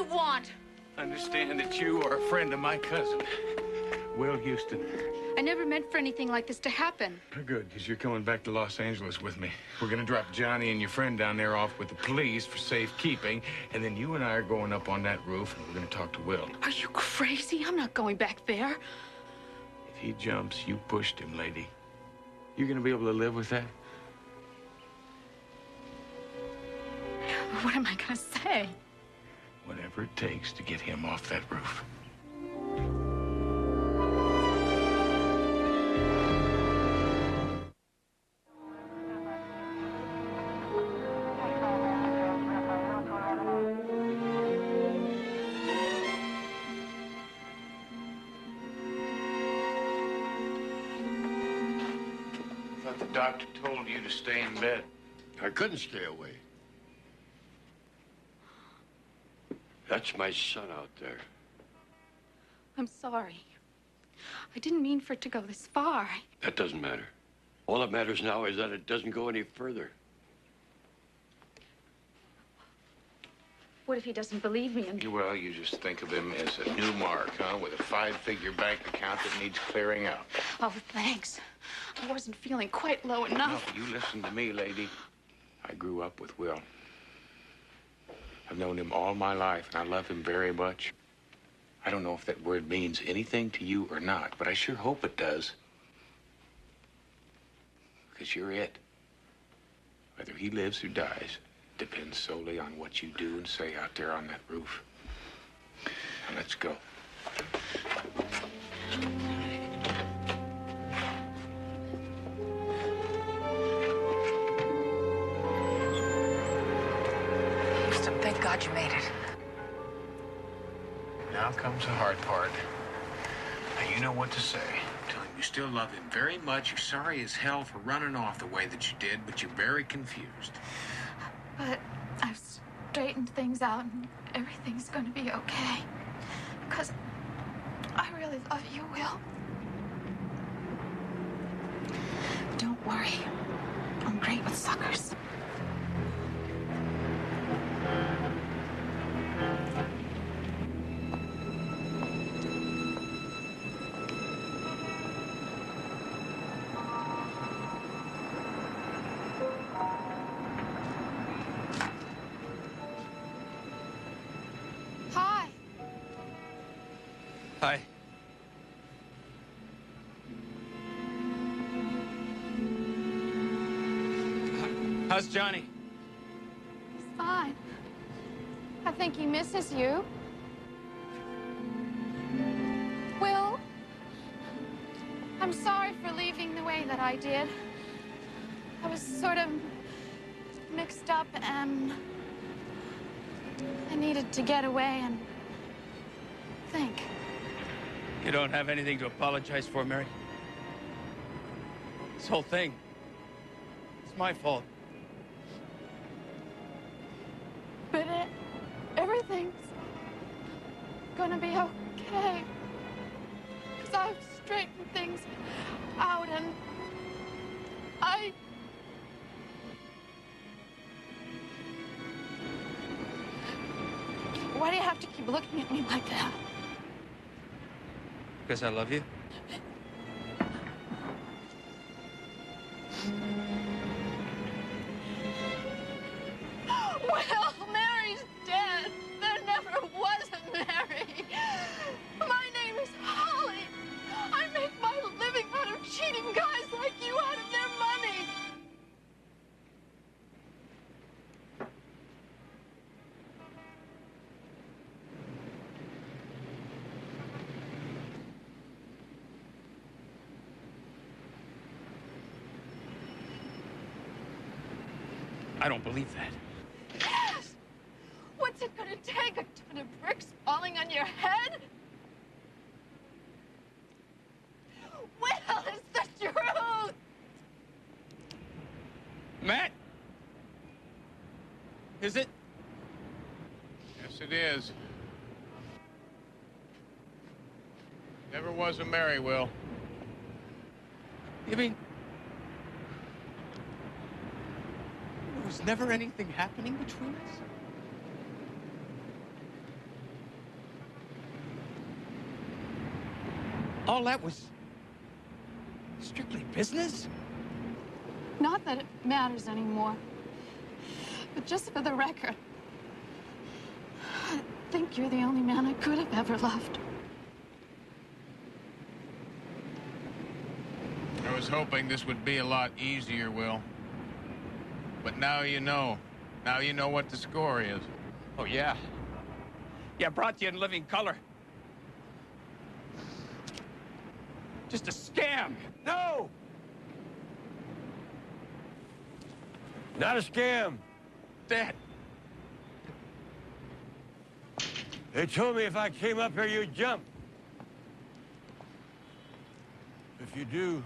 want? Understand that you are a friend of my cousin, Will Houston. I never meant for anything like this to happen. Good, because you're coming back to Los Angeles with me. We're going to drop Johnny and your friend down there off with the police for safekeeping, and then you and I are going up on that roof, and we're going to talk to Will. Are you crazy? I'm not going back there. If he jumps, you pushed him, lady. You going to be able to live with that? What am I going to say? Whatever it takes to get him off that roof. I thought the doctor told you to stay in bed. I couldn't stay away. That's my son out there. I'm sorry. I didn't mean for it to go this far. That doesn't matter. All that matters now is that it doesn't go any further. What if he doesn't believe me and... Well, you just think of him as a new mark, huh? With a 5-figure bank account that needs clearing out. Oh, thanks. I wasn't feeling quite low enough. No, you listen to me, lady. I grew up with Will. I've known him all my life, and I love him very much. I don't know if that word means anything to you or not, but I sure hope it does. Because you're it. Whether he lives or dies depends solely on what you do and say out there on that roof. Now, let's go. Thank God you made it. Now comes the hard part. Now, you know what to say. Tell him you still love him very much. You're sorry as hell for running off the way that you did, but you're very confused. But I've straightened things out and everything's going to be okay. Because I really love you, Will. Don't worry. I'm great with suckers. Hi. Hi. How's Johnny? He's fine. I think he misses you. Will, I'm sorry for leaving the way that I did. I was sort of mixed up and I needed to get away and think. You don't have anything to apologize for, Mary? This whole thing, it's my fault. But everything's gonna be okay. Because I've straightened things out and Why do you have to keep looking at me like that? Because I love you? Well, Mary's dead. There never was a Mary. My name is Holly. I make my living out of cheating guys like you out of their money. I don't believe that. Yes! What's it gonna take? A ton of bricks falling on your head? Will, it's the truth! Matt? Is it? Yes, it is. Never was a Mary, Will. You mean there was never anything happening between us? All that was strictly business? Not that it matters anymore, but just for the record, I think you're the only man I could have ever loved. I was hoping this would be a lot easier, Will. But now you know. Now you know what the score is. Oh, yeah. Yeah, brought you in living color. Just a scam. No! Not a scam. Dad. They told me if I came up here, you'd jump. If you do,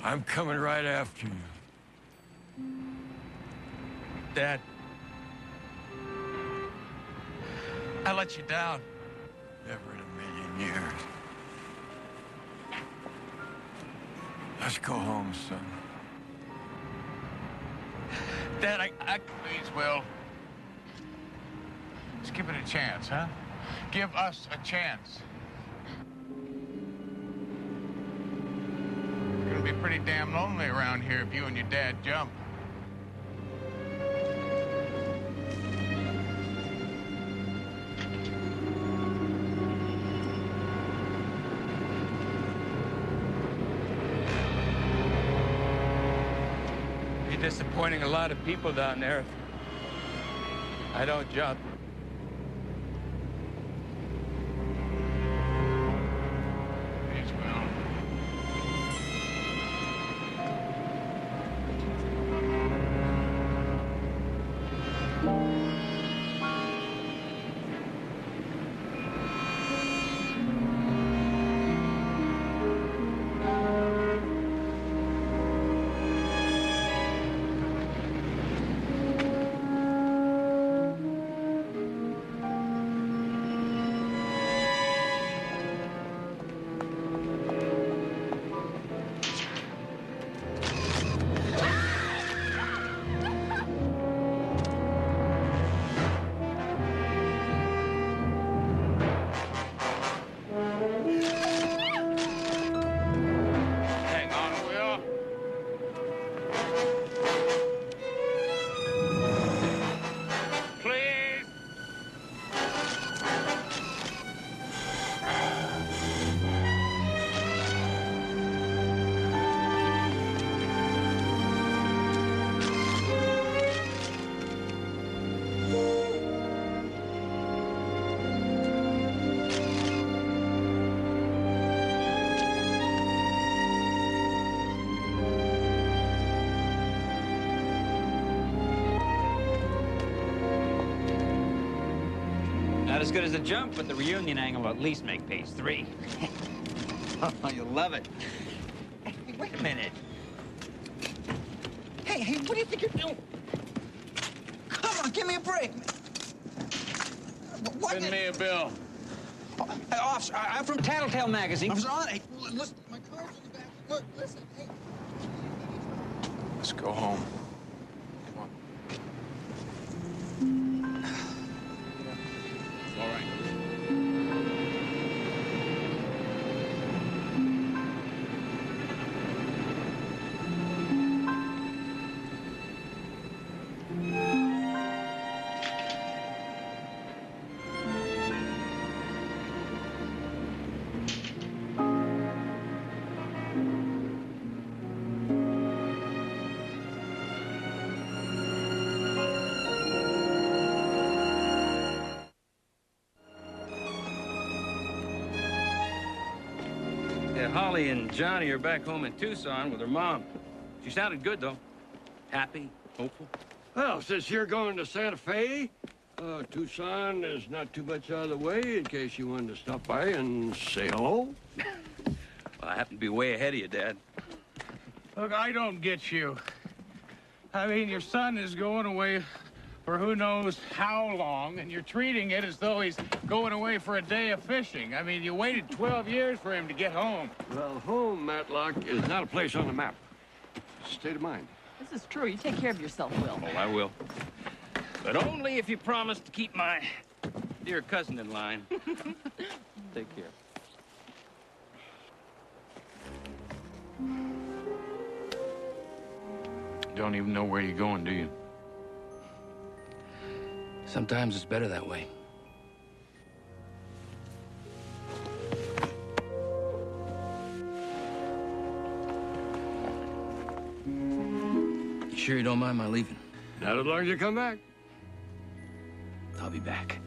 I'm coming right after you. Dad. I let you down. Never in a million years. Let's go home, son. Dad, I... Please, Will. Let's give it a chance, huh? Give us a chance. It's gonna be pretty damn lonely around here if you and your dad jump. Disappointing a lot of people down there if I don't jump. Please, Will. Not as good as a jump, but the reunion angle will at least make page 3. Oh, you'll love it. Hey, wait a minute. Hey, what do you think you're doing? Come on, give me a break. What? Send me a bill. Hey, officer, I'm from Tattletale magazine. Officer, hey, listen, my car's in the back. Look, listen, hey. Let's go home. Come on. All right. Yeah, Holly and Johnny are back home in Tucson with her mom. She sounded good, though. Happy, hopeful. Well, since you're going to Santa Fe, Tucson is not too much out of the way in case you wanted to stop by and say hello. Well, I happen to be way ahead of you, Dad. Look, I don't get you. I mean, your son is going away for who knows how long, and you're treating it as though he's going away for a day of fishing. I mean, you waited 12 years for him to get home. Well, home, Matlock, is not a place on the map. It's a state of mind. This is true. You take care of yourself, Will. Oh, I will. But only if you promise to keep my dear cousin in line. Take care. Don't even know where you're going, do you? Sometimes it's better that way. You sure you don't mind my leaving? Not as long as you come back. I'll be back.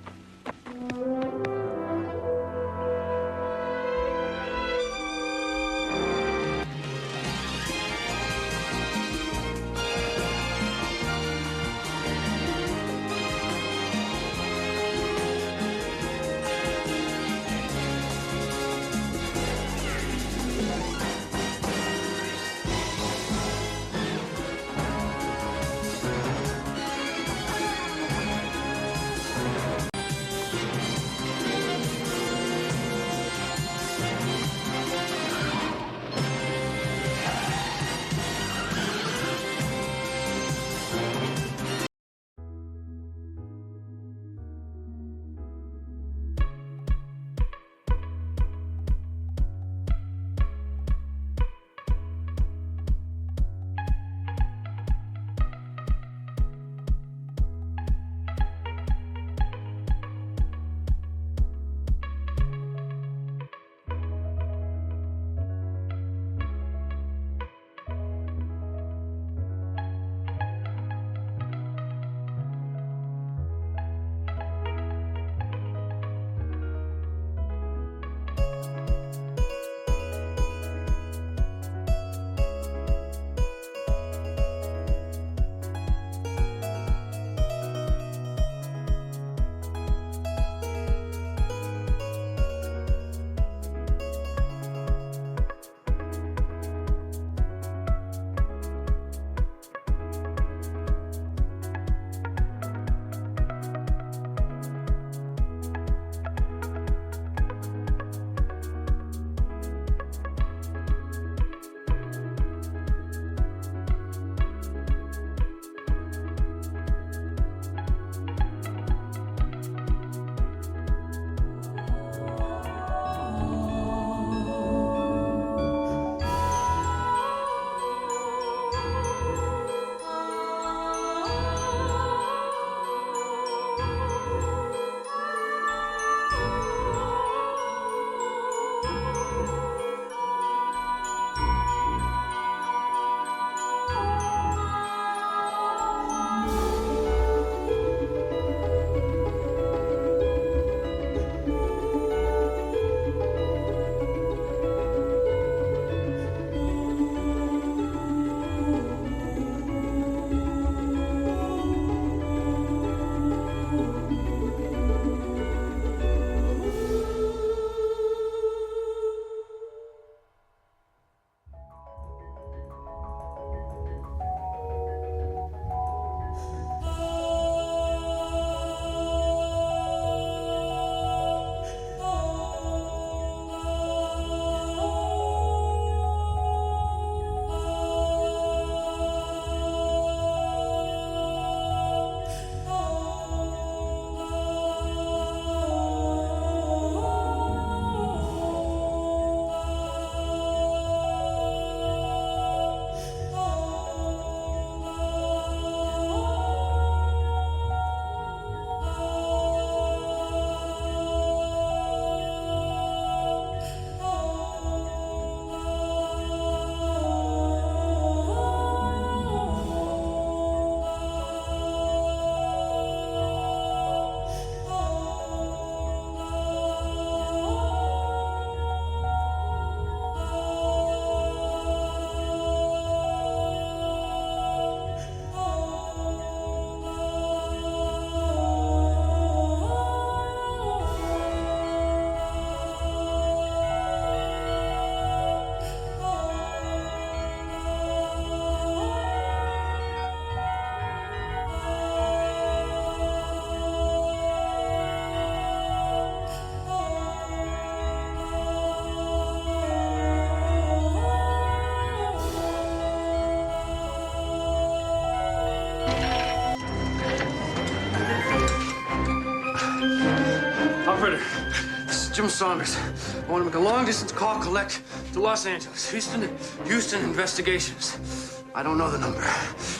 Saunders. I want to make a long-distance call collect to Los Angeles. Houston Investigations. I don't know the number.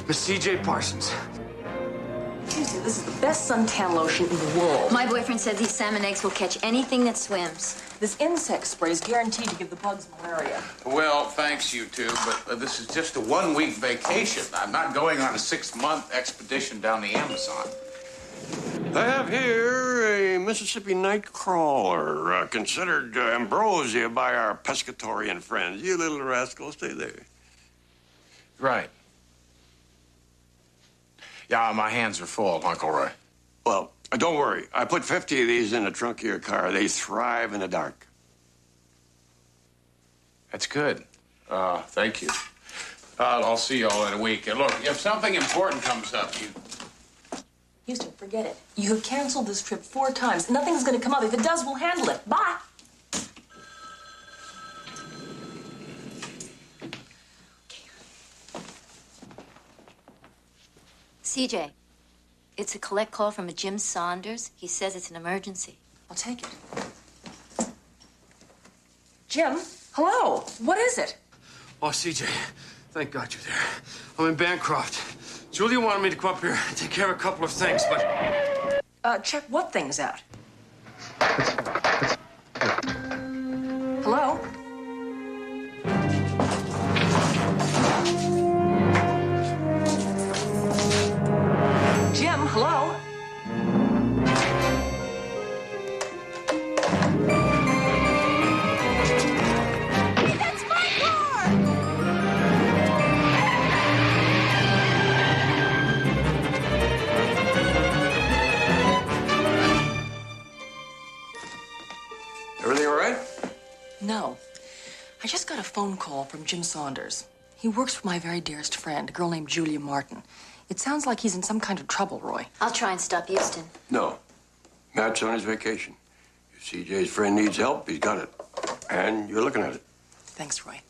Miss C.J. Parsons. Tuesday, this is the best suntan lotion in the world. My boyfriend said these salmon eggs will catch anything that swims. This insect spray is guaranteed to give the bugs malaria. Well, thanks, you two, but this is just a one-week vacation. I'm not going on a 6-month expedition down the Amazon. I have here a Mississippi night crawler, considered ambrosia by our pescatorian friends. You little rascal, stay there. Right. Yeah, my hands are full, Uncle Roy. Well, don't worry. I put 50 of these in the trunk of your car. They thrive in the dark. That's good. Thank you. I'll see you all in a week. And look, if something important comes up, you... Houston, forget it. You have canceled this trip 4 times. Nothing's going to come up. If it does, we'll handle it. Bye. CJ, it's a collect call from a Jim Saunders. He says it's an emergency. I'll take it. Jim, hello. What is it? Oh, CJ, thank God you're there. I'm in Bancroft. Julia wanted me to come up here and take care of a couple of things, but... Check what things out? Hello? Jim, hello? That's my car! Everything all right? No. I just got a phone call from Jim Saunders. He works for my very dearest friend, a girl named Julia Martin. It sounds like he's in some kind of trouble, Roy. I'll try and stop Houston. No. Matt's on his vacation. If CJ's friend needs help, he's got it. And you're looking at it. Thanks, Roy.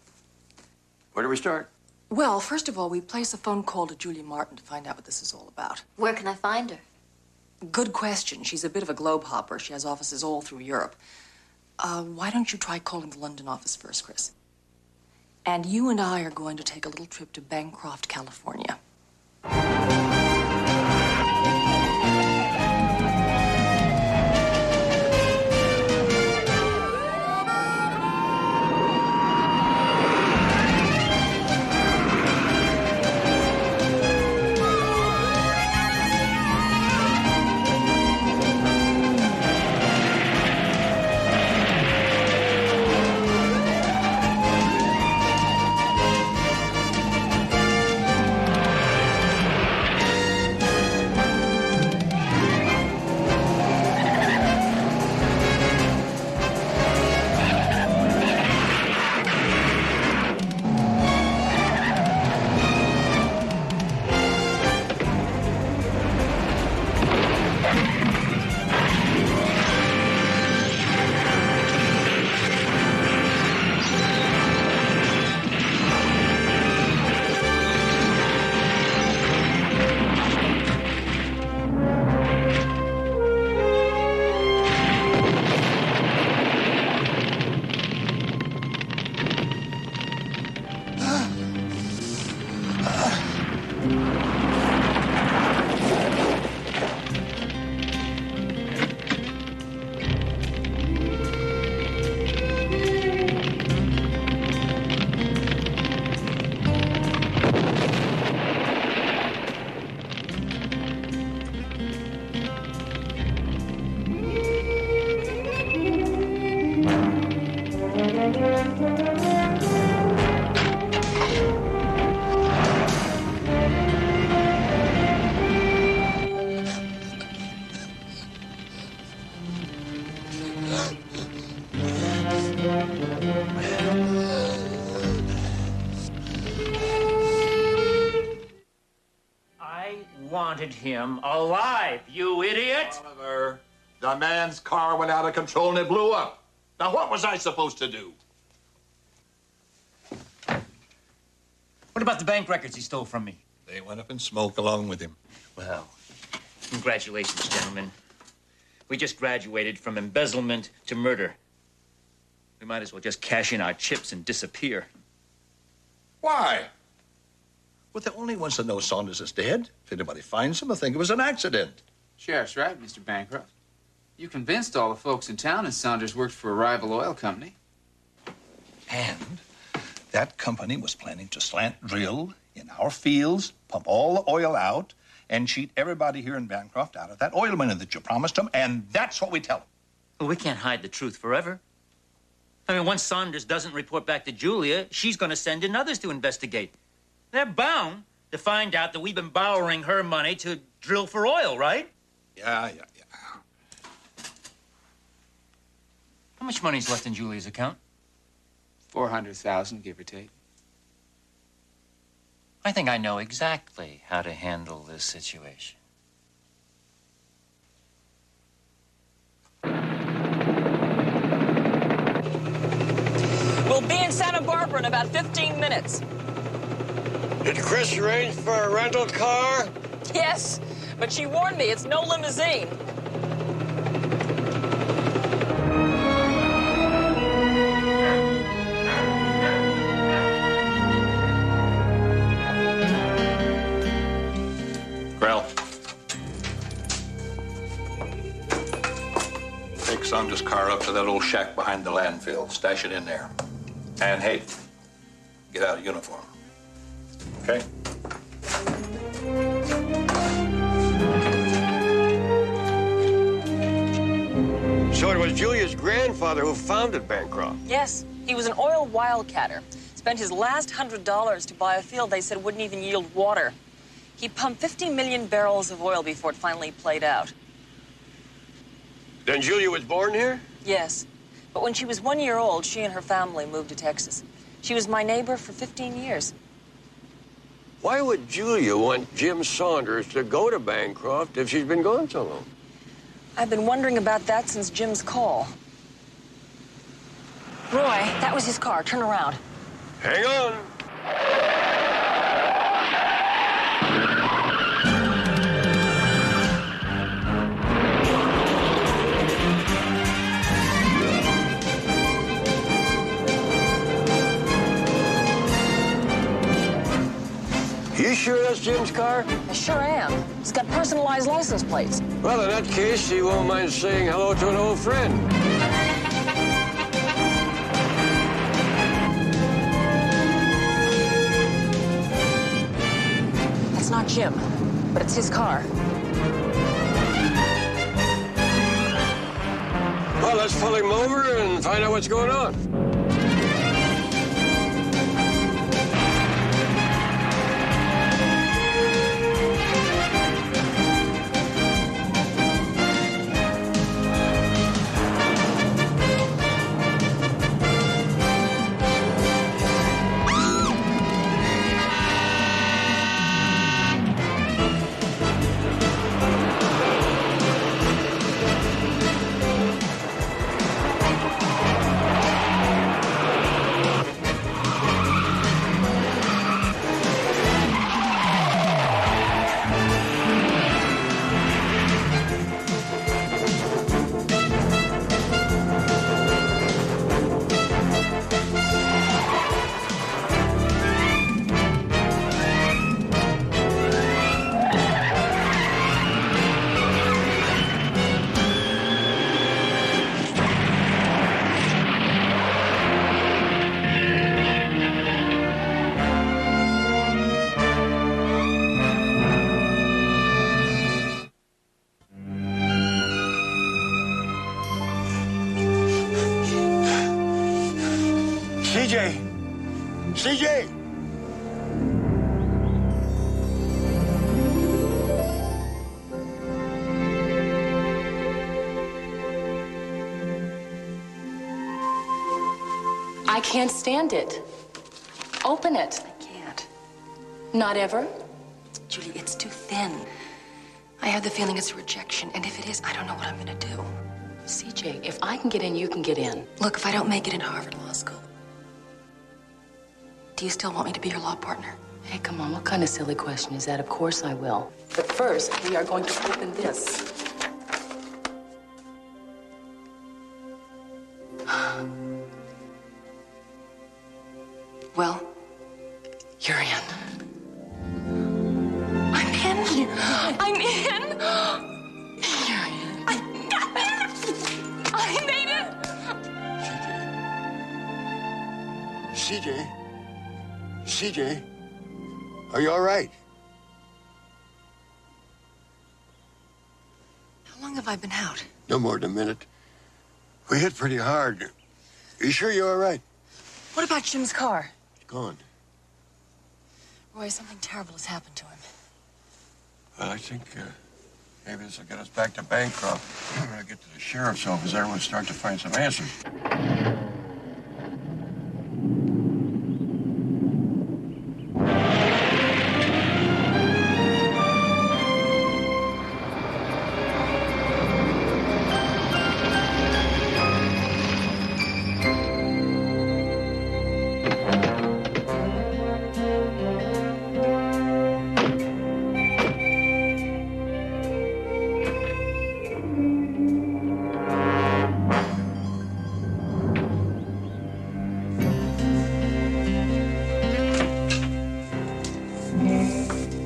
Where do we start? Well, first of all, we place a phone call to Julia Martin to find out what this is all about. Where can I find her? Good question. She's a bit of a globe hopper. She has offices all through Europe. Why don't you try calling the London office first, Chris? And you and I are going to take a little trip to Bancroft, California. wanted him alive, you idiot! Oliver, the man's car went out of control and it blew up. Now, what was I supposed to do? What about the bank records he stole from me? They went up in smoke along with him. Well, congratulations, gentlemen. We just graduated from embezzlement to murder. We might as well just cash in our chips and disappear. Why? We're the only ones that know Saunders is dead. If anybody finds him, they'll think it was an accident. Sheriff's right, Mr. Bancroft. You convinced all the folks in town that Saunders worked for a rival oil company. And that company was planning to slant drill in our fields, pump all the oil out, and cheat everybody here in Bancroft out of that oil money that you promised them, and that's what we tell them. Well, we can't hide the truth forever. I mean, once Saunders doesn't report back to Julia, she's going to send in others to investigate. They're bound to find out that we've been borrowing her money to drill for oil, right? Yeah. How much money's left in Julia's account? 400,000, give or take. I think I know exactly how to handle this situation. We'll be in Santa Barbara in about 15 minutes. Did Chris arrange for a rental car? Yes, but she warned me it's no limousine. Grell. Take Saunders' car up to that old shack behind the landfill. Stash it in there. And hey, get out of uniform. Okay? So it was Julia's grandfather who founded Bancroft. Yes, he was an oil wildcatter. Spent his last $100 to buy a field they said wouldn't even yield water. He pumped 50 million barrels of oil before it finally played out. Then Julia was born here? Yes, but when she was 1 year old, she and her family moved to Texas. She was my neighbor for 15 years. Why would Julia want Jim Saunders to go to Bancroft if she's been gone so long? I've been wondering about that since Jim's call. Roy, that was his car. Turn around. Hang on. You sure that's Jim's car? I sure am. It's got personalized license plates. Well, in that case, he won't mind saying hello to an old friend. That's not Jim, but it's his car. Well, let's pull him over and find out what's going on. CJ! I can't stand it. Open it. I can't. Not ever? Julie, it's too thin. I have the feeling it's a rejection, and if it is, I don't know what I'm gonna do. CJ, if I can get in, you can get in. Look, if I don't make it into Harvard Law School, do you still want me to be your law partner? Hey, come on, what kind of silly question is that? Of course I will. But first, we are going to open this. Well, you're in. I'm in. I'm in. You're in. I made it. CJ, are you all right? How long have I been out? No more than a minute. We hit pretty hard. Are you sure you're all right? What about Jim's car? It's gone. Roy, something terrible has happened to him. Well, I think maybe this will get us back to Bancroft. I'm gonna get to the sheriff's office. Everyone start to find some answers.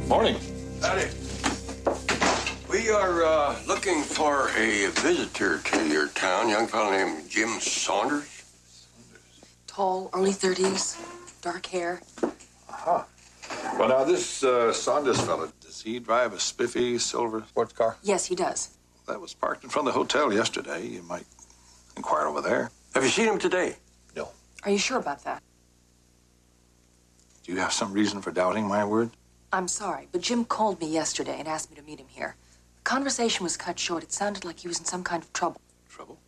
Morning. Howdy. We are looking for a visitor to your town, young fellow named Jim Saunders. Tall, early 30s, dark hair. Aha. Well, now, this Saunders fella, does he drive a spiffy silver sports car? Yes, he does. That was parked in front of the hotel yesterday. You might inquire over there. Have you seen him today? No. Are you sure about that? Do you have some reason for doubting my word? I'm sorry, but Jim called me yesterday and asked me to meet him here. The conversation was cut short. It sounded like he was in some kind of trouble. Trouble?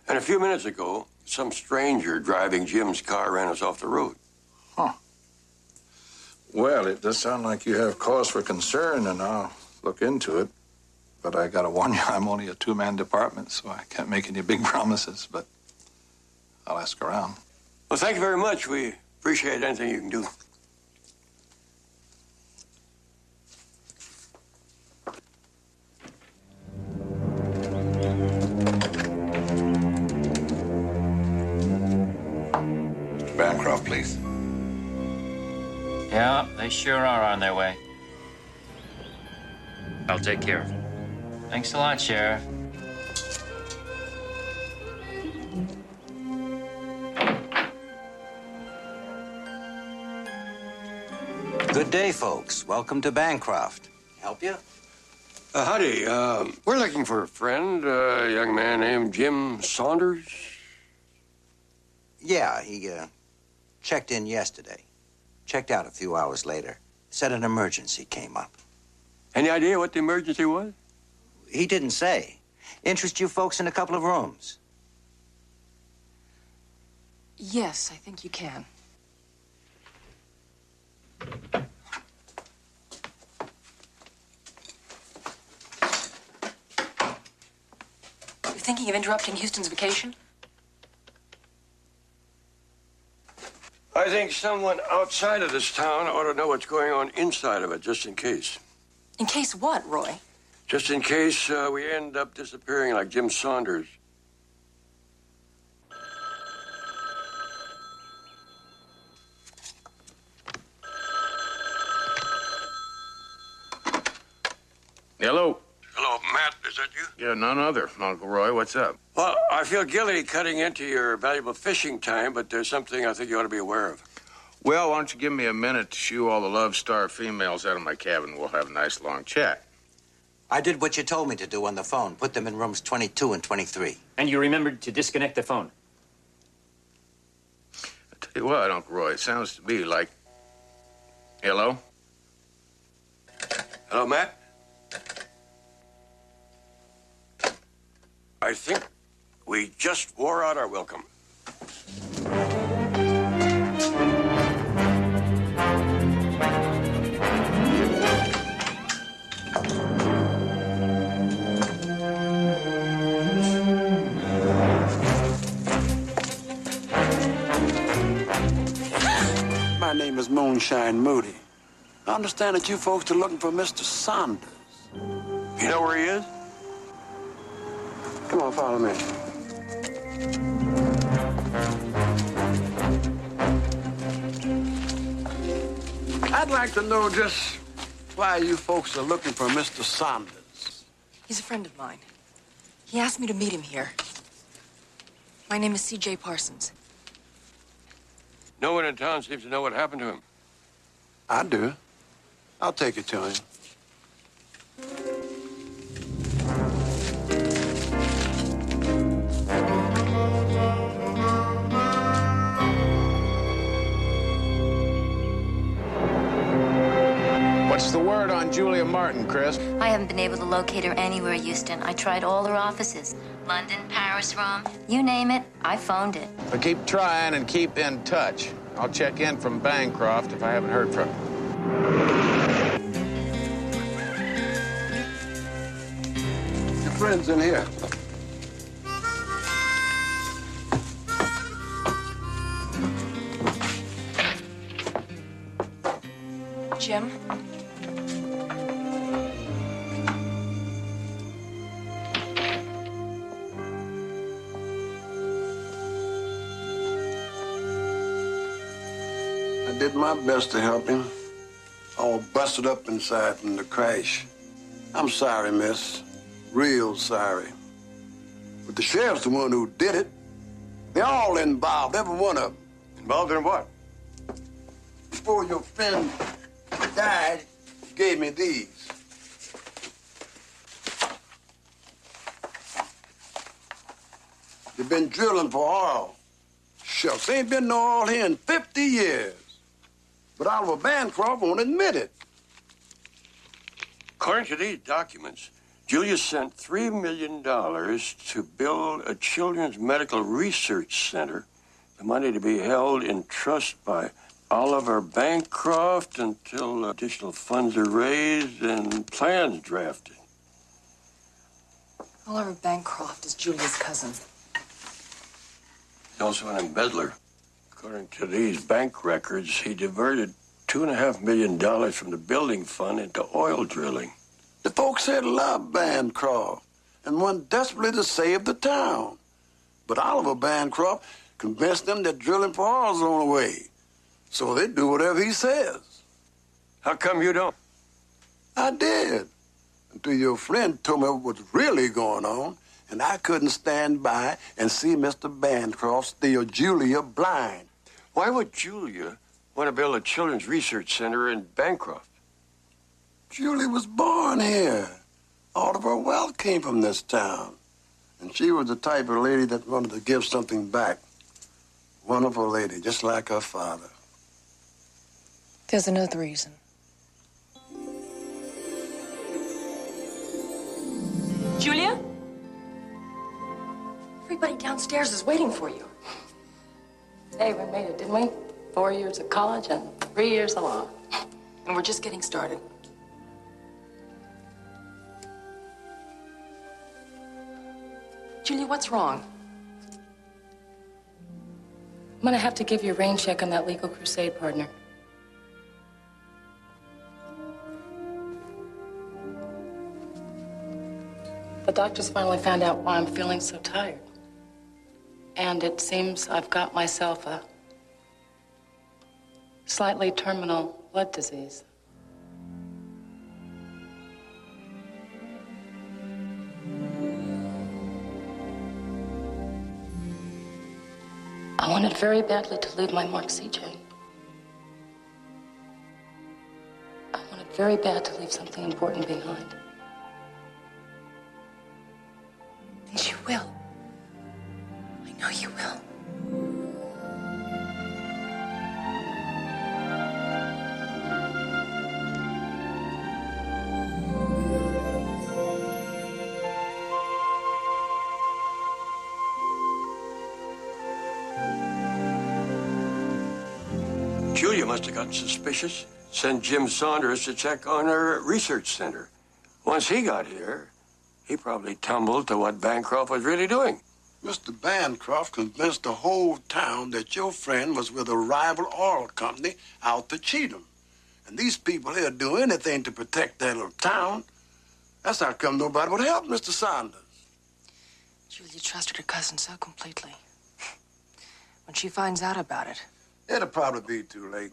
And a few minutes ago, some stranger driving Jim's car ran us off the road. Huh. Well, it does sound like you have cause for concern, and I'll look into it. But I gotta warn you, I'm only a two-man department, so I can't make any big promises, but I'll ask around. Well, thank you very much. We appreciate anything you can do. Bancroft, please. Yeah, they sure are on their way. I'll take care of it. Thanks a lot, Sheriff. Good day, folks. Welcome to Bancroft. Help you? Howdy. We're looking for a friend, a young man named Jim Saunders. Yeah, he checked in yesterday. Checked out a few hours later. Said an emergency came up. Any idea what the emergency was? He didn't say. Interest you folks in a couple of rooms? Yes, I think you can. You're thinking of interrupting Houston's vacation? I think someone outside of this town ought to know what's going on inside of it, just in case. In case what, Roy? Just in case we end up disappearing like Jim Saunders. Hello. Hello, Matt. Is that you? Yeah, none other. Uncle Roy, what's up? Well, I feel guilty cutting into your valuable fishing time, but there's something I think you ought to be aware of. Well, why don't you give me a minute to shoo all the love star females out of my cabin? We'll have a nice long chat. I did what you told me to do on the phone. Put them in rooms 22 and 23. And you remembered to disconnect the phone. I tell you what, Uncle Roy, it sounds to me like... Hello? Hello, Matt? I think we just wore out our welcome. My name is Moonshine Moody. I understand that you folks are looking for Mr. Saunders. You know where he is? Come on, follow me. I'd like to know just why you folks are looking for Mr. Saunders. He's a friend of mine. He asked me to meet him here. My name is C.J. Parsons. No one in town seems to know what happened to him. I do. I'll take it to him. What's the word on Julia Martin, Chris? I haven't been able to locate her anywhere, Houston. I tried all her offices. London, Paris, Rome. You name it, I phoned it. But keep trying and keep in touch. I'll check in from Bancroft if I haven't heard from him. Your friend's in here. Jim? I did my best to help him. All busted up inside from the crash. I'm sorry, miss. Real sorry. But the sheriff's the one who did it. They're all involved, every one of them. Involved in what? Before your friend died, he gave me these. They've been drilling for oil. Shucks, ain't been no oil here in 50 years. But Oliver Bancroft won't admit it. According to these documents, Julia sent $3 million to build a children's medical research center, the money to be held in trust by Oliver Bancroft until additional funds are raised and plans drafted. Oliver Bancroft is Julia's cousin. He's also an embezzler. According to these bank records, he diverted $2.5 million from the building fund into oil drilling. The folks here loved Bancroft and wanted desperately to save the town. But Oliver Bancroft convinced them that drilling for oil's the only way. So they do whatever he says. How come you don't? I did. Until your friend told me what was really going on, and I couldn't stand by and see Mr. Bancroft steal Julia blind. Why would Julia want to build a children's research center in Bancroft? Julia was born here. All of her wealth came from this town. And she was the type of lady that wanted to give something back. Wonderful lady, just like her father. There's another reason. Julia? Everybody downstairs is waiting for you. Hey, we made it, didn't we? 4 years of college and 3 years of law. And we're just getting started. Julia, what's wrong? I'm gonna have to give you a rain check on that legal crusade, partner. The doctors finally found out why I'm feeling so tired. And it seems I've got myself a slightly terminal blood disease. I wanted very badly to leave my mark, CJ. I wanted very bad to leave something important behind. And you will. I know you will. Julia must have gotten suspicious, sent Jim Saunders to check on her research center. Once he got here, he probably tumbled to what Bancroft was really doing. Mr. Bancroft convinced the whole town that your friend was with a rival oil company out to cheat him. And these people here do anything to protect their little town. That's how come nobody would help Mr. Saunders. Julia trusted her cousin so completely. When she finds out about it, it'll probably be too late.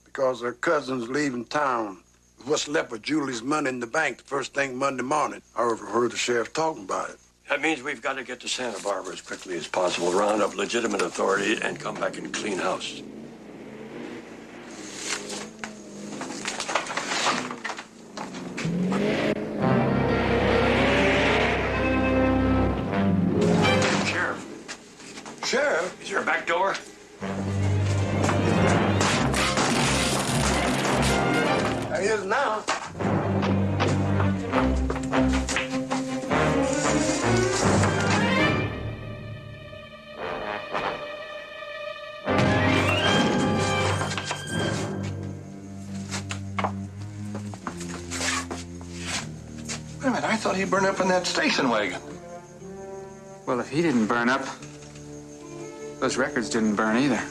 The because her cousin's leaving town. What's left of Julie's money in the bank the first thing Monday morning. I overheard the sheriff talking about it. That means we've got to get to Santa Barbara as quickly as possible, round up legitimate authority, and come back and clean house. Sheriff, is there a back door? There he is now. Wait a minute, I thought he burned up in that station wagon. Well, if he didn't burn up, those records didn't burn either.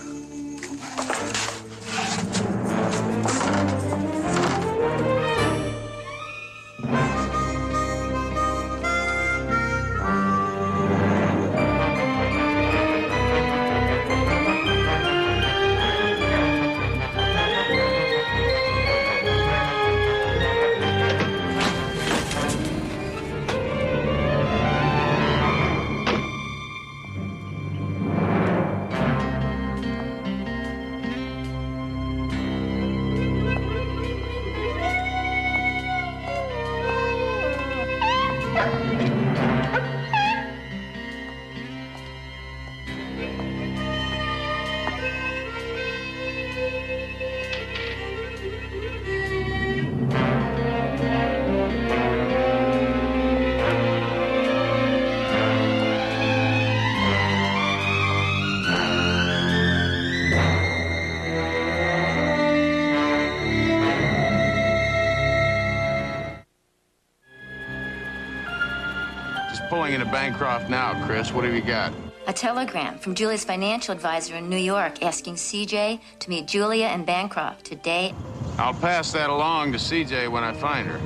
Pulling into Bancroft now, Chris. What have you got? A telegram from Julia's financial advisor in New York asking CJ to meet Julia in Bancroft today. I'll pass that along to CJ when I find her.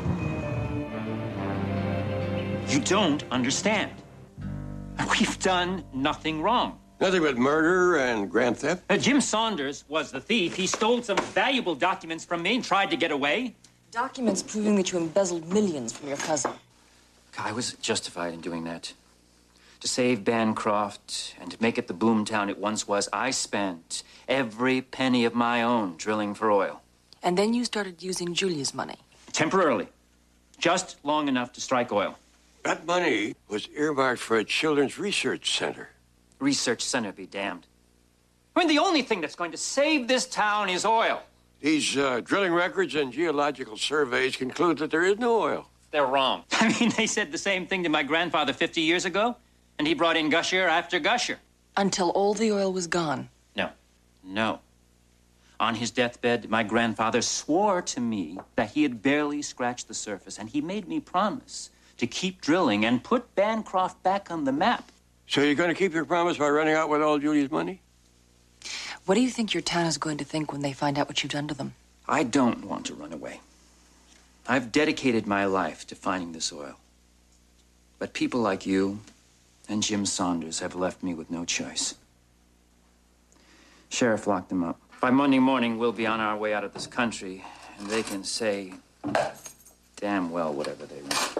You don't understand. We've done nothing wrong. Nothing but murder and grand theft? Jim Saunders was the thief. He stole some valuable documents from me and tried to get away. Documents proving that you embezzled millions from your cousin. I was justified in doing that. To save Bancroft and to make it the boomtown it once was, I spent every penny of my own drilling for oil. And then you started using Julia's money. Temporarily. Just long enough to strike oil. That money was earmarked for a children's research center. Research center be damned. I mean, the only thing that's going to save this town is oil. These drilling records and geological surveys conclude that there is no oil. They're wrong. I mean, they said the same thing to my grandfather 50 years ago, and he brought in gusher after gusher. Until all the oil was gone. No. On his deathbed, my grandfather swore to me that he had barely scratched the surface, and he made me promise to keep drilling and put Bancroft back on the map. So you're going to keep your promise by running out with all Julie's money? What do you think your town is going to think when they find out what you've done to them? I don't want to run away. I've dedicated my life to finding this oil. But people like you and Jim Saunders have left me with no choice. Sheriff locked them up. By Monday morning, we'll be on our way out of this country, and they can say damn well whatever they want.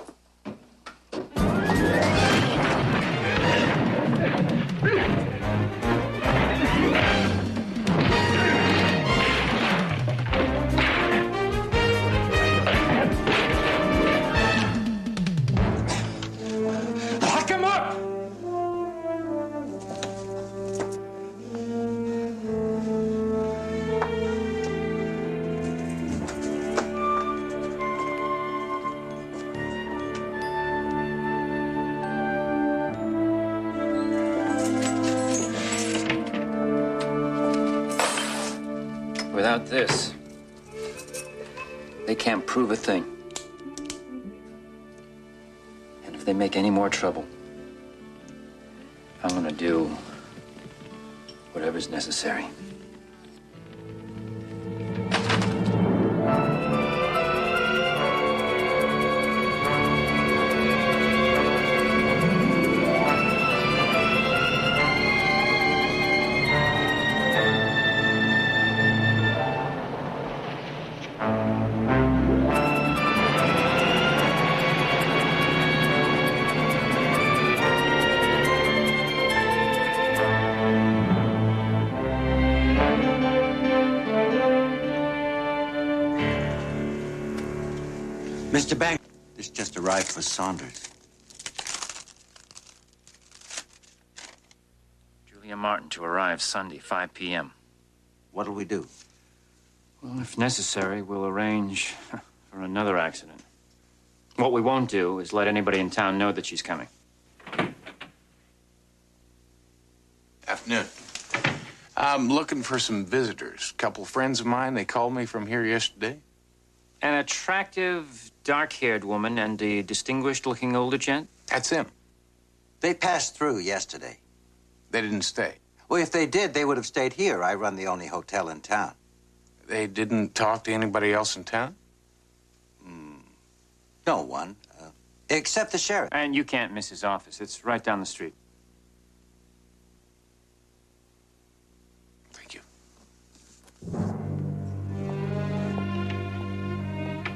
Without this, they can't prove a thing. And if they make any more trouble, I'm gonna do whatever's necessary. Mr. Bank, this just arrived for Saunders. Julia Martin to arrive Sunday, 5 p.m. What'll we do? Well, if necessary, we'll arrange for another accident. What we won't do is let anybody in town know that she's coming. Afternoon. I'm looking for some visitors. A couple of friends of mine, they called me from here yesterday. An attractive, dark-haired woman and a distinguished-looking older gent? That's him. They passed through yesterday. They didn't stay. Well, if they did, they would have stayed here. I run the only hotel in town. They didn't talk to anybody else in town? No one, except the sheriff. And you can't miss his office. It's right down the street. Thank you.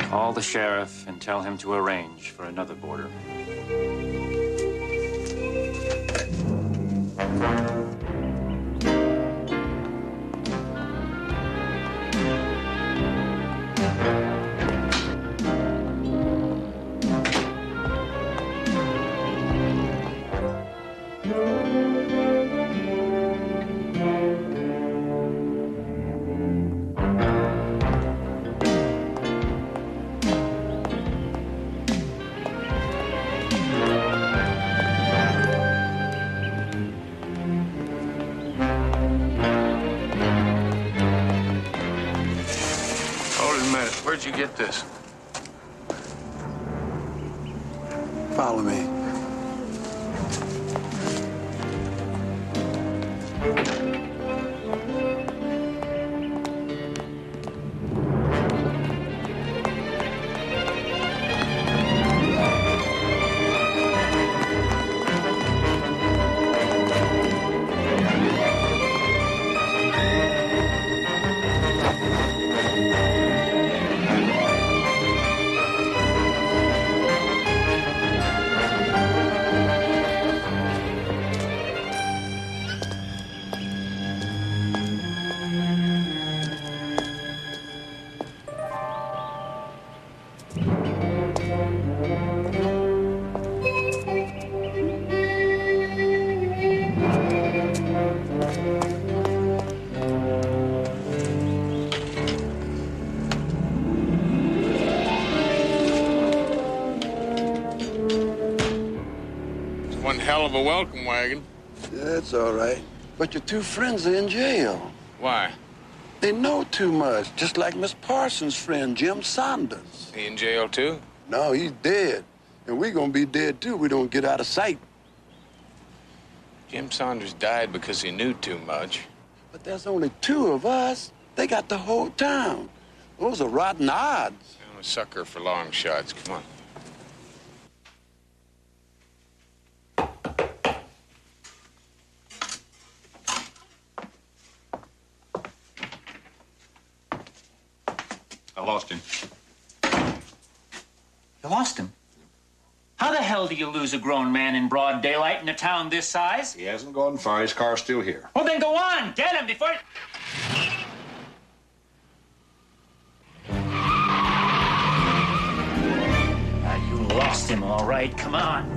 Call the sheriff and tell him to arrange for another boarder. Where'd you get this? Follow me. One hell of a welcome wagon. That's all right. But your two friends are in jail. Why? They know too much, just like Miss Parsons' friend, Jim Saunders. He in jail, too? No, he's dead. And we're gonna be dead, too. We don't get out of sight. Jim Saunders died because he knew too much. But there's only two of us. They got the whole town. Those are rotten odds. I'm a sucker for long shots. Come on. I lost him. You lost him? How the hell do you lose a grown man in broad daylight in a town this size? He hasn't gone far. His car's still here. Well, then go on. Get him before... You lost him, all right. Come on.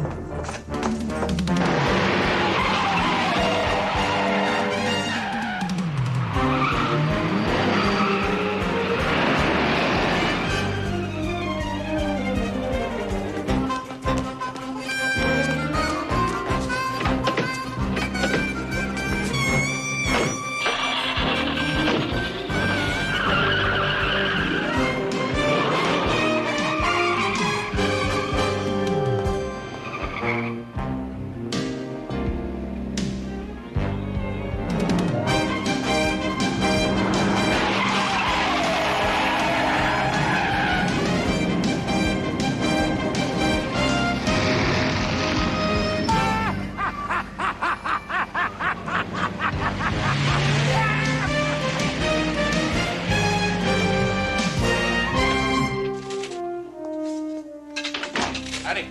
Howdy.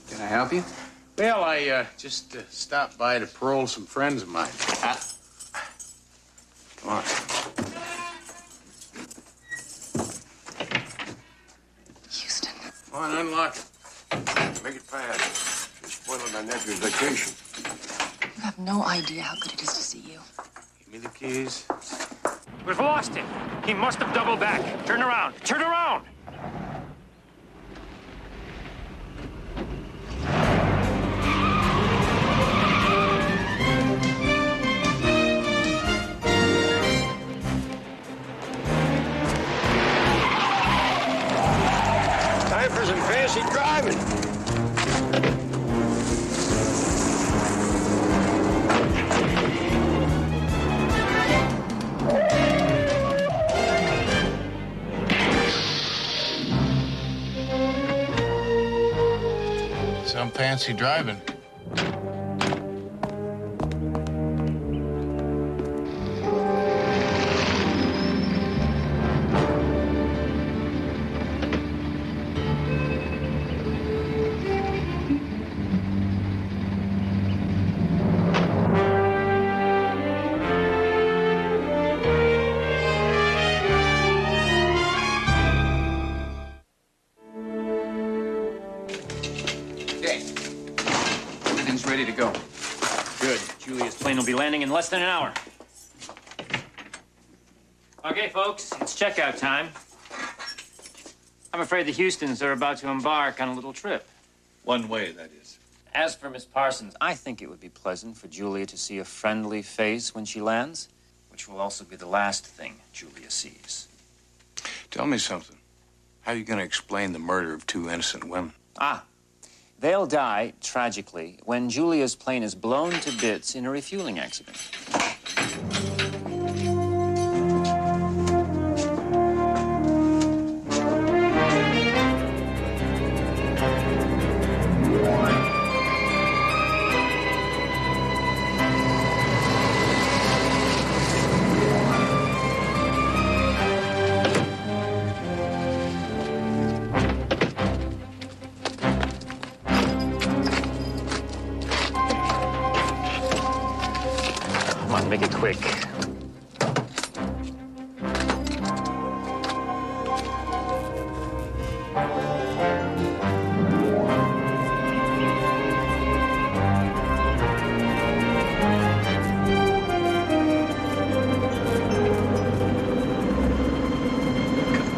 Can I help you? Well, I just stopped by to parole some friends of mine. Come on. You unlock it. Make it fast. You're spoiling my nephew's vacation. You have no idea how good it is to see you. Give me the keys. We've lost him. He must have doubled back. Turn around. Turn around. Time for some fancy driving. Some fancy driving. Everything's ready to go. Good. Julia's plane will be landing in less than an hour. Okay, folks, it's checkout time. I'm afraid the Houstons are about to embark on a little trip. One way, that is. As for Miss Parsons, I think it would be pleasant for Julia to see a friendly face when she lands, which will also be the last thing Julia sees. Tell me something. How are you going to explain the murder of 2 innocent women? They'll die, tragically, when Julia's plane is blown to bits in a refueling accident. Come on, make it quick.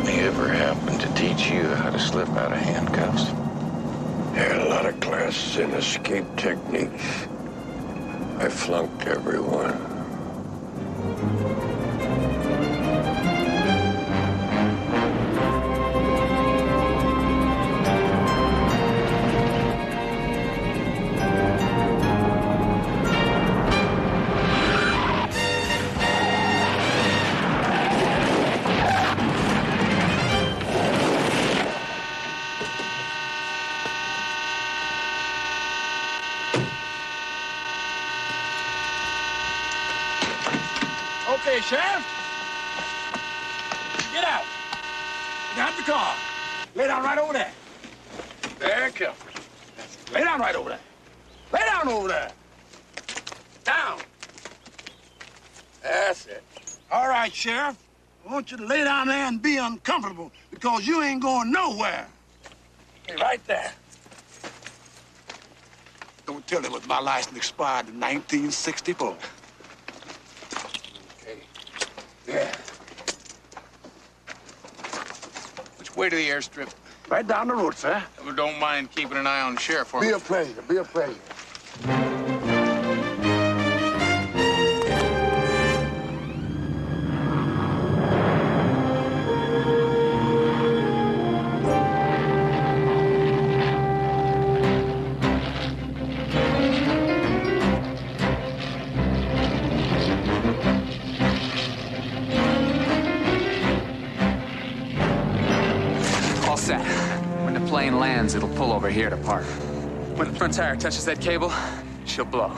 They ever happened to teach you how to slip out of handcuffs? Had a lot of classes in escape techniques. I flunked every one. Okay, Sheriff. Get out. Get out the car. Lay down right over there. Very careful. Lay down right over there. Lay down over there. Down. That's it. All right, Sheriff. I want you to lay down there and be uncomfortable because you ain't going nowhere. Stay right there. Don't tell them that my license expired in 1964. Yeah. Which way to the airstrip? Right down the road, sir. Don't mind keeping an eye on the sheriff for Be me. a pleasure. Be a pleasure. All set. When the plane lands, it'll pull over here to park. When the front tire touches that cable, she'll blow.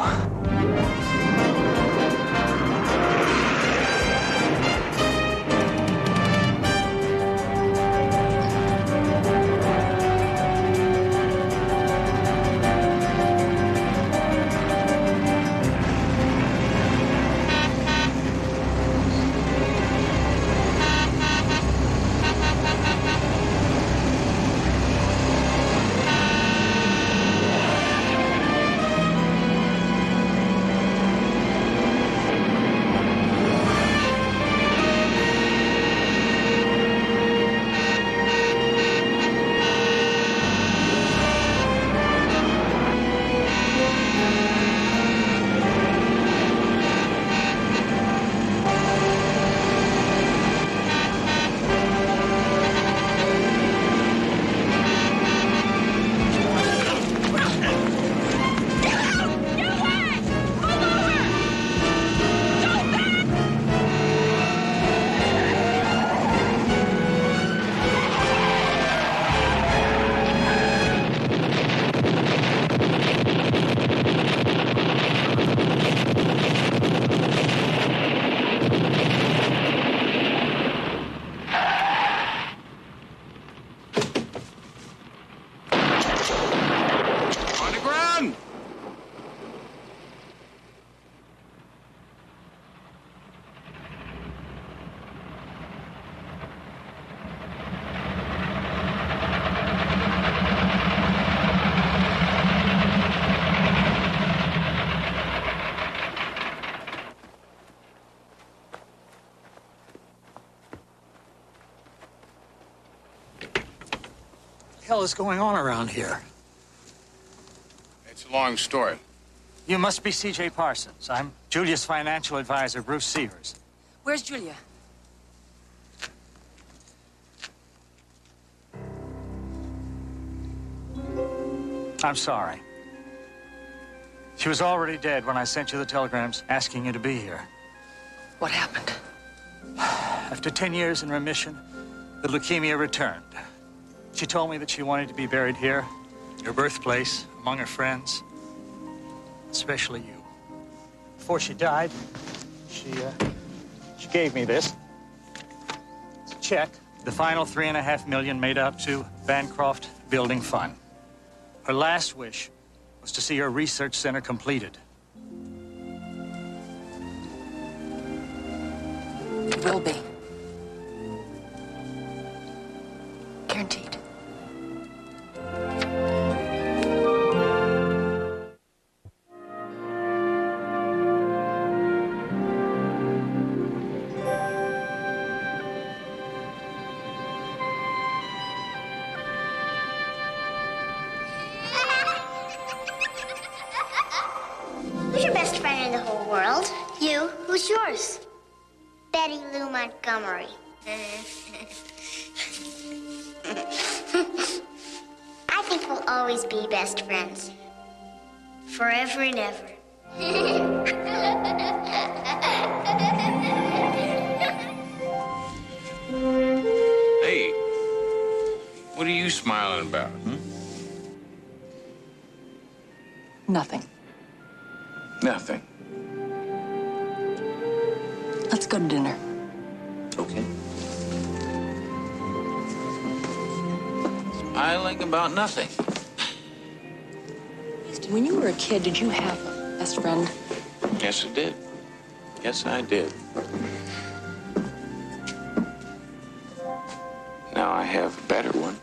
hell is going on around here? It's a long story. You must be C.J. Parsons. I'm Julia's financial advisor, Bruce Sears. Where's Julia? I'm sorry. She was already dead when I sent you the telegrams asking you to be here. What happened? After 10 years in remission, the leukemia returned. She told me that she wanted to be buried here, your birthplace, among her friends, especially you. Before she died, she gave me this. It's a check. The final $3.5 million made out to Bancroft Building Fund. Her last wish was to see her research center completed. It will be. Guaranteed. Who's your best friend in the whole world? You. Who's yours? Betty Lou Montgomery. I think we'll always be best friends. Forever and ever. Hey, what are you smiling about? Nothing. Nothing. Let's go to dinner. Okay. Smiling about nothing. Houston, when you were a kid, did you have a best friend? Yes, I did. Yes, I did. Now I have a better one.